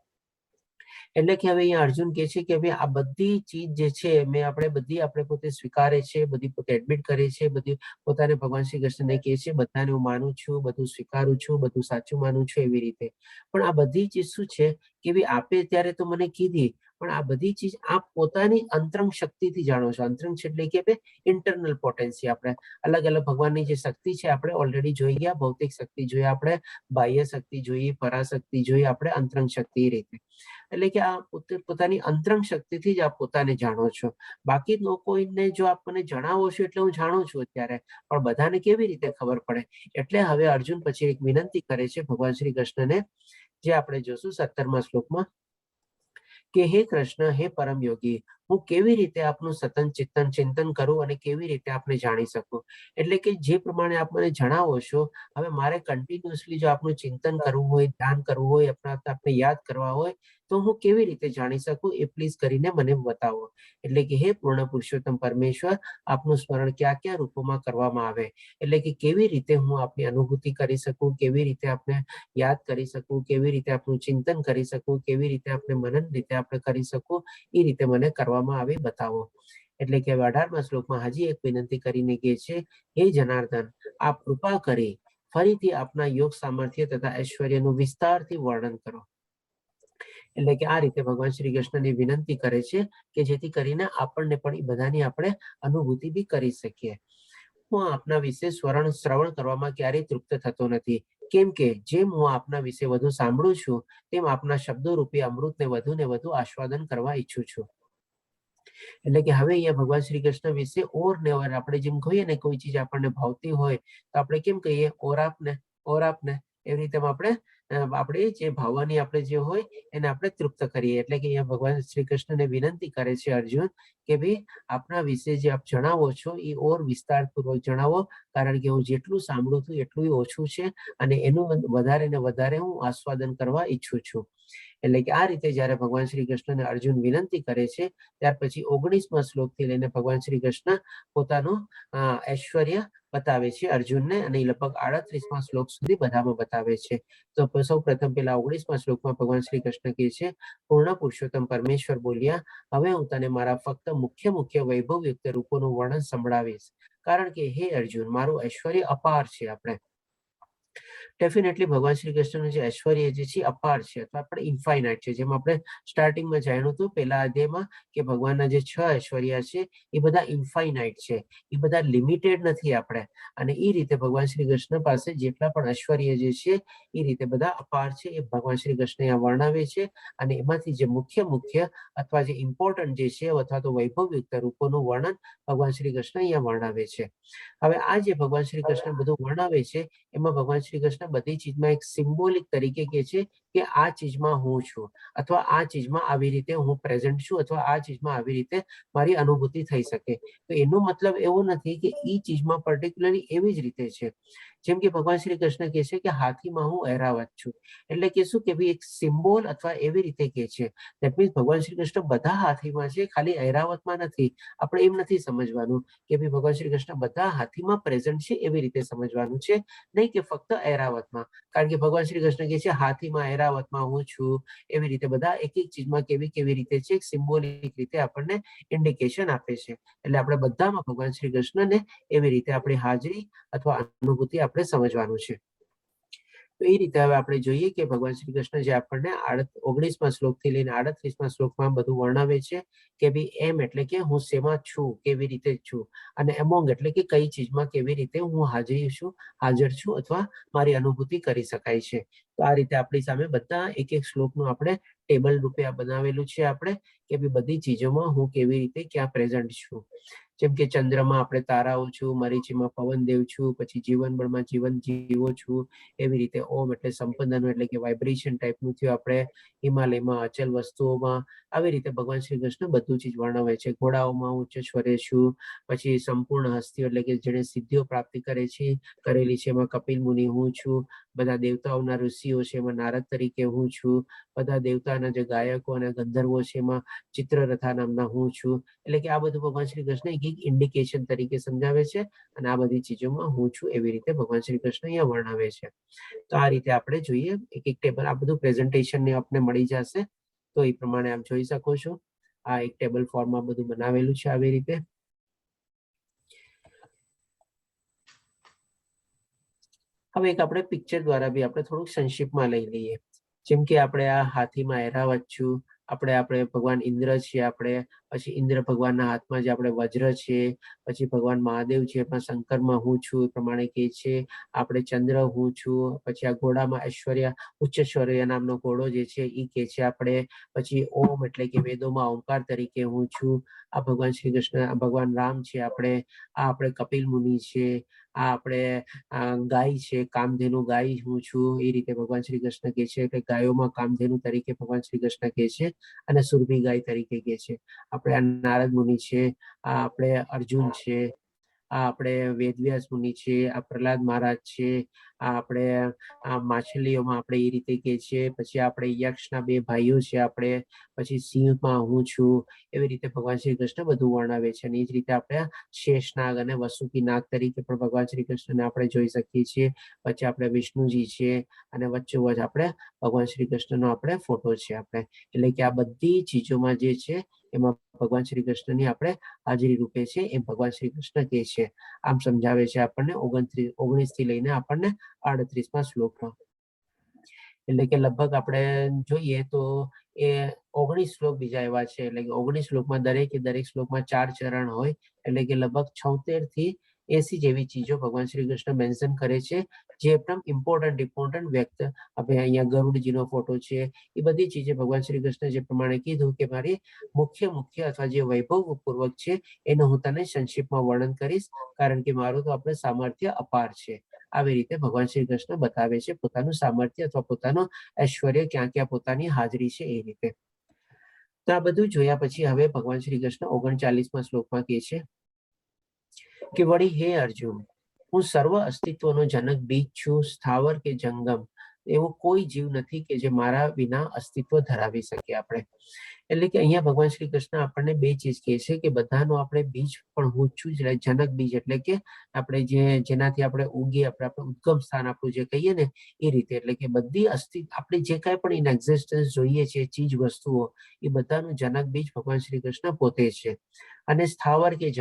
Speaker 2: એટલે કે હવે અહીંયા અર્જુન કહે છે કે હવે આ બધી ચીજ જે છે આપણે પોતે સ્વીકારે છે, બધી પોતે એડમિટ કરે છે, બધી પોતાને ભગવાન શ્રી કૃષ્ણને કહે છે બધાને હું માનું છું, બધું સ્વીકારું છું, બધું સાચું માનું છું, એવી રીતે. પણ આ બધી ચીજ શું છે કે આપે ત્યારે તો મને કીધી, પણ આ બધી ચીજ આપ પોતાની અંતરંગ શક્તિથી જાણો છો. અંતરંગ એટલે કે ઇન્ટરનલ પોટેન્સી. આપણે અલગ અલગ ભગવાનની જે શક્તિ છે આપણે ઓલરેડી જોઈ ગયા. ભૌતિક શક્તિ જોઈએ આપણે, બાહ્ય શક્તિ જોઈએ, પરાશક્તિ જોઈએ આપણે, અંતરંગ શક્તિ એ રીતે. એટલે કે આ પોતાની અંતરંગ શક્તિથી જ આપ પોતાને જાણો છો. બાકી લોકોને જો આપ મને જણાવો છો એટલે હું જાણું છું અત્યારે, પણ બધાને કેવી રીતે ખબર પડે? એટલે હવે અર્જુન પછી એક વિનંતી કરે છે ભગવાન શ્રી કૃષ્ણને, જે આપણે જોશું 17મા શ્લોકમાં, કે હે કૃષ્ણ, હે પરમ યોગી, હું કેવી રીતે આપનું સતત ચિંતન કરું અને કેવી રીતે આપને જાણી શકું? એટલે કે જે પ્રમાણે આપ મને જણાવો છો, હવે મારે કન્ટિન્યુઅસલી જો આપનું ચિંતન કરવું હોય, ધ્યાન કરવું હોય, આપણે યાદ કરવા હોય, તો હું કેવી રીતે જાણી શકું એ પ્લીઝ કરીને મને બતાવો. એટલે કે હે પૂર્ણ પુરુષોત્તમ પરમેશ્વર, આપનું સ્મરણ કયા કયા રૂપોમાં કરવામાં આવે, એટલે કે કેવી રીતે હું આપની અનુભૂતિ કરી શકું, કેવી રીતે આપણે યાદ કરી શકું, કેવી રીતે આપણું ચિંતન કરી શકું, કેવી રીતે આપણે મનન રીતે આપણે કરી શકું, એ રીતે મને કરવામાં આવે બતાવો. એટલે કે 18મા શ્લોકમાં હજી એક વિનંતી કરીને કહે છે, હે જનાર્દન, આપ કૃપા કરી ફરીથી આપના યોગ સામર્થ્ય તથા ઐશ્વર્યનું વિસ્તારથી વર્ણન કરો. એટલે કે આ રીતે ભગવાન શ્રી કૃષ્ણની વિનંતી કરે છે કે જેથી કરીને આપણને પણ એ બધાની આપણે અનુભૂતિ બી કરી શકીએ. હું આપના વિશે શ્રવણ કરવામાં ક્યારેય તૃપ્ત થતો નથી, કેમ કે જેમ હું આપના વિશે વધુ સાંભળું છું તેમ આપના શબ્દો રૂપી અમૃતને વધુ ને વધુ આસ્વાદન કરવા ઈચ્છું છું. એટલે કે હવે અહીંયા ભગવાન શ્રી કૃષ્ણ વિશે ઓર ને ઓર આપણે જેમ કહીએ ને, કોઈ ચીજ આપણને ભાવતી હોય તો આપણે કેમ કહીએ, ઓર આપને એવી રીતે આપણે જે ભાવવાની આપણે જે હોય એને આપણે તૃપ્ત કરીએ. એટલે કે અહીંયા ભગવાન શ્રી કૃષ્ણને વિનંતી કરે છે અર્જુન કે ભાઈ આપના વિશે જે આપ જણાવો છો એ ઓર વિસ્તારપૂર્વક જણાવો, કારણ કે હું જેટલું સાંભળું છું એટલું ઓછું છે અને એનું વધારે ને વધારે હું આસ્વાદન કરવા ઈચ્છું છું. એટલે કે આ રીતે જયારે ભગવાન શ્રી કૃષ્ણને અર્જુન વિનંતી કરે છે, ત્યાર પછી 19મા શ્લોકથી લઈને ભગવાન શ્રી કૃષ્ણ પોતાનું ઐશ્વર્ય બતાવે છે અર્જુનને, અને લગભગ 38મા શ્લોક સુધી બધામાં બતાવે છે. તો સૌ પ્રથમ પેલા 19મા શ્લોકમાં ભગવાન શ્રી કૃષ્ણ કહે છે, પૂર્ણ પુરુષોત્તમ પરમેશ્વર બોલ્યા, હવે હું તને મારા ફક્ત મુખ્ય વૈભવયુક્ત રૂપોનું વર્ણન સંભળાવીશ, કારણ કે હે અર્જુન, મારું ઐશ્વર્ય અપાર છે. ડેફિનેટલી ભગવાન શ્રી કૃષ્ણનું જે ઐશ્વર્ય જે છે અપાર છે અથવા આપણે ઇન્ફાઇનાઇટ છે. જેમ આપણે સ્ટાર્ટિંગમાં જાણ્યું હતું પહેલા અધ્યાયમાં કે ભગવાનના જે 6 ઐશ્વર્ય છે એ બધા ઇન્ફાઇનાઇટ છે, એ બધા લિમિટેડ નથી આપણે. અને એ રીતે ભગવાન શ્રી કૃષ્ણ પાસે જેટલા પણ ઐશ્વર્ય જે છે એ રીતે બધા અપાર છે એ ભગવાન શ્રી કૃષ્ણ અહીંયા વર્ણવે છે. અને એમાંથી જે મુખ્ય અથવા જે ઇમ્પોર્ટન્ટ જે છે અથવા તો વૈભવયુક્ત રૂપોનું વર્ણન ભગવાન શ્રી કૃષ્ણ અહીંયા વર્ણવે છે. હવે આ જે ભગવાન શ્રી કૃષ્ણ બધું વર્ણવે છે એમાં ભગવાન શ્રી કૃષ્ણ બધી ચીજમાં એક સિમ્બોલિક તરીકે કહે છે કે આ ચીજમાં હું છું, અથવા આ ચીજમાં આવી રીતે હું પ્રેઝન્ટ છું, અથવા આ ચીજમાં આવી રીતે મારી અનુભૂતિ થઈ શકે. તો એનો મતલબ એવો નથી કે એ ચીજમાં પર્ટિક્યુલરલી એવી જ રીતે છે. જેમ કે ભગવાન શ્રી કૃષ્ણ કહે છે કે હાથીમાં હું ઐરાવત છું, એટલે કે શું કે ભાઈ એક સિમ્બોલ અથવા એવી રીતે કહે છે. દેટ મીન્સ ભગવાન શ્રી કૃષ્ણ બધા હાથીમાં છે, ખાલી ઐરાવતમાં નથી. આપણે એમ નથી સમજવાનું કે ભાઈ ભગવાન શ્રી કૃષ્ણ બધા હાથીમાં પ્રેઝન્ટ છે એવી રીતે સમજવાનું છે, નહીં કે ફક્ત ઐરાવતમાં. કારણ કે ભગવાન શ્રી કૃષ્ણ કહે છે હાથીમાં ઐરાવતમાં હું છું, એવી રીતે બધા એક એક ચીજમાં કેવી રીતે છે એક સિમ્બોલિક રીતે આપણને ઇન્ડિકેશન આપે છે. એટલે આપણે બધામાં ભગવાન શ્રી કૃષ્ણને એવી રીતે આપણી હાજરી અથવા અનુભૂતિ આપણે સમજવાનું છે. તો એ રીતે હવે આપણે જોઈએ કે ભગવાન શ્રી કૃષ્ણ જે આપણને 19મા શ્લોકથી લઈને 38મા શ્લોકમાં બધું વર્ણવે છે કે ભાઈ એમ એટલે કે હું શેમાં છું, કેવી રીતે છું, અને એમોંગ એટલે કે કઈ ચીજમાં કેવી રીતે હું હાજર છું અથવા મારી અનુભૂતિ કરી શકાય છે. તો આ રીતે આપણી સામે બધા એક એક શ્લોકનું આપણે ટેબલ રૂપે આ બનાવેલું છે આપણે કે ભાઈ બધી ચીજોમાં હું કેવી રીતે ક્યાં પ્રેઝન્ટ છું. જેમ કે ચંદ્રમાં આપણે તારાઓ છું, મરીચીમાં પવનદેવ છું, પછી જીવનબળમાં જીવન જીવો છું, એવી રીતે ઓમ એટલે સંપદનું એટલે કે વાઇબ્રેશન ટાઈપનું થયું. આપણે હિમાલયમાં અચલ વસ્તુઓમાં આવી રીતે ભગવાન શ્રી કૃષ્ણ બધું ચીજ વર્ણવે છે. ઘોડાઓમાં ઉચ્ચ સ્વરે છું, પછી સંપૂર્ણ હસ્તીઓ એટલે કે જેને સિદ્ધિઓ પ્રાપ્તિ કરેલી છે એમાં કપિલ મુનિ હું છું. બધા દેવતાઓના ઋષિઓ છે એમાં નારદ તરીકે હું છું. બધા દેવતાના જે ગાયકો અને ગંધર્વો છે એમાં ચિત્રરથા નામના હું છું. એટલે કે આ બધું ભગવાન શ્રી કૃષ્ણ એક ઇન્ડિકેશન તરીકે સમજાવે છે, અને આ બધી ચીજોમાં હું છું એવી રીતે ભગવાન શ્રી કૃષ્ણ અહીંયા વર્ણવે છે. તો આ રીતે આપણે જોઈએ એક એક ટેબલ, આ બધું પ્રેઝન્ટેશન ને આપણે મળી જશે તો એ પ્રમાણે આપ જોઈ શકો છો. આ એક ટેબલ ફોર્મમાં બધું બનાવેલું છે આવી રીતે. હવે એક આપણે પિક્ચર દ્વારા બી આપણે થોડુંક સંક્ષિપ્તમાં લઈ લઈએ. જેમ કે આપણે આ હાથીમાં ઐરાવત છું, આપણે ભગવાન ઇન્દ્ર છીએ, આપણે પછી ઇન્દ્ર ભગવાનના હાથમાં જે આપણે વજ્ર છે, પછી ભગવાન મહાદેવ છે એમાં શંકરમાં હું છું એ પ્રમાણે કહે છે. આપણે ચંદ્ર હું છું, પછી આ ઘોડામાં ઐશ્વર્ય ઉચ્ચ સ્વર્ય નામનો ઘોડો જે છે એ કહે છે આપણે. પછી ઓમ એટલે કે વેદોમાં ઓમકાર તરીકે હું છું. આ ભગવાન શ્રી કૃષ્ણ ભગવાન રામ છે આપણે કપિલ મુનિ છે, આ આપણે ગાય છે, કામધેનુ ગાય હું છું એ રીતે ભગવાન શ્રી કૃષ્ણ કહે છે. એટલે ગાયોમાં કામધેનુ તરીકે ભગવાન શ્રી કૃષ્ણ કહે છે અને સુરભી ગાય તરીકે કહે છે. આપણે આ નારદ મુનિ છે, આ આપણે અર્જુન છે, આ આપણે વેદવ્યાસ મુનિ છે, આ પ્રહલાદ મહારાજ છે, આ આપણે માછલીઓમાં આપણે એ રીતે કહે છે. પછી આપણે યક્ષના 2 ભાઈઓ છે આપણે, પછી સિંહમાં હું છું, એવી રીતે ભગવાન શ્રી કૃષ્ણ બધું વર્ણવે છે. અને એ જ રીતે આપણે શેષનાગ અને વસુકી નાગ તરીકે પણ ભગવાન શ્રી કૃષ્ણને આપણે જોઈ શકીએ છીએ. પછી આપણે વિષ્ણુજી છે, અને વચ્ચોવચ આપણે ભગવાન શ્રી કૃષ્ણનો આપણે ફોટો છે આપણે. એટલે કે આ બધી ચીજોમાં જે છે એમાં ભગવાન શ્રી કૃષ્ણની આપણે હાજરી રૂપે છે એમ ભગવાન શ્રી કૃષ્ણ કહે છે. આમ સમજાવે છે આપણને 19 થી લઈને આપણને 38મા શ્લોકમાં. એટલે કે લગભગ આપણે જોઈએ તો એ 19 શ્લોક બીજા એવા છે. એટલે કે 19 શ્લોકમાં દરેક શ્લોકમાં 4 ચરણ હોય. એટલે કે લગભગ 76 થી 80 જેવી ચીજો ભગવાન શ્રી કૃષ્ણ મેન્શન કરે છે, જે એકદમ ઇમ્પોર્ટન્ટ વ્યક્ત. હવે અહીંયા ગરુડજીનો ફોટો છે. એ બધી ચીજો ભગવાન શ્રી કૃષ્ણ જે પ્રમાણે કીધું કે મારી મુખ્ય અથવા જે વૈભવપૂર્વક છે એનું હું તને સંક્ષિપ્તમાં વર્ણન કરીશ, કારણ કે મારું તો આપણે સામર્થ્ય અપાર છે. આવી રીતે ભગવાન શ્રી કૃષ્ણ બતાવે છે પોતાનું સામર્થ્ય અથવા પોતાનું ઐશ્વર્ય ક્યાં ક્યાં પોતાની હાજરી છે એ રીતે. તો આ બધું જોયા પછી હવે ભગવાન શ્રી કૃષ્ણ 39મા શ્લોકમાં કહે છે કે વળી હે અર્જુન, હું સર્વ અસ્તિત્વનો જનક બીજ છું, સ્થાવર કે જંગમ એવો કોઈ જીવ નથી કે જે મારા વિના અસ્તિત્વ ધરાવી શકે. આપણે એટલે કે અહીંયા ભગવાન શ્રી કૃષ્ણ આપણને 2 ચીજ કહે છે કે બધાનો આપણે બીજ પણ હું છું, જનક બીજ એટલે કે આપણે જેનાથી આપણે ઉગીએ, આપણે ઉદ્ગમ સ્થાન આપણું જે કહીએ ને એ રીતે. એટલે કે બધી આપણે જે કાંઈ પણ ઇન એક્ઝિસ્ટન્સ જોઈએ છે ચીજ વસ્તુઓ, એ બધાનું જનક બીજ ભગવાન શ્રી કૃષ્ણ પોતે છે. અને સ્થાવર કે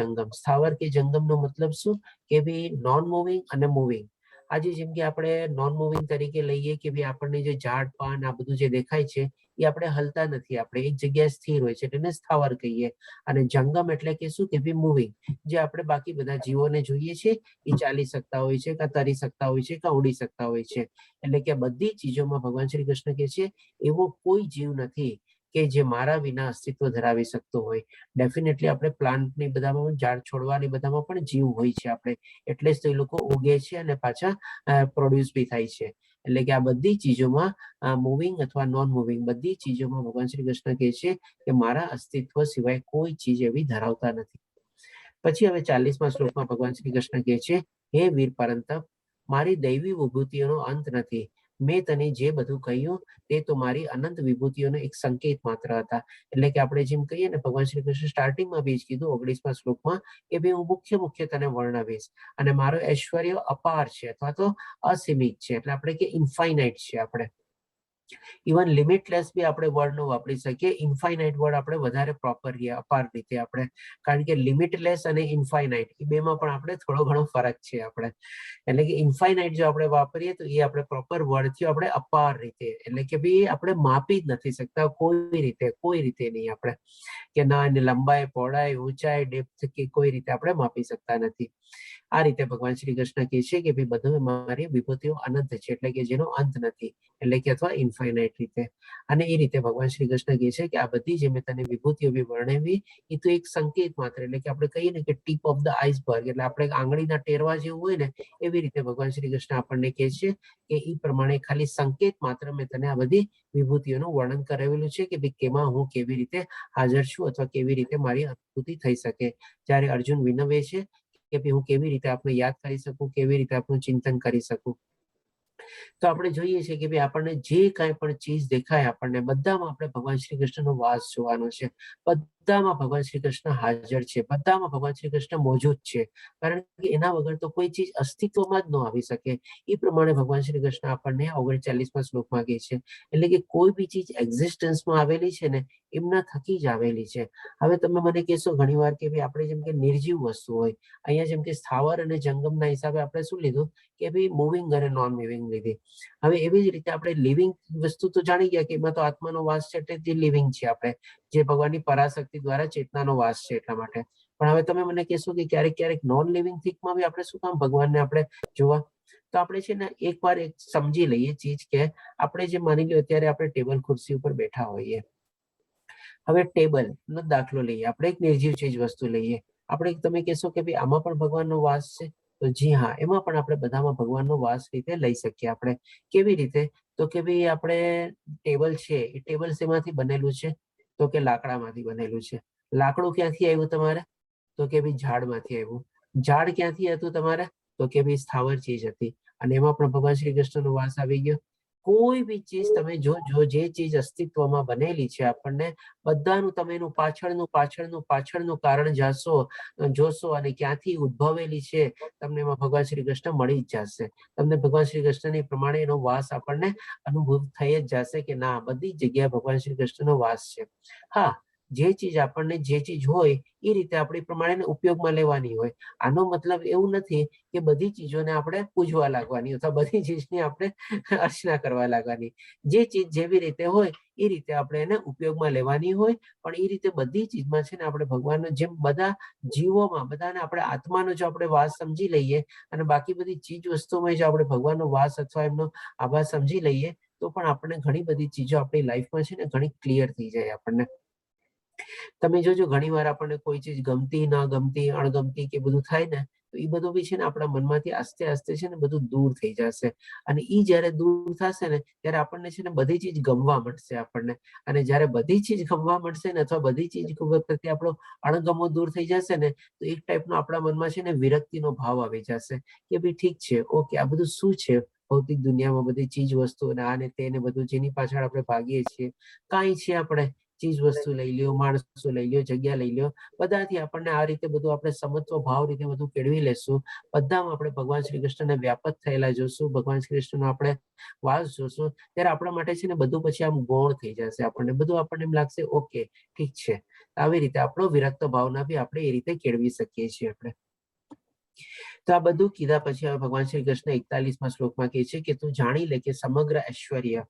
Speaker 2: જંગમનો મતલબ શું કે ભાઈ નોન મૂવિંગ અને મૂવિંગ. આજે જેમ કે આપણે નોન મૂવિંગ તરીકે લઈએ કે ભાઈ આપણને જે ઝાડ પાન આ બધું જે દેખાય છે એ આપણે હલતા નથી, આપણે એક જગ્યાએ સ્થિર હોય છે તેને સ્થાવર કહીએ. અને જંગમ એટલે કે શું કે ભાઈ મૂવિંગ, જે આપણે બાકી બધા જીવોને જોઈએ છે એ ચાલી શકતા હોય છે, કાં તરી શકતા હોય છે, કાં ઉડી શકતા હોય છે. એટલે કે બધી ચીજોમાં ભગવાન શ્રી કૃષ્ણ કહે છે એવો કોઈ જીવ નથી કે જે મારા વિના અસ્તિત્વ ધરાવી શકતો હોય. ડેફિનેટલી આપણે પ્લાન્ટ ની બધામાં, ઝાડ છોડવાની બધામાં પણ જીવ હોય છે આપણે, એટલે જ તો એ લોકો ઉગે છે અને પાછા પ્રોડ્યુસ બી થાય છે. એટલે કે આ બધી ચીજોમાં મૂવિંગ અથવા નોન મૂવિંગ બધી ચીજોમાં ભગવાન શ્રી કૃષ્ણ કહે છે કે મારા અસ્તિત્વ સિવાય કોઈ ચીજ એવી ધરાવતા નથી. પછી હવે 40મા શ્લોકમાં ભગવાન શ્રી કૃષ્ણ કહે છે, હે વીર પરંતપ, મારી દૈવી વિભૂતિઓનો અંત નથી. મેં તને જે બધું કહ્યું તે તો મારી અનંત વિભૂતિઓનો એક સંકેત માત્ર હતા. એટલે કે આપણે જેમ કહીએ ને, ભગવાન શ્રી કૃષ્ણ સ્ટાર્ટિંગમાં બી જ કીધું 19મા શ્લોકમાં કે ભાઈ હું મુખ્ય તને વર્ણવીશ અને મારો ઐશ્વર્ય અપાર છે અથવા તો અસીમિત છે, એટલે આપણે કે ઇન્ફાઇનાઇટ છે. આપણે ઇવન લિમિટલેસ બી આપણે વર્ડ નો વાપરી શકીએ, ઇન્ફાઇનાઇટ વર્ડ આપણે વધારે પ્રોપર અપાર રીતે આપણે, કારણ કે લિમિટલેસ અને ઇન્ફાઇનાઇટ એ બેમાં પણ આપણે થોડો ઘણો ફરક છે આપણે. એટલે કે ઇન્ફાઇનાઇટ જો આપણે વાપરીએ તો એ આપણે પ્રોપર વર્ડ થયો આપણે અપાર રીતે, એટલે કે ભાઈ આપણે માપી જ નથી શકતા કોઈ રીતે નહીં આપણે, કે ના એની લંબાઈ, પહોળાઈ, ઊંચાઈ, ડેપ્થ કે કોઈ રીતે આપણે માપી શકતા નથી. આ રીતે ભગવાન શ્રી કૃષ્ણ કહે છે કે ભાઈ બધું મારી વિભૂતિઓ અનંત છે, એટલે કે જેનો અંત નથી, એટલે કે અથવા ઇન્ફાઇનાઇટ રીતે. અને એ રીતે ભગવાન શ્રી કૃષ્ણ કહે છે કે આ બધી જે મેં તને વિભૂતિઓ બી વર્ણવી એ તો એક સંકેત માત્ર, એટલે કે આપણે કહીએ ને કે ટીપ ઓફ ધ આઈસબર્ગ, એટલે આપણે આંગળીના ટેરવા જેવું હોય ને એવી રીતે ભગવાન શ્રી કૃષ્ણ આપણને કહે છે કે એ પ્રમાણે ખાલી સંકેત માત્ર મેં તને આ બધી વિભૂતિઓનું વર્ણન કરાવેલું છે કે ભાઈ કેમાં હું કેવી રીતે હાજર છું અથવા કેવી રીતે મારી અનુભૂતિ થઈ શકે. જ્યારે અર્જુન વિનવે છે કે ભાઈ હું કેવી રીતે આપણે યાદ કરી શકું, કેવી રીતે આપણું ચિંતન કરી શકું. તો આપણે જોઈએ છીએ કે ભાઈ આપણને જે કાંઈ પણ ચીજ દેખાય આપણને બધામાં આપણે ભગવાન શ્રી કૃષ્ણનો વાસ જોવાનો છે. બધામાં ભગવાન શ્રી કૃષ્ણ હાજર છે, બધામાં ભગવાન શ્રી કૃષ્ણ મોજૂદ છે, કારણ કે એના વગર તો કોઈ ચીજ અસ્તિત્વમાં જ ન આવી શકે. એ પ્રમાણે ભગવાન શ્રી કૃષ્ણ આપણને 39મા શ્લોકમાં કહે છે. એટલે કે કોઈ બી ચીજ એક્ઝિસ્ટન્સમાં આવેલી છે ને એમના થકી જ આવેલી છે. હવે તમે મને કહેશો ઘણીવાર કે ભાઈ આપણે જેમ કે નિર્જીવ વસ્તુ હોય, અહીંયા જેમ કે સ્થાવર અને જંગમના હિસાબે આપણે શું લીધું કે ભાઈ મૂવિંગ અને નોન મૂવિંગ લીધી. હવે એવી જ રીતે આપણે લિવિંગ વસ્તુ તો જાણી ગયા કે એમાં તો આત્માનો વાસ છે, એટલે જે લિવિંગ છે આપણે, જે ભગવાનની પરાશક્તિ દ્વારા ચેતનાનો વાસ છે એટલા માટે. પણ હવે તમે મને કહેશો કે ક્યારેક નોન લિવિંગ થિંગમાં બી આપણે શું કામ ભગવાનને આપણે જોવા? તો આપણે છે ને એકવાર સમજી લઈએ ચીજ કે આપણે જે માની લો અત્યારે આપણે ટેબલ ખુરશી ઉપર બેઠા હોઈએ. હવે ટેબલ નો દાખલો લઈએ, આપણે એક નિર્જીવ ચીજ વસ્તુ લઈએ. આપણે તમે કહેશો કે ભાઈ આમાં પણ ભગવાનનો વાસ છે, તો જી હા, એમાં પણ આપણે બધામાં ભગવાનનો વાસ રીતે લઈ શકીએ. આપણે કેવી રીતે? તો કે ભાઈ આપણે ટેબલ છે, એ ટેબલ શેમાંથી બનેલું છે? તો કે લાકડામાંથી બનેલું છે. લાકડું ક્યાંથી આવ્યું તમારે? તો કે ભાઈ ઝાડમાંથી આવ્યું. ઝાડ ક્યાંથી હતું તમારે? તો કે ભાઈ સ્થાવર ચીજ હતી, અને એમાં પણ ભગવાન શ્રી કૃષ્ણનો વાસ આવી ગયો. કોઈ બી ચીજ તમે જો જે ચીજ અસ્તિત્વમાં બનેલી છે આપણને બધાનું તમે એનું પાછળનું કારણ જોશો અને ક્યાંથી ઉદ્ભવેલી છે તમને એમાં ભગવાન શ્રી કૃષ્ણ મળી જ જશે. તમને ભગવાન શ્રી કૃષ્ણની પ્રમાણે એનો વાસ આપણને અનુભવ થઈ જ જશે કે ના, બધી જગ્યાએ ભગવાન શ્રી કૃષ્ણનો વાસ છે. હા, જે ચીજ આપણને જે ચીજ હોય એ રીતે આપણી પ્રમાણે ઉપયોગમાં લેવાની હોય. આનો મતલબ એવું નથી કે બધી ચીજોને આપણે પૂજવા લાગવાની અથવા બધી ચીજની આપણે અર્ચના કરવા લાગવાની. જે ચીજ જેવી રીતે હોય એ રીતે આપણે એને ઉપયોગમાં લેવાની હોય. પણ એ રીતે બધી ચીજમાં છે ને આપણે ભગવાનનો, જેમ બધા જીવોમાં બધાને આપણે આત્માનો જો આપણે વાસ સમજી લઈએ અને બાકી બધી ચીજ વસ્તુમાં જો આપણે ભગવાનનો વાસ અથવા એમનો આભાસ સમજી લઈએ તો પણ આપણને ઘણી બધી ચીજો આપણી લાઈફમાં છે ને ઘણી ક્લિયર થઈ જાય આપણને. તમે જોજો ઘણી વાર આપણને કોઈ ચીજ ગમતી, ના ગમતી, અણગમતી કે બધું થાય ને તો એ બધું બી છે ને આપણા મનમાંથી આસ્તે આસ્તે છે ને બધું દૂર થઈ જશે. અને એ જયારે દૂર થશે ને ત્યારે આપણને છે ને બધી ચીજ ગમવા મળશે આપણને. અને જયારે બધી ચીજ ગમવા મળશે ને અથવા બધી ચીજ પ્રત્યે આપણો અણગમો દૂર થઈ જશે ને તો એક ટાઈપનો આપણા મનમાં છે ને વિરક્તિનો ભાવ આવી જશે કે ભાઈ ઠીક છે, ઓકે, આ બધું શું છે ભૌતિક દુનિયામાં બધી ચીજ વસ્તુ અને આને તેને બધું જેની પાછળ આપણે ભાગીએ છીએ, કાંઈ છે આપણે ચીજ વસ્તુ લઈ લ્યો, માણસો લઈ લ્યો, જગ્યા લઈ લ્યો, બધાથી આપણને આ રીતે બધું આપણે સમત્વ ભાવ રીતે બધું કેળવી લેશું. બધામાં આપણે ભગવાન શ્રી કૃષ્ણને વ્યાપક થયેલા જોશું, ભગવાન શ્રી કૃષ્ણનો આપણે વાસ જોશું, ત્યારે આપણા માટે છે ને બધું પછી આમ ગૌણ થઈ જશે. આપણને બધું આપણને એમ લાગશે ઓકે ઠીક છે. આવી રીતે આપણો વિરક્ત ભાવના બી આપણે એ રીતે કેળવી શકીએ છીએ આપણે. તો આ બધું કીધા પછી હવે ભગવાન શ્રી કૃષ્ણ 41મા શ્લોકમાં કહે છે કે તું જાણી લે કે સમગ્ર ઐશ્વર્ય,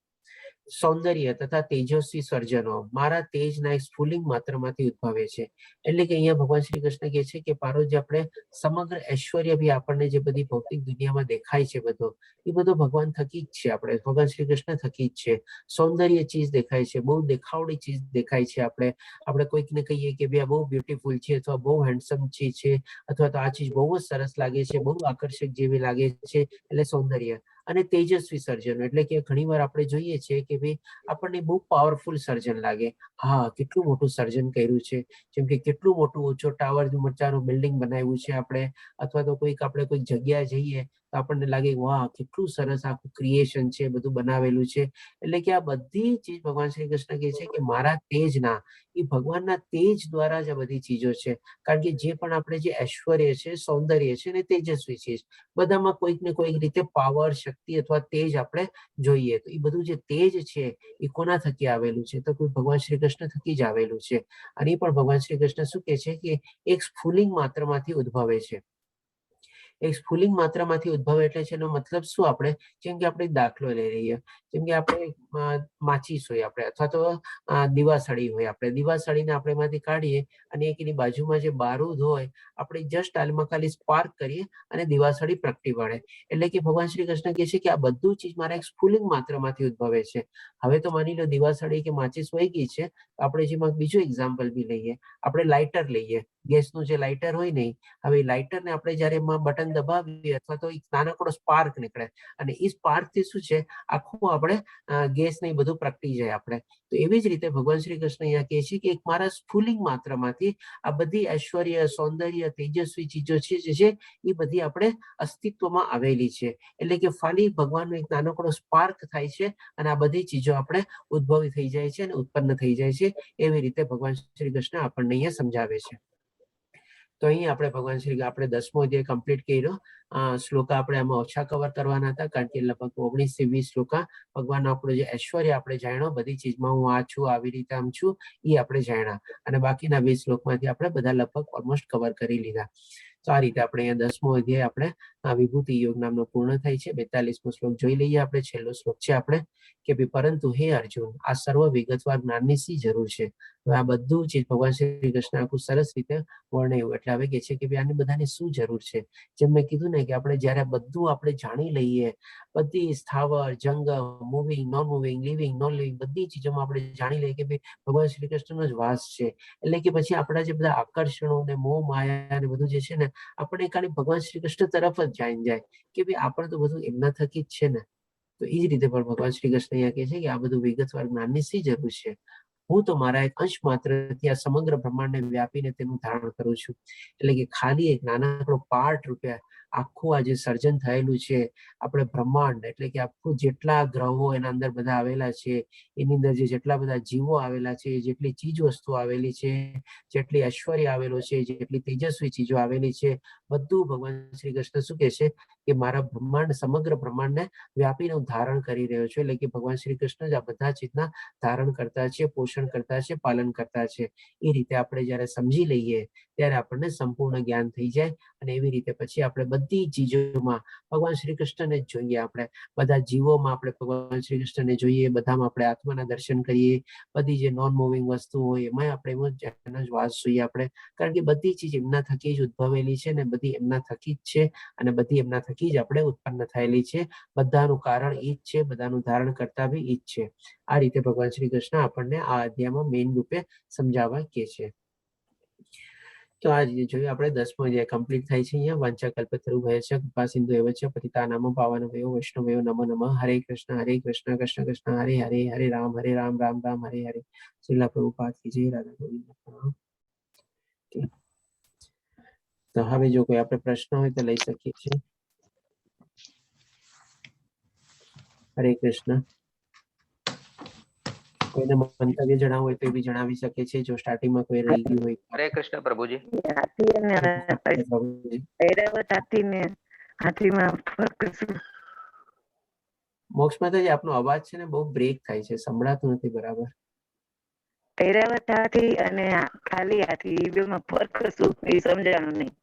Speaker 2: સૌંદર્ય તથા તેજસ્વી સર્જનો મારા તેજના એક સ્ફુલિંગ માત્રમાંથી ઉદ્ભવે છે. એટલે કે અહીંયા ભગવાન શ્રી કૃષ્ણ કહે છે કે પાર્વતી, આપણે સમગ્ર ઐશ્વર્ય બી આપણને જે બધી ભૌતિક દુનિયામાં દેખાય છે બધો, એ બધો ભગવાન થકી જ છે, આપણે ભગવાન શ્રી કૃષ્ણ થકી જ છે. સૌંદર્ય ચીજ દેખાય છે, બહુ દેખાવડી ચીજ દેખાય છે. આપણે કોઈકને કહીએ કે ભાઈ આ બહુ બ્યુટીફુલ છે અથવા બહુ હેન્ડસમ ચીજ છે અથવા તો આ ચીજ બહુ જ સરસ લાગે છે, બહુ આકર્ષક જેવી લાગે છે, એટલે સૌંદર્ય. અને તેજસ્વી સર્જનો એટલે કે ઘણીવાર આપણે જોઈએ છીએ કે ભાઈ આપણને બહુ પાવરફુલ સર્જન લાગે, હા કેટલું મોટું સર્જન કર્યું છે, જેમ કે કેટલું મોટું ઊંચો ટાવર મચાનું બિલ્ડિંગ બનાવ્યું છે આપણે, અથવા તો આપણે કોઈક જગ્યાએ જઈએ તો આપણને લાગે વાહ કેટલું સરસ આખું ક્રિએશન છે, બધું બનાવેલું છે. એટલે કે આ બધી ચીજ ભગવાન શ્રી કૃષ્ણ કહે છે કે મારા તેજના, એ ભગવાનના તેજ દ્વારા જ આ બધી ચીજો છે. કારણ કે જે પણ આપણે જે ઐશ્વર્ય છે, સૌંદર્ય છે ને તેજસ્વી ચીજ, બધામાં કોઈક ને કોઈક રીતે પાવર, શક્તિ અથવા તેજ આપણે જોઈએ. તો એ બધું જે તેજ છે એ કોના થકી આવેલું છે? તો કોઈ ભગવાન શ્રી કૃષ્ણ થકી જ આવેલું છે. અને એ પણ ભગવાન શ્રી કૃષ્ણ શું કહે છે કે એક સ્ફુલિંગ માત્રમાંથી ઉદ્ભવે છે. એક સ્ફુલિંગ માત્રામાંથી ઉદ્ભવે એટલે છે એનો મતલબ શું? આપણે જેમ કે આપણે દાખલો લઈ રહીએ, જેમ કે આપણે માચીસ હોય આપણે, અથવા તો દીવાસળી હોય, આપણે દીવાસળીને આપણે એમાંથી કાઢીએ અને એક એની બાજુમાં જે બારૂદ હોય આપણે જસ્ટ હાલમાં ખાલી સ્પાર્ક કરીએ અને દીવાસળી પ્રગટી પડે. એટલે કે ભગવાન શ્રી કૃષ્ણ કહે છે કે આ બધું ચીજ મારા એક સ્ફુલિંગ માત્રામાંથી ઉદ્ભવે છે. હવે તો માની લો દીવાસળી કે માચીસ વહી ગઈ છે, આપણે જેમાં બીજું એક્ઝામ્પલ બી લઈએ, આપણે લાઇટર લઈએ, ગેસનું જે લાઇટર હોય ને, હવે લાઇટરને આપણે જયારે એમાં બટન દબાવીએ અથવા તો એક નાનકડો સ્પાર્ક નીકળે અને એ સ્પાર્ક થી શું છે આખું આપણે ગેસ ને બધું પ્રગટી જાય આપણે. તો એવી જ રીતે ભગવાન શ્રી કૃષ્ણ અહીંયા કહે છે કે એક મારા સ્ફુલિંગ માત્રામાંથી આ બધી ઐશ્વર્ય, સૌંદર્ય, તેજસ્વી ચીજો છે જે છે એ બધી આપણે અસ્તિત્વમાં આવેલી છે. એટલે કે ખાલી ભગવાનનો એક નાનકડો સ્પાર્ક થાય છે અને આ બધી ચીજો આપણે ઉદ્ભવી થઈ જાય છે અને ઉત્પન્ન થઈ જાય છે. એવી રીતે ભગવાન શ્રી કૃષ્ણ આપણને અહીંયા સમજાવે છે. તો અહીં આપણે ભગવાન શ્રી આપણે 10મો અધ્યાય કમ્પ્લીટ કર્યો. શ્લોકા આપણે આમાં ઓછા કવર કરવાના હતા, કારણ કે લગભગ 19 થી 20 શ્લોકા ભગવાનનો આપણો જે ઐશ્વર્ય આપણે જાણ્યો, બધી ચીજમાં હું આ છું, આવી રીતે આમ છું, એ આપણે જાણ્યા. અને બાકીના 20 શ્લોકમાંથી આપણે બધા લગભગ ઓલમોસ્ટ કવર કરી લીધા. તો આ રીતે આપણે અહીંયા 10મો અધ્યાય આપણે વિભૂતિ યોગ નામનો પૂર્ણ થાય છે. 42મો શ્લોક જોઈ લઈએ આપણે. છેલ્લો શ્લોક છે આપણે કે ભાઈ પરંતુ હે અર્જુન, આ સર્વ વિગતવાર જ્ઞાનની શી જરૂર છે? હવે આ બધું ચીજ ભગવાન શ્રી કૃષ્ણ આખું સરસ રીતે વર્ણવ્યું. એટલે હવે કે છે કે ભાઈ આની બધાની શું જરૂર છે? જેમ મેં કીધું ને કે આપણે જયારે બધું આપણે જાણી લઈએ, બધી સ્થાવર, જંગમ, moving, non moving, living, non living, બધી ચીજોમાં આપણે જાણી લઈએ કે ભાઈ ભગવાન શ્રી કૃષ્ણનો જ વાસ છે. એટલે કે પછી આપણા જે બધા આકર્ષણો ને મોહ માયા ને બધું જે છે ને, આપણે ખાલી ભગવાન શ્રી કૃષ્ણ તરફ જ જાણી જાય કે ભાઈ આપણે તો બધું એમના થકી જ છે ને. તો એ જ રીતે પણ ભગવાન શ્રી કૃષ્ણ અહીંયા કહે છે કે આ બધું વિગતવાર જ્ઞાનની શી જરૂર છે? હું તો મારા એક અંશ માત્રથી આ સમગ્ર બ્રહ્માંડને વ્યાપીને તેનું ધારણ કરું છું. એટલે કે ખાલી એક નાનકડો પાર્ટ રૂપે આખું આ જે સર્જન થયેલું છે આપણે બ્રહ્માંડ, એટલે કે આખું જેટલા ગ્રહો એના અંદર બધા આવેલા છે, એની અંદર જે જેટલા બધા જીવો આવેલા છે, જેટલી ચીજ વસ્તુ આવેલી છે, જેટલી ઐશ્વર્ય આવેલો છે, જેટલી તેજસ્વી ચીજો આવેલી છે, બધું ભગવાન શ્રી કૃષ્ણ શું કહે છે કે મારા બ્રહ્માંડ, સમગ્ર બ્રહ્માંડને વ્યાપીને હું ધારણ કરી રહ્યો છું. એટલે કે ભગવાન શ્રી કૃષ્ણ જ આ બધા ચીજના ધારણ કરતા છે, પોષણ કરતા છે, પાલન કરતા છે. એ રીતે આપણે જયારે સમજી લઈએ ત્યારે આપણને સંપૂર્ણ જ્ઞાન થઈ જાય. અને એવી રીતે પછી આપણે બધી ચીજોમાં ભગવાન શ્રી કૃષ્ણને જ જોઈએ. આપણે બધા જીવોમાં આપણે ભગવાન શ્રી કૃષ્ણને જોઈએ, બધામાં આપણે આત્માના દર્શન કરીએ, બધી જે નોન મૂવિંગ વસ્તુ હોય એમાં આપણે એનો જ વાસ જોઈએ આપણે. કારણ કે બધી ચીજ એમના થકી જ ઉદ્ભવેલી છે ને બધી એમના થકી જ છે અને બધી એમના થકી જ આપણે ઉત્પન્ન થયેલી છે. બધાનું કારણ ઈ જ છે, બધાનું ધારણ કરતા બી ઈ જ છે. આ રીતે ભગવાન શ્રી કૃષ્ણ આપણને આ અધ્યાયમાં મેઇન રૂપે સમજાવવા કે છે. તો આ રીતે જોયું આપણે 10મો અધ્યાય કમ્પ્લીટ થાય છે. અહીંયા વાંચા કલ્પતરુ ભયસ્ય કૃપા સિંધુ એવ ચ પતિતાનામ પાવનભયો વૈષ્ણવયો નમો નમઃ. હરે કૃષ્ણ કૃષ્ણ કૃષ્ણ હરે હરે, હરે રામ રામ રામ હરે હરે. શ્રીલા પ્રભુપાદ કી જય. રાધા ગોવિંદ. તો હવે જો કોઈ આપણે પ્રશ્ન હોય તો લઈ શકીએ છીએ. હરે કૃષ્ણ. કોઈને મંતવ્ય જણાવવું હોય તો એ બી જણાવી શકે છે, જો સ્ટાર્ટિંગમાં કોઈ રહી ગયું હોય.
Speaker 6: હરે કૃષ્ણ પ્રભુજી.
Speaker 2: મોક્ષમાં તો આપનો અવાજ છે ને બહુ બ્રેક થાય છે, સંભળાતું નથી બરાબર.
Speaker 3: ઐરાવત હાથી અને ખાલી હાથી એ બેમાં ફરક શું એ સમજાણું નહીં.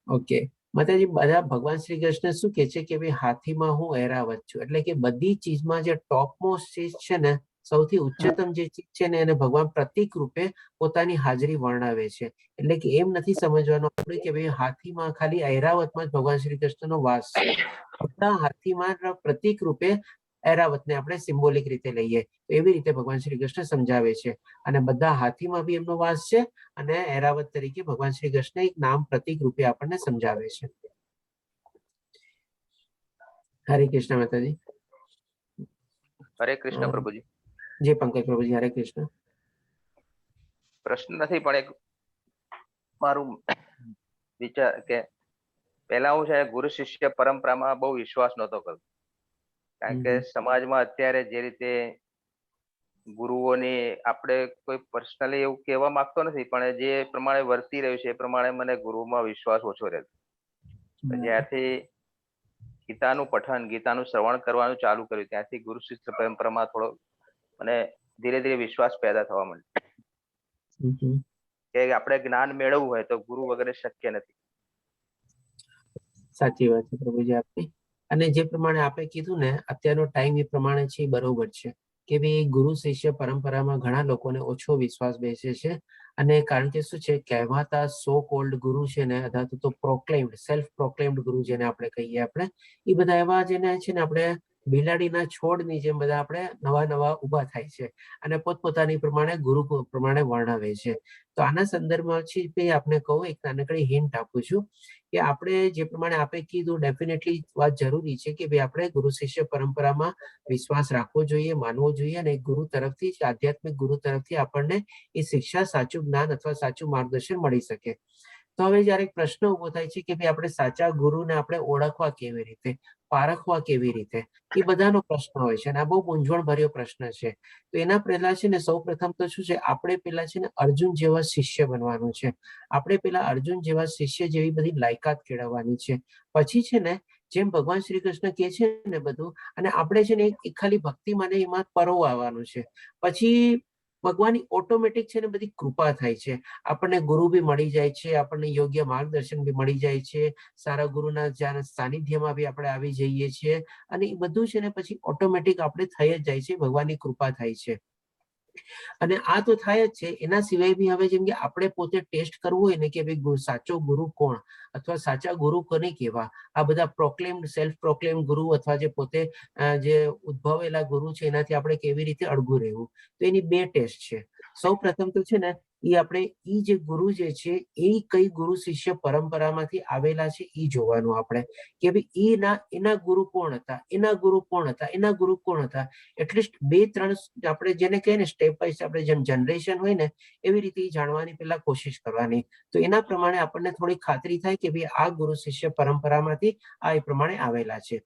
Speaker 2: ઓકે, માતાજી બધા ભગવાન શ્રી કૃષ્ણ શું કે છે કે ભાઈ હાથીમાં હું ઐરાવત છું, એટલે કે બધી ચીજમાં જે ટોપ મોસ્ટ ચીજ છે ને, સૌથી ઉચ્ચતમ જે ચીજ છે ને, એને ભગવાન પ્રતીક રૂપે પોતાની હાજરી વર્ણવે છે. એટલે કે એમ નથી સમજવાનું આપણે કે ભાઈ હાથીમાં ખાલી ઐરાવતમાં જ ભગવાન શ્રી કૃષ્ણનો વાસ છે. બધા હાથીમાં પ્રતીક રૂપે ઐરાવતને આપણે સિમ્બોલિક રીતે લઈએ તો એવી રીતે ભગવાન શ્રી કૃષ્ણ સમજાવે છે. અને બધા હાથીમાં બી એમનો વાસ છે અને ઐરાવત તરીકે ભગવાન શ્રી કૃષ્ણ એક નામ પ્રતીક રૂપે આપણને સમજાવે છે. હરે કૃષ્ણ માતાજી.
Speaker 6: હરે કૃષ્ણ પ્રભુજી.
Speaker 2: જે પંકજ પ્રભુજી, હરે કૃષ્ણ.
Speaker 6: પ્રશ્ન નથી પણ એક મારું વિચાર કે પહેલા હું છે ગુરુ શિષ્ય પરંપરામાં બહુ વિશ્વાસ નહોતો કરતો, કારણ કે સમાજમાં અત્યારે જે રીતે ગુરુઓની, આપણે કોઈ પર્સનલી એવું કહેવા માંગતો નથી, પણ જે પ્રમાણે વર્તી રહ્યું છે એ પ્રમાણે મને ગુરુમાં વિશ્વાસ ઓછો રહેતો. જ્યારથી ગીતાનું પઠન, ગીતાનું શ્રવણ કરવાનું ચાલુ કર્યું, ત્યાંથી ગુરુ શિષ્ય પરંપરામાં થોડો મને ધીરે ધીરે વિશ્વાસ પેદા થવા માંડ્યો કે આપણે જ્ઞાન મેળવવું હોય તો ગુરુ વગર શક્ય નથી.
Speaker 2: સાચી વાત છે પ્રભુજી આપની. અને જે પ્રમાણે આપણે કીધું ને, અત્યારનો ટાઈમ એ પ્રમાણે છે, બરોબર છે કે ભાઈ ગુરુ શિષ્ય પરંપરામાં ઘણા લોકોને ઓછો વિશ્વાસ બેસે છે. અને કારણ કે શું છે, કહેવાતા સો કોલ્ડ ગુરુ છે ને, અથવા તો પ્રોક્લેમ્ડ, સેલ્ફ પ્રોક્લેમ્ડ ગુરુ જેને આપણે કહીએ, આપણે એ બધા એવા જેને છે ને, આપણે બિલાડીના છોડની જેમ બધા આપણે નવા નવા ઉભા થાય છે અને પોતપોતાની પ્રમાણે ગુરુ પ્રમાણે વર્ણવે છે. તો આના સંદર્ભમાં છે આપણે કહું, એક નાનકડી હિન્ટ આપું છું કે આપણે જે પ્રમાણે આપણે કીધું, ડેફિનેટલી વાત જરૂરી છે કે ભાઈ આપણે ગુરુ શિષ્ય પરંપરામાં વિશ્વાસ રાખવો જોઈએ, માનવો જોઈએ, અને ગુરુ તરફથી, આધ્યાત્મિક ગુરુ તરફથી આપણને એ શિક્ષા, સાચું જ્ઞાન અથવા સાચું માર્ગદર્શન મળી શકે. તો હવે જયારે એક પ્રશ્ન ઉભો થાય છે કે ભાઈ આપણે સાચા ગુરુને આપણે ઓળખવા કેવી રીતે, પારખવા કેવી રીતે, એ બધાનો પ્રશ્ન હોય છે અને આ બહુ મૂંઝવણ ભર્યો પ્રશ્ન છે. તો એના પહેલા છે ને, સૌ પ્રથમ તો શું છે, આપણે પેલા છે ને અર્જુન જેવા શિષ્ય બનવાનું છે. આપણે પેલા અર્જુન જેવા શિષ્ય જેવી બધી લાયકાત કેળવવાની છે. પછી છે ને, જેમ ભગવાન શ્રી કૃષ્ણ કે છે ને બધું, અને આપણે છે ને ખાલી ભક્તિ મને એમાં પરોવવાનું છે. પછી ભગવાનની ઓટોમેટિક છે ને બધી કૃપા થાય છે. આપણને ગુરુ બી મળી જાય છે, આપણને યોગ્ય માર્ગદર્શન બી મળી જાય છે, સારા ગુરુના સાનિધ્યમાં બી આપણે આવી જઈએ છીએ, અને એ બધું છે ને પછી ઓટોમેટિક આપણે થઈ જ જાય છે, ભગવાનની કૃપા થાય છે. અને આ તો થાય જ છે. એના સિવાય બી હવે જેમ કે આપણે પોતે ટેસ્ટ કરવું હોય ને કે ભાઈ સાચો ગુરુ કોણ, અથવા સાચા ગુરુ કોને કહેવા, આ બધા પ્રોક્લેમ્ડ, સેલ્ફ પ્રોક્લેમ્ડ ગુરુ અથવા જે પોતે જે ઉદ્ભવેલા ગુરુ છે, એનાથી આપણે કેવી રીતે અળગું રહેવું, તો એની બે ટેસ્ટ છે. સૌ પ્રથમ તો છે ને, એ આપણે ઈ જે ગુરુ જે છે એ કઈ ગુરુ શિષ્ય પરંપરામાંથી આવેલા છે એ જોવાનું આપણે, કે ભાઈ એના ગુરુ કોણ હતા, એના ગુરુ કોણ હતા, એના ગુરુ કોણ હતા. એટલીસ્ટ 2-3 આપણે જેને કહીએ ને સ્ટેપ બાય સ્ટેપ, આપણે જેમ જનરેશન હોય ને એવી રીતે જાણવાની પેલા કોશિશ કરવાની. તો એના પ્રમાણે આપણને થોડી ખાતરી થાય કે ભાઈ આ ગુરુ શિષ્ય પરંપરામાંથી આ એ પ્રમાણે આવેલા છે.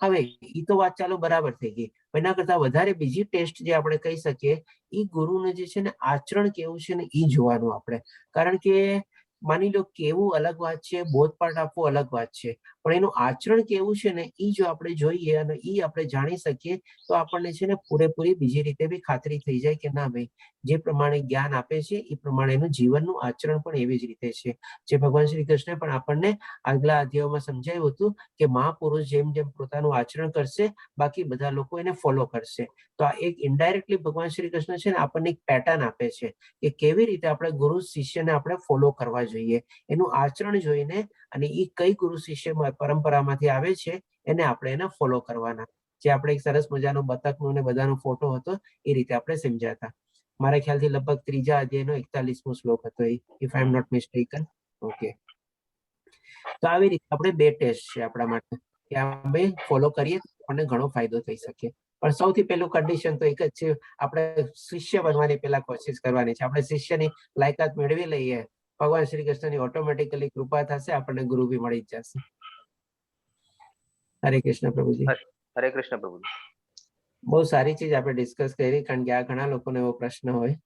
Speaker 2: હવે એ તો વાત ચાલો બરાબર થઈ ગઈ. એના કરતા વધારે બીજી ટેસ્ટ જે આપણે કહી શકીએ, એ ગુરુને જે છે ને આચરણ કેવું છે ને એ જોવાનું આપણે. કારણ કે માની લો કેવું અલગ વાત છે, બોધપાઠ આપવો અલગ વાત છે, પણ એનું આચરણ કેવું છે ને એ જો આપણે જોઈએ અને એ આપણે જાણી શકીએ તો આપણને છે ને પૂરેપૂરી બીજી રીતે બી ખાતરી થઈ જાય કે ના ભાઈ, જે પ્રમાણે જ્ઞાન આપે છે એ પ્રમાણે એનું જીવનનું આચરણ પણ એવી જ રીતે છે. જે ભગવાન શ્રી કૃષ્ણે પણ આપણને આગલા અધ્યાયોમાં સમજાવ્યું હતું કે મહાપુરુષ જેમ જેમ પોતાનું આચરણ કરશે, બાકી બધા લોકો એને ફોલો કરશે. તો આ એક ઇનડાયરેક્ટલી ભગવાન શ્રી કૃષ્ણ છે ને આપણને એક પેટર્ન આપે છે કે કેવી રીતે આપણે ગુરુ શિષ્યને આપણે ફોલો કરવા જોઈએ, એનું આચરણ જોઈને, અને એ કઈ ગુરુ શિષ્ય પરંપરામાંથી આવે છે એને આપણે એને ફોલો કરવાના. જે આપણે એક સરસ મજાનો બતકનો ને બધાનો ફોટો હતો એ રીતે આપણે સમજાતા. મારા ખ્યાલથી લગભગ 3જા અધ્યાયનો 41મો શ્લોક હતો, if I am not mistaken. Okay, તો આવી રીતે આપણે બે ટેસ્ટ છે આપણા માટે કે આપણે ફોલો કરીએ તો આપણને ઘણો ફાયદો થઈ શકે. પણ સૌથી પહેલું કન્ડિશન તો એક જ છે, આપણે શિષ્ય બનવાની પહેલા કોશિશ કરવાની છે. આપણે શિષ્યની લાયકાત મેળવી લઈએ, ભગવાન શ્રી કૃષ્ણની ઓટોમેટિકલી કૃપા થશે, આપણને ગુરુ બી મળી જ જશે. હરે કૃષ્ણ પ્રભુજી.
Speaker 6: હરે કૃષ્ણ પ્રભુજી.
Speaker 2: બહુ સારી ચીજ આપણે ડિસ્કસ કરી, કારણ કે આ ઘણા લોકોને એવો પ્રશ્ન હોય.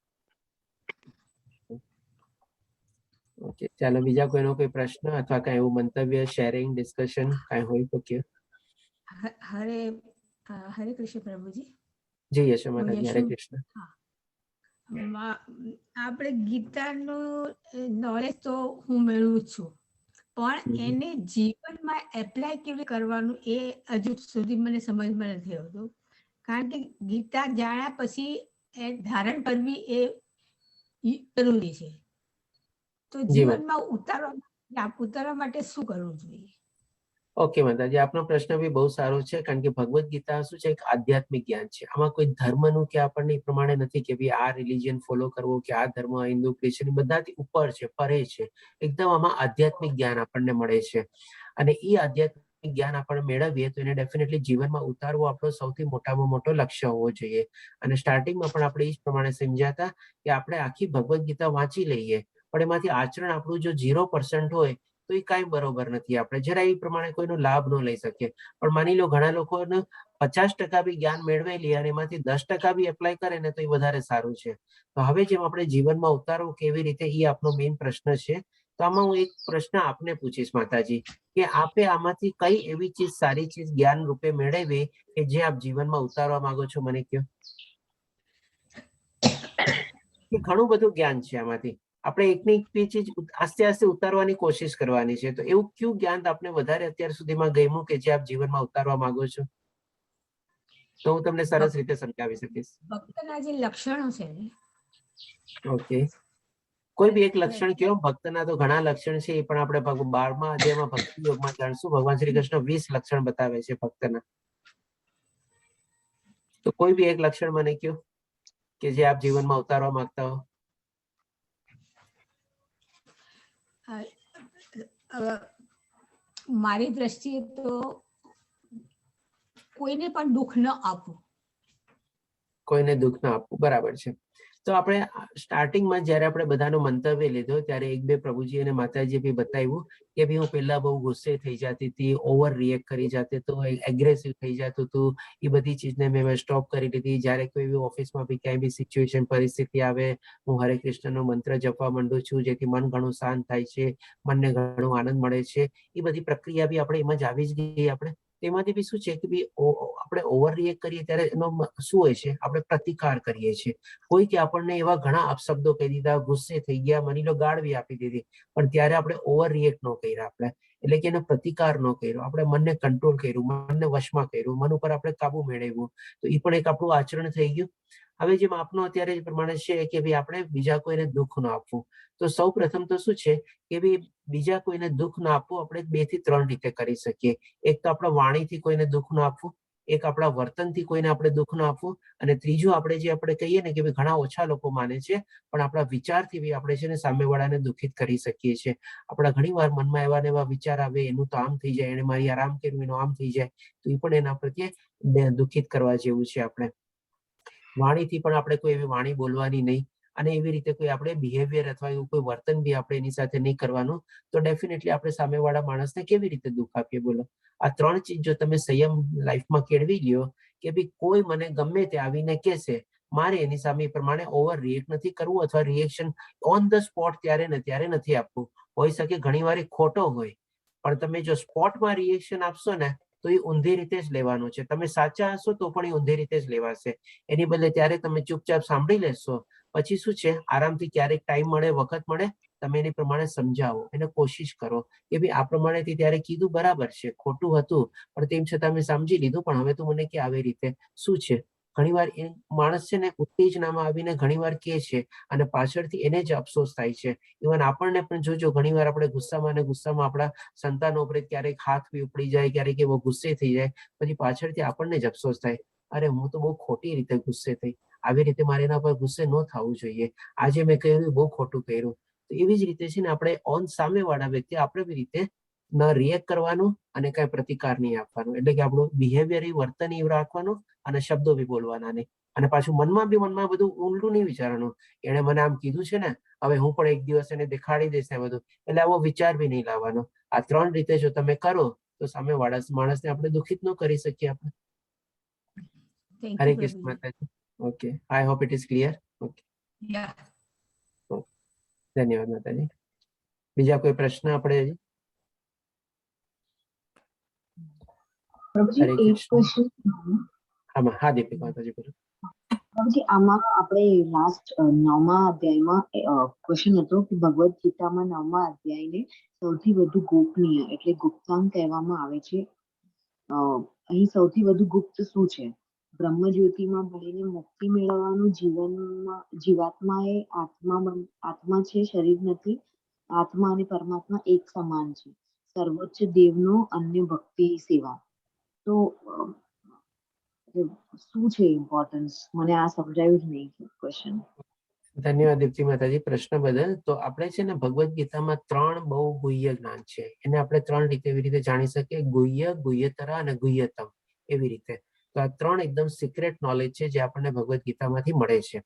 Speaker 2: ઓકે, ચાલો બીજા કોઈનો કોઈ પ્રશ્ન અથવા કઈ એવું મંતવ્ય, શેરિંગ, ડિસ્કશન કઈ હોય તો કે.
Speaker 9: હરે કૃષ્ણ પ્રભુજી.
Speaker 2: જય યશો માતાજી. હરે કૃષ્ણ.
Speaker 9: આપણે ગીતાનું નોલેજ તો હું મેળવું છું, પણ એને જીવનમાં એપ્લાય કેવી કરવાનું એ હજુ સુધી મને સમજમાં નથી આવતું. કારણ કે ગીતા જાણ્યા પછી એ ધારણ કરવી એ જરૂરી છે. તો જીવનમાં ઉતારવા માટે શું કરવું જોઈએ?
Speaker 2: ઓકે માતાજી, આપનો પ્રશ્ન બી બહુ સારો છે, કારણ કે ભગવદ્ ગીતા શું છે, એક આધ્યાત્મિક જ્ઞાન છે. આમાં કોઈ ધર્મનું કે આપણને એ પ્રમાણે નથી કે ભાઈ આ રિલિજન ફોલો કરવો કે આ ધર્મ હિન્દુ ક્રિશ્ચન બધાથી ઉપર છે, પરે છે. એકદમ આમાં આધ્યાત્મિક જ્ઞાન આપણને મળે છે. અને એ આધ્યાત્મિક જ્ઞાન આપણે મેળવીએ તો એને ડેફિનેટલી જીવનમાં ઉતારવો આપણો સૌથી મોટામાં મોટો લક્ષ્ય હોવો જોઈએ. અને સ્ટાર્ટિંગમાં પણ આપણે એ જ પ્રમાણે સમજ્યા હતા કે આપણે આખી ભગવદ્ ગીતા વાંચી લઈએ, પણ એમાંથી આચરણ આપણું જો 0% હોય તો એ કાંઈ બરોબર નથી. આપણે જરા એ પ્રમાણે કોઈનો લાભ ન લઈ શકીએ. પણ માની લો ઘણા લોકોને 50% બી જ્ઞાન મેળવેલી અને એમાંથી 10% બી એપ્લાય કરે ને તો એ વધારે સારું છે. તો હવે જેમ આપણે જીવનમાં ઉતારવું કેવી રીતે, એ આપનો મેઇન પ્રશ્ન છે. તો આમાં હું એક પ્રશ્ન આપને પૂછીશ માતાજી, કે આપે આમાંથી કઈ એવી ચીજ, સારી ચીજ જ્ઞાન રૂપે મેળવી કે જે આપ જીવનમાં ઉતારવા માંગો છો, મને કહો. ઘણું બધું જ્ઞાન છે આમાંથી, આપણે એકની એક ચીજ આસ્તે આસ્તે ઉતારવાની કોશિશ કરવાની છે. તો એવું કયું જ્ઞાન આપને વધારે અત્યાર સુધીમાં ગમ્યું કે જે આપ જીવનમાં ઉતારવા માંગો છો? તો હું તમને સરસ રીતે સમજાવી શકીશ.
Speaker 9: ભક્તના જે લક્ષણો છે ને.
Speaker 2: ઓકે, કોઈ બી એક લક્ષણ કયો. ભક્તના તો ઘણા લક્ષણ છે, એ પણ આપણે 12મા અધ્યાયમાં ભક્તિ યોગમાં જાણશું. ભગવાન શ્રી કૃષ્ણ 20 લક્ષણ બતાવે છે ભક્તના. તો કોઈ બી એક લક્ષણ મને કયો કે જે આપ જીવનમાં ઉતારવા માંગતા હો.
Speaker 9: મારી દ્રષ્ટિએ તો કોઈને પણ દુઃખ ન આપવું.
Speaker 2: કોઈને દુઃખ ના આપવું, બરાબર છે. તો આપણે સ્ટાર્ટિંગમાં જયારે આપણે બધાનો મંતવ્ય લીધો ત્યારે એક બે પ્રભુજી અને માતાજી બી બતાવ્યું કે ભાઈ હું પહેલા બહુ ગુસ્સે થઈ જતી હતી, ઓવર રિએક્ટ કરી જતી, તો એગ્રેસિવ થઈ જતું હતું. એ બધી ચીજને મેં સ્ટોપ કરી દીધી. જયારે કોઈ બી ઓફિસમાં બી ક્યાંય બી સિચ્યુએશન, પરિસ્થિતિ આવે, હું હરે કૃષ્ણનો મંત્ર જપવા માંડું છું, જેથી મન ઘણું શાંત થાય છે, મનને ઘણો આનંદ મળે છે. એ બધી પ્રક્રિયા બી આપણે એમાં જ આવી જ ગઈ. આપણે તેમાંથી બી શું છે કે આપણે ઓવર રિએક્ટ કરીએ ત્યારે એનો શું હોય છે, આપણે પ્રતિકાર કરીએ છીએ. કોઈ કે આપણને એવા ઘણા અપશબ્દો કહી દીધા, ગુસ્સે થઈ ગયા, માની લો ગાળ બી આપી દીધી, પણ ત્યારે આપણે ઓવર રિએક્ટ ન કર્યા. આપણે એટલે કે એનો પ્રતિકાર ન કર્યો, આપણે મનને કંટ્રોલ કર્યું, મનને વશમાં કર્યું, મન ઉપર આપણે કાબુ મેળવ્યું. તો એ પણ એક આપણું આચરણ થઈ ગયું. હવે જેમ આપનો અત્યારે પ્રમાણે છે કે ભાઈ આપણે બીજા કોઈને દુઃખ ન આપવું. તો સૌ પ્રથમ તો શું છે કે ભાઈ બીજા કોઈને દુઃખ ના આપવું આપણે 2 થી 3 રીતે કરી શકીએ. એક તો આપણા વાણીથી કોઈને દુઃખ ન આપવું, એક આપણા વર્તનથી કોઈને આપણે દુઃખ ન આપવું, અને ત્રીજું આપણે જે આપણે કહીએ ને કે ભાઈ ઘણા ઓછા લોકો માને છે, પણ આપણા વિચારથી બી આપણે છે ને સામેવાળાને દુઃખિત કરી શકીએ છીએ. આપણા ઘણી વાર મનમાં એવા ને એવા વિચાર આવે, એનું તો આમ થઈ જાય, એને મારી આરામ કર્યું, એનું આમ થઈ જાય, તો એ પણ એના પ્રત્યે દુઃખિત કરવા જેવું છે. આપણે વાણીથી પણ આપણે કોઈ એવી વાણી બોલવાની નહીં, અને એવી રીતે કોઈ આપણે બિહેવિયર અથવા એવું કોઈ વર્તન બી આપણે એની સાથે નહીં કરવાનું. તો ડેફિનેટલી આપણે સામેવાળા માણસને કેવી રીતે દુઃખ આપીએ, બોલો? આ 3 ચીજ જો તમે સંયમ લાઈફમાં કેળવી લ્યો કે ભાઈ કોઈ મને ગમે તે આવીને કહેશે, મારે એની સામે પ્રમાણે ઓવર રિએક્ટ નથી કરવું, અથવા રિએક્શન ઓન ધ સ્પોટ ત્યારે ને ત્યારે નથી આપવું. હોઈ શકે ઘણી વાર ખોટો હોય, પણ તમે જો સ્પોટમાં રિએક્શન આપશો ને તો એ ઊંધી રીતે જ લેવાનું છે. તમે સાચા હશો તો પણ એ ઊંધી રીતે જ લેવાશે. એની બદલે ત્યારે તમે ચૂપચાપ સાંભળી લેશો, પછી શું છે, આરામથી ક્યારેક ટાઈમ મળે, વખત મળે, તમે એની પ્રમાણે સમજાવો, એને કોશિશ કરો કે ભાઈ આ પ્રમાણેથી ત્યારે કીધું બરાબર છે, ખોટું હતું, પણ તેમ છતાં મેં સમજી લીધું, પણ હવે તું મને કે આવી રીતે શું છે. ઘણીવાર એ માણસ છે ને ઉત્તેજનામાં આવીને ઘણીવાર કહે છે, અને પાછળથી એને જ અફસોસ થાય છે. ઇવન આપણને પણ જોજો, ઘણીવાર આપણે ગુસ્સામાં આપણા સંતાનો ઉપર ક્યારેક હાથ બી ઉપડી જાય, ક્યારેક એવો ગુસ્સે થઈ જાય, પછી પાછળથી આપણને જ અફસોસ થાય, અરે હું તો બહુ ખોટી રીતે ગુસ્સે થઈ, આવી રીતે મારે એના પર ગુસ્સે ન થવું જોઈએ, આજે મેં કહ્યું બહુ ખોટું કર્યું. તો એવી જ રીતે છે ને આપણે સામેવાળા વ્યક્તિ આપણે બી રીતે ન રિએક્ટ કરવાનું અને કઈ પ્રતિકાર નહીં આપવાનું. એટલે કે આપણું બિહેવિયર, વર્તન એવું રાખવાનું, અને શબ્દો બી બોલવાના નહીં. અને પાછું મનમાં બધું ઊંડું નહીં વિચારવાનું, એને મને આમ કીધું છે ને, હવે હું પણ એક દિવસ એને દેખાડી દઈશ ને બધું. એટલે આવો વિચાર બી નહીં લાવવાનો. આ 3 રીતે જો તમે કરો તો સામેવાળા માણસને આપણે દુઃખિત ન કરી શકીએ. આપણે હરે કૃષ્ણ માતાજી. Okay, I hope it is clear. Okay, ધન્યવાદ માતાજી. બીજા કોઈ પ્રશ્ન આપણે? હરે કૃષ્ણ. હા દીપિકા માતાજી બોલો.
Speaker 5: બાબુજી આમાં આપણે લાસ્ટ 9મા અધ્યાયમાં ક્વેશ્ચન હતો કે ભગવદ ગીતામાં 9મા અધ્યાયને સૌથી વધુ ગોપનીય એટલે ગુપ્તાંગ કહેવામાં આવે છે. અહીં સૌથી વધુ ગુપ્ત શું છે? બ્રહ્મ જ્યોતિમાં ભળીને મુક્તિ મેળવવાનું જીવાત્માએ આત્મા છે, શરીર નથી. આત્મા અને પરમાત્મા એક સમાન છે. સર્વોચ્ચ દેવનો અન્ય ભક્તિ સેવા. તો શું છે ઇમ્પોર્ટન્સ? મને આ સમજાયું જ નહીં ક્વેશ્ચન.
Speaker 2: ધન્યવાદ દીપ્તિ માતાજી પ્રશ્ન બદલ. તો આપણે છે ને ભગવદ ગીતામાં 3 બહુ ગુહ્ય જ્ઞાન છે. એને આપણે 3 રીતે એવી રીતે જાણી શકીએ: ગુહ્ય, ગુહ્યતરા અને ગુહ્યતમ. એવી રીતે તો આ 3 એકદમ સિક્રેટ નોલેજ છે જે આપણને ભગવદ ગીતામાંથી મળે છે.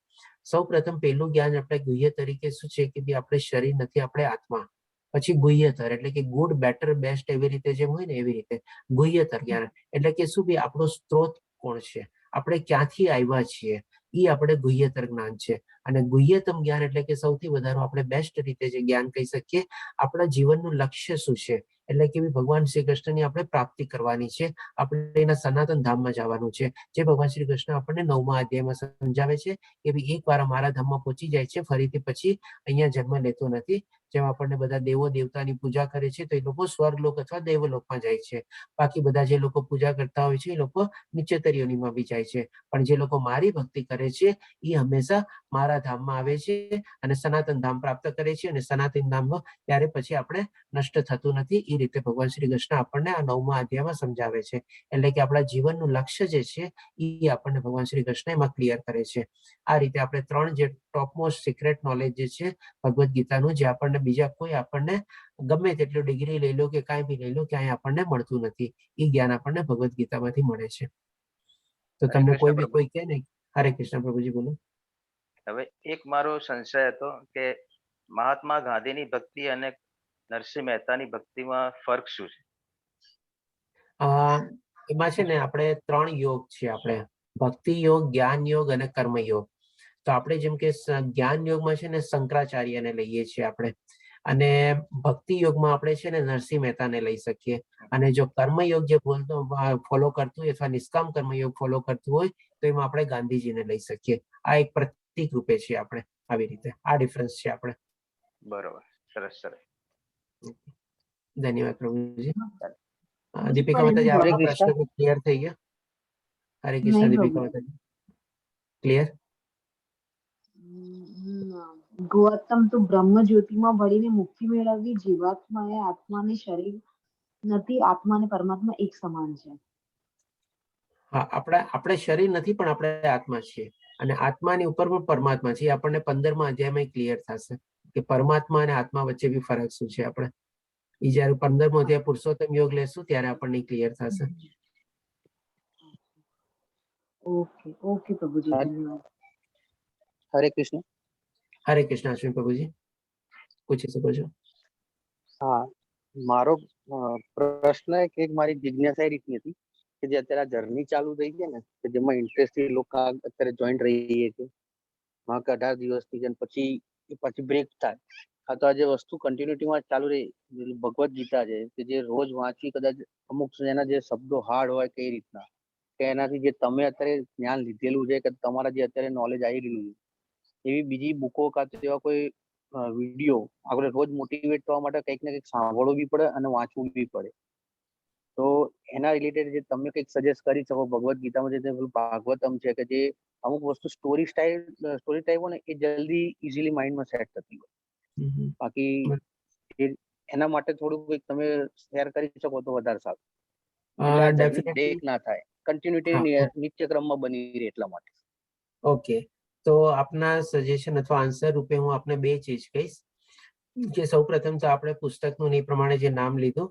Speaker 2: સૌ પ્રથમ પહેલું જ્ઞાન આપણે ગુહ્ય તરીકે શું છે કે આપણે શરીર નથી, આપણે આત્મા. પછી ગુહ્યતર એટલે કે ગુડ, બેટર, બેસ્ટ એવી રીતે જેમ હોય ને એવી રીતે ગુહ્યતર જ્ઞાન એટલે કે શું બી આપણો સ્ત્રોત કોણ છે, આપણે ક્યાંથી આવ્યા છીએ, એ આપણે ગુહ્યતર જ્ઞાન છે. અને ગુહ્યતમ જ્ઞાન એટલે કે સૌથી વધારે આપણે બેસ્ટ રીતે જે જ્ઞાન કહી શકીએ, આપણા જીવનનું લક્ષ્ય શું છે, એટલે કે ભગવાન શ્રી કૃષ્ણની આપણે પ્રાપ્તિ કરવાની છે, આપણે એના સનાતન ધામમાં જવાનું છે. જે ભગવાન શ્રી કૃષ્ણ આપણને 9મા અધ્યાયમાં સમજાવે છે કે એકવાર મારા ધામમાં પહોંચી જાય છે, ફરીથી પછી અહીંયા જન્મ લેતો નથી. જેમ આપણને બધા દેવો દેવતાની પૂજા કરે છે તો એ લોકો સ્વર્ગલોક અથવા દેવલોકમાં જાય છે. બાકી બધા જે લોકો પૂજા કરતા હોય છે એ લોકો નીચેતર યોનિમાં બી જાય છે. પણ જે લોકો મારી ભક્તિ કરે છે એ હંમેશા મારા ધામમાં આવે છે અને સનાતન ધામ પ્રાપ્ત કરે છે. અને સનાતન ધામમાં ત્યારે પછી આપણે નષ્ટ થતું નથી. એ રીતે ભગવાન શ્રી કૃષ્ણ આપણને આ 9મા અધ્યાયમાં સમજાવે છે. એટલે કે આપણા જીવનનું લક્ષ્ય જે છે એ આપણને ભગવાન શ્રી કૃષ્ણ એમાં ક્લિયર કરે છે. આ રીતે આપણે 3 જે ટોપમોસ્ટ સિક્રેટ નોલેજ જે છે ભગવદ ગીતાનું, જે આપણને બીજા કોઈ આપણને ગમે તેટલું ડિગ્રી લઈ લો કે કાંઈ બી લઈ લો, ક્યાંય આપણને મળતું નથી. એ જ્ઞાન આપણને ભગવદ ગીતામાંથી મળે છે. તો તમને કોઈ બી કોઈ કહે ને. હરે કૃષ્ણ પ્રભુજી, બોલો.
Speaker 6: હવે એક મારો સંશય હતો કે મહાત્મા ગાંધીની ભક્તિ અને નરસિંહ મહેતાની ભક્તિમાં ફરક શું છે?
Speaker 2: એમાં છે ને આપણે 3 યોગ છે. આપણે ભક્તિ યોગ, જ્ઞાન યોગ અને કર્મ યોગ. તો આપણે જેમ કે જ્ઞાન યોગમાં છે ને શંકરાચાર્યને લઈએ છીએ આપણે, અને ભક્તિ યોગમાં આપણે છે ને નરસિંહ મહેતાને લઈ શકીએ. અને જો કર્મયોગ જે ફોલો કરતું હોય અથવા નિષ્કામ કર્મયોગ ફોલો કરતું હોય તો એમાં આપણે ગાંધીજીને લઈ શકીએ. આ એક પ્રતીક રૂપે છે. આપણે આવી રીતે આ ડિફરન્સ છે આપણે.
Speaker 6: બરોબર, સરસ સરસ.
Speaker 2: ધન્યવાદ પ્રભુજી. દીપિકા માતાજી, આપનો પ્રશ્ન ક્લિયર થઈ ગયો? હરે કૃષ્ણ દીપિકા માતાજી, ક્લિયર?
Speaker 5: ગૌતમ, તો બ્રહ્મ જ્યોતિમાં ભળીને મુક્તિ મેળવવી જીવાત્માએ આત્માને શરીર નથી, આત્મા અને પરમાત્મા એક સમાન છે.
Speaker 2: હા, આપણે શરીર નથી પણ આપણે આત્મા છીએ, અને આત્માની ઉપર પણ પરમાત્મા છે. આપણને 15મા અધ્યાયમાં ક્લિયર થશે કે પરમાત્મા અને આત્મા વચ્ચે બી ફરક શું છે. આપણે એ જયારે 15મો અધ્યાય પુરુષોત્તમ યોગ લેશું ત્યારે આપણને ક્લિયર થશે.
Speaker 5: ઓકે ઓકે પ્રભુજી, ધન્યવાદ.
Speaker 11: હરે કૃષ્ણ.
Speaker 2: હરે કૃષ્ણ અશ્વિન પ્રભુજી, પૂછી શકો છો.
Speaker 11: હા, મારો પ્રશ્ન કે મારી જિજ્ઞાસા એ રીતની હતી કે જે અત્યારે આ જર્ની ચાલુ થઈ છે ને, કે જેમાં ઇન્ટરેસ્ટેડ લોકો અત્યારે જોઈન્ટ રહીએ છીએ 18 દિવસથી, પછી બ્રેક થાય. આ તો આ જે વસ્તુ કન્ટિન્યુટીમાં ચાલુ રહી, ભગવદ ગીતા છે કે જે રોજ વાંચી, કદાચ અમુક એના જે શબ્દો હાર્ડ હોય કઈ રીતના, કે એનાથી જે તમે અત્યારે જ્ઞાન લીધેલું છે, કે તમારા જે અત્યારે નોલેજ આવી રહ્યું છે, એવી બીજી બુકો કાં તો એવા કોઈ વિડીયો આપણે રોજ મોટિવેટ થવા માટે કંઈક ને કંઈક સાંભળવું બી પડે અને વાંચવું બી પડે. તો એના રિલેટેડ જે તમે કંઈક સજેસ્ટ કરી શકો ભગવદ ગીતામાં, જે ભાગવતમ છે કે જે અમુક વસ્તુ સ્ટોરી ટાઈપ હોય ને, એ જલ્દી ઇઝીલી માઇન્ડમાં સેટ થતી હોય. બાકી એના માટે થોડું કંઈક તમે શેર કરી શકો તો વધારે સારું. બ્રેક ના થાય, કન્ટિન્યુટી નિત્યક્રમમાં બની રહે એટલા માટે.
Speaker 2: ઓકે, તો આપના સજેશન અથવા આન્સર રૂપે હું આપને 2 ચીજ કહીશ. કે સૌ પ્રથમ તો આપણે પુસ્તકનું એ પ્રમાણે જે નામ લીધું,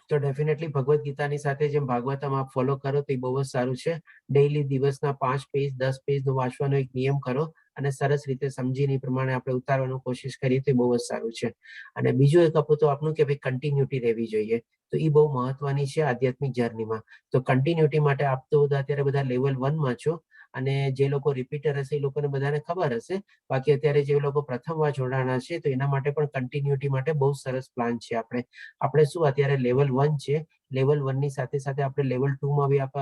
Speaker 2: તો ડેફિનેટલી ભગવદ ગીતાની સાથે જેમ ભાગવતમ આપ ફોલો કરો તો એ બહુ જ સારું છે. ડેઈલી દિવસના 5 પેજ 10 પેજ વાંચવાનો એક નિયમ કરો અને સરસ રીતે સમજીને એ પ્રમાણે આપણે ઉતારવાની કોશિશ કરીએ તો એ બહુ જ સારું છે. અને બીજું એક હતું આપનું કે ભાઈ કન્ટિન્યુટી રહેવી જોઈએ, તો એ બહુ મહત્વની છે આધ્યાત્મિક જર્નીમાં. તો કન્ટિન્યુટી માટે આપ તો અત્યારે બધા લેવલ 1માં છો, અને જે લોકો રિપીટર હશે એ લોકોને બધાને ખબર હશે. બાકી અત્યારે જે લોકો પ્રથમ વાર જોડાણા છે તો એના માટે પણ કન્ટિન્યુટી માટે બહુ સરસ પ્લાન છે. આપણે શું અત્યારે લેવલ 1 છે, લેવલ 1 ની સાથે સાથે આપણે લેવલ 2 માં બી આપ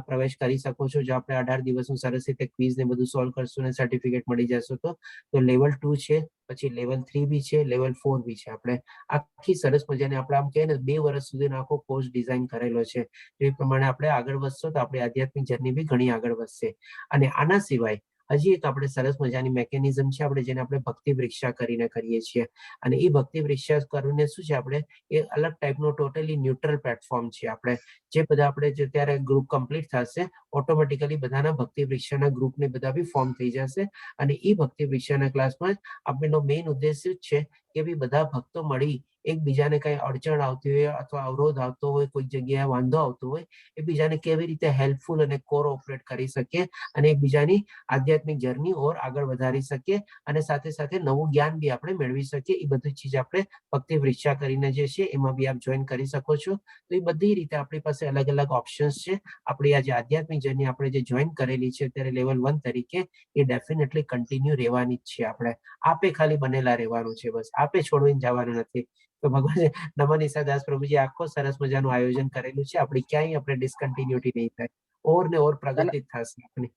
Speaker 2: પ્રવેશ કરી શકો છો. જો આપણે 18 દિવસનું સરસ રીતે ક્વિઝ ને બધું સોલ્વ કરશું અને સર્ટિફિકેટ મળી જશે તો લેવલ 2 છે, પછી લેવલ 3 બી છે, લેવલ 4 બી છે. આપણે આખી સરસ મજાની આપણે આમ કહીએ ને 2 વર્ષ સુધીનો આખો કોર્સ ડિઝાઇન કરેલો છે. એ પ્રમાણે આપણે આગળ વધશો તો આપણી આધ્યાત્મિક જર્ની બી ઘણી આગળ વધશે. અને આના સિવાય હજી એક આપણે સરસ મજાની મેકેનિઝમ છે આપણે જેને આપણે ભક્તિ પરીક્ષા કરીને કરીએ છીએ. અને એ ભક્તિ પરીક્ષા કરીને શું છે આપણે એ અલગ ટાઈપનો ટોટલી ન્યુટ્રલ પ્લેટફોર્મ છે. આપણે જે બધા આપણે જ્યારે ગ્રુપ કમ્પ્લીટ થશે ઓટોમેટિકલી બધાના ભક્તિ પરીક્ષાના ગ્રુપને બધા બી ફોર્મ થઈ જશે. અને એ ભક્તિ પરીક્ષાના ક્લાસમાં આપણનો મેઇન ઉદ્દેશ્ય જ છે કે બી બધા ભક્તો મળી એકબીજાને કઈ અડચણ આવતી હોય અથવા અવરોધ આવતો હોય, કોઈ જગ્યાએ વાંધો આવતો હોય, એકબીજાને કેવી રીતે હેલ્પફુલ અને કોઓપરેટ કરી શકીએ અને એકબીજાની આધ્યાત્મિક જર્ની ઓર આગળ વધારી શકીએ અને સાથે સાથે નવું જ્ઞાન બી આપણે મેળવી શકીએ. એ બધી ચીજ આપણે ભક્તિ પરીક્ષા કરીને જે છે એમાં બી આપ જોઈન કરી શકો છો. તો એ બધી રીતે આપણી પાસે અલગ અલગ ઓપ્શન્સ છે. આપણી આ જે આધ્યાત્મિક જર્ની આપણે જે જોઈન કરેલી છે અત્યારે લેવલ 1 તરીકે એ ડેફિનેટલી કન્ટિન્યુ રહેવાની જ છે. આપણે આપે ખાલી બનેલા રહેવાનું છે, બસ આપે છોડીને જવાનું નથી. તો ભગવાન નમન ઈશાદાસ પ્રભુજી આખો સરસ મજાનું આયોજન કરેલું છે. આપણી ક્યાંય આપણે ડિસકન્ટિન્યુટી નહીં થાય, ઓર ને ઓર પ્રગતિ થશે આપણી.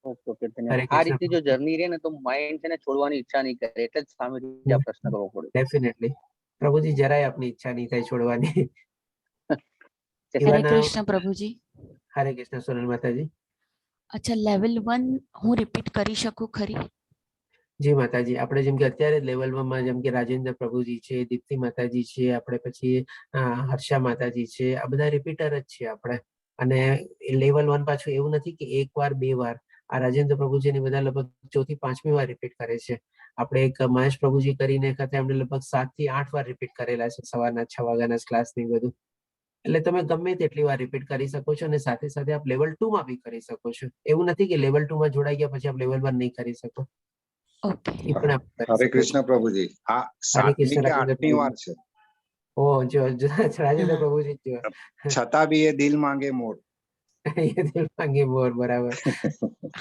Speaker 11: ઓકે
Speaker 2: હરે
Speaker 11: આ રીતે
Speaker 2: કૃષ્ણ.
Speaker 11: જો જર્ની રહે ને તો માઇન્ડ છે ને છોડવાની ઈચ્છા નહીં કરે, એટલે જ સામેથી આ પ્રશ્ન કરવો પડે.
Speaker 2: ડેફિનેટલી પ્રભુજી જરાય આપની ઈચ્છા નહીં થાય છોડવાની.
Speaker 12: હરે કૃષ્ણ પ્રભુજી.
Speaker 2: હરે કૃષ્ણ સોનલ માતાજી.
Speaker 12: અચ્છા, લેવલ 1 હું રિપીટ કરી શકું ખરી?
Speaker 2: જી માતાજી, આપણે જેમ કે અત્યારે લેવલ 1 માં જેમ કે રાજેન્દ્ર પ્રભુજી છે, દીપ્તિ માતાજી છે, આપણે પછી હર્ષા માતાજી છે, આ બધા રિપીટર જ છે આપણે. અને લેવલ 1 પાછું એવું નથી કે એક વાર બે વાર. આ રાજેન્દ્ર પ્રભુજી ની બધા લગભગ 4 થી 5મી વાર રિપીટ કરે છે. આપણે એક મહેશ પ્રભુજી કરીને વખતે એમને લગભગ 7 થી 8 વાર રિપીટ કરેલા છે સવારના 6 વાગ્યાના ક્લાસ ની બધું. એટલે તમે ગમે તેટલી વાર રિપીટ કરી શકો છો અને સાથે સાથે આપ લેવલ 2 માં બી કરી શકો છો. એવું નથી કે લેવલ 2 માં જોડાઈ ગયા પછી આપ લેવલ 1 નહીં કરી શકો.
Speaker 13: હરે કૃષ્ણ પ્રભુજી. આ 7મી કે 8મી વાર છે.
Speaker 2: ઓ જો રાજેન્દ્ર પ્રભુજી જો
Speaker 13: છતાં બી એ દિલ માંગે મોર.
Speaker 2: એ દિલ માંગે મોર, બરાબર.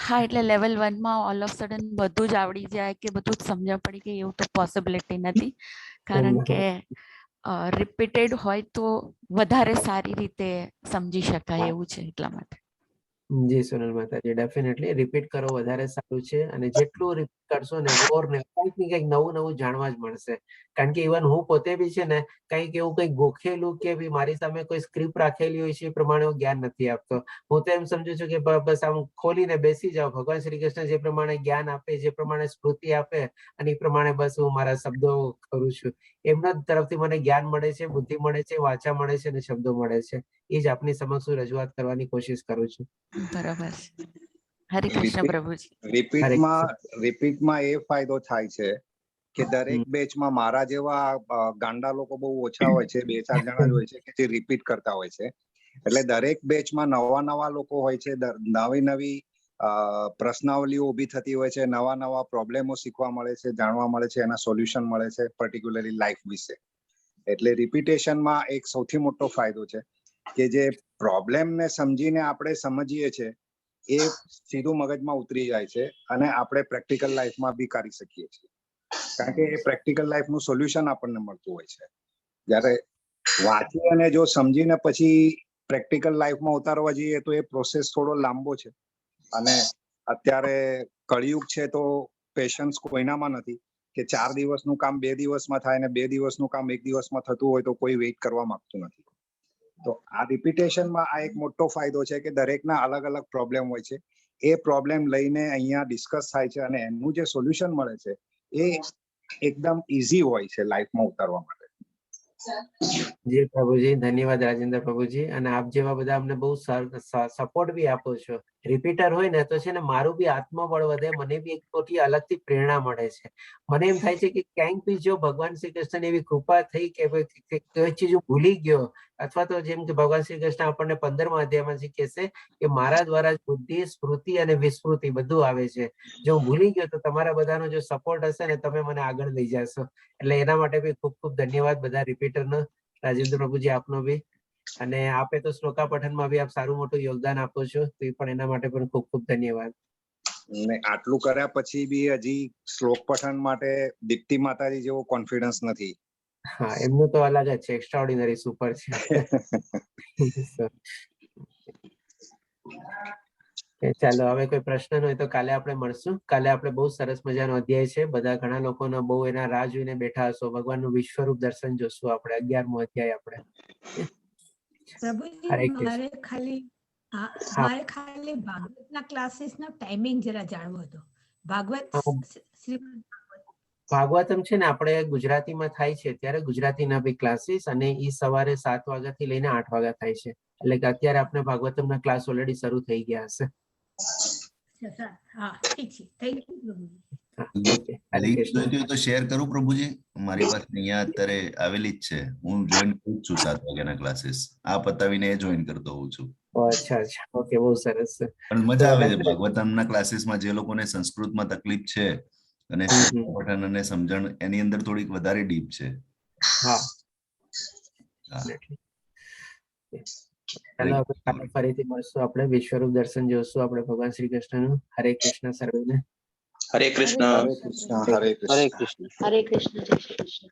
Speaker 12: હા, એટલે લેવલ 1 માં ઓલ ઓફ સડન બધું જ આવડી જાય કે બધું જ સમજણ પડી કે એવું તો પોસિબિલિટી નથી. કારણ કે રિપીટેડ હોય તો વધારે સારી રીતે સમજી શકાય એવું છે, એટલા માટે.
Speaker 2: જી સોનલ માતાજી, ડેફિનેટલી રિપીટ કરો વધારે સારું છે. અને જેટલું રિપીટ કરશો ને ઓર ને કંઈક ને કંઈક નવું નવું જાણવા જ મળશે. કારણ કે ઇવન હું પોતે બી છે ને કંઈક એવું કંઈક ગોખેલું કે બી મારી સામે કોઈ સ્ક્રિપ્ટ રાખેલી હોય છે એ પ્રમાણે હું જ્ઞાન નથી આપતો. હું તો એમ સમજુ છું કે બસ આમ ખોલીને બેસી જાઓ, ભગવાન શ્રી કૃષ્ણ જે પ્રમાણે જ્ઞાન આપે, જે પ્રમાણે સ્મૃતિ આપે અને એ પ્રમાણે બસ હું મારા શબ્દો કરું છું. એમના તરફથી મને જ્ઞાન મળે છે, બુદ્ધિ મળે છે, વાચા મળે છે અને શબ્દો મળે છે. એ જ આપની સમક્ષ રજૂઆત કરવાની કોશિશ કરું છું.
Speaker 12: બરાબર. હરે કૃષ્ણ પ્રભુજી.
Speaker 13: રિપીટમાં એ ફાયદો થાય છે કે દરેક બેચમાં મારા જેવા ગાંડા લોકો બહુ ઓછા હોય છે, 2-4 જણા જ હોય છે કે જે રિપીટ કરતા હોય છે. એટલે દરેક બેચમાં નવા નવા લોકો હોય છે, નવી નવી પ્રશ્નાવલીઓ ઊભી થતી હોય છે, નવા નવા પ્રોબ્લેમો શીખવા મળે છે, જાણવા મળે છે, એના સોલ્યુશન મળે છે, પર્ટિક્યુલરલી લાઈફ વિશે. એટલે રિપીટેશનમાં એક સૌથી મોટો ફાયદો છે કે જે પ્રોબ્લેમને સમજીને આપણે સમજીએ છીએ એ સીધું મગજમાં ઉતરી જાય છે અને આપણે પ્રેક્ટિકલ લાઈફમાં બી કરી શકીએ છીએ. કારણ કે એ પ્રેક્ટિકલ લાઈફનું સોલ્યુશન આપણને મળતું હોય છે. જ્યારે વાંચી અને જો સમજીને પછી પ્રેક્ટિકલ લાઈફમાં ઉતારવા જઈએ તો એ પ્રોસેસ થોડો લાંબો છે. અને અત્યારે કળિયુગ છે તો પેશન્સ કોઈનામાં નથી કે 4 દિવસનું કામ 2 દિવસમાં થાય ને 2 દિવસનું કામ 1 દિવસમાં થતું હોય તો કોઈ વેઇટ કરવા માંગતું નથી. તો આ રિપીટેશનમાં આ એક મોટો ફાયદો છે કે દરેકના અલગ અલગ પ્રોબ્લેમ હોય છે. એ પ્રોબ્લેમ લઈને અહીંયા ડિસ્કસ થાય છે અને એનું જે સોલ્યુશન મળે છે એ એકદમ ઈઝી હોય છે લાઈફમાં ઉતારવા માટે.
Speaker 2: જી પ્રભુજી, ધન્યવાદ રાજેન્દ્ર પ્રભુજી. અને આપ જેવા બધા અમને બહુ સપોર્ટ બી આપો છો. રિપીટર હોય ને તો છે ને મારું બી આત્મબળ વધે, મને બી એક મોટી અલગથી પ્રેરણા મળે છે. મને એમ થાય છે કે ક્યાંક બી જો ભગવાન શ્રી કૃષ્ણ એવી કૃપા થઈ કે કોઈ ચીજ હું ભૂલી ગયો અથવા તો જેમ કે ભગવાન શ્રી કૃષ્ણ આપણને 15મા અધ્યાયમાં શીખે છે કે મારા દ્વારા બુદ્ધિ, સ્મૃતિ અને વિસ્મૃતિ બધું આવે છે. જો હું ભૂલી ગયો તો તમારા બધાનો જો સપોર્ટ હશે ને તમે મને આગળ લઈ જશો. એટલે એના માટે બી ખૂબ ખૂબ ધન્યવાદ બધા રિપીટરનો. રાજેન્દ્ર પ્રભુજી આપનો બી. અને આપે તો શ્લોકા પઠનમાં બી આપ સારું મોટું યોગદાન આપો છો તો એ પણ એના માટે પણ ખૂબ ખૂબ ધન્યવાદ.
Speaker 13: ને આટલું કર્યા પછી બી હજી શ્લોક પઠન માટે દીપ્તિ માતાજી જેવો કોન્ફિડન્સ નથી
Speaker 2: હા, એમનું તો અલગ જ છે, એક્સ્ટ્રાઓર્ડિનરી સુપર છે. ચાલો, હવે કોઈ પ્રશ્ન હોય તો કાલે આપણે મળશું. કાલે આપણે બહુ સરસ મજાનો અધ્યાય છે, બધા ઘણા લોકોનો બહુ એના રાહ જોઈને બેઠા હશો. ભગવાનનું વિશ્વરૂપ દર્શન જોશું આપણે, 11મો અધ્યાય આપણે.
Speaker 9: પ્રભુજી
Speaker 2: હરે કૃષ્ણ.
Speaker 9: મારે ખાલી
Speaker 2: હા.
Speaker 9: મારે ખાલી ભાગવતના ક્લાસીસનો ટાઈમિંગ જરા જાણવો હતો. ભાગવત શ્રીમદ
Speaker 2: ભાગવતમ છે ને આપણે ગુજરાતીમાં થાય છે ત્યારે ગુજરાતીના બી ક્લાસીસ, અને ઈ સવારે 7 વાગ્યાથી લઈને 8 વાગ્યા થાય છે. એટલે કે અત્યારે આપણે ભાગવતમના ક્લાસ ઓલરેડી શરૂ થઈ ગયા હશે.
Speaker 9: હા, ઠીક છે. થેન્ક યુ પ્રભુજી.
Speaker 2: ઓકે, હરે
Speaker 8: લિંક
Speaker 2: કૃષ્ણ.
Speaker 8: જોઈતી હોય તો શેર કરું પ્રભુજી? મારી પાસે અહીંયા અત્યારે આવેલી જ છે. હું જોઈન કરું છું 7 વાગ્યાના ક્લાસીસ. આ પતાવીને એ જોઈન કરતો હોઉં છું.
Speaker 2: અચ્છા, ઓકે, બહુ સરસ.
Speaker 8: પણ મજા આવે છે ભાગવતમના ક્લાસીસમાં. જે લોકોને સંસ્કૃતમાં તકલીફ છે અને પઠન અને સમજણ એની અંદર થોડીક વધારે ડીપ છે.
Speaker 2: હા, ચાલો આપણે ફરીથી મળશું. આપણે વિશ્વરૂપ દર્શન જોશું આપણે ભગવાન શ્રી કૃષ્ણનું. હરે કૃષ્ણ સર્વને.
Speaker 6: હરે કૃષ્ણ.
Speaker 13: હરે કૃષ્ણ. હરે કૃષ્ણ.
Speaker 10: હરે કૃષ્ણ. જય શ્રી કૃષ્ણ.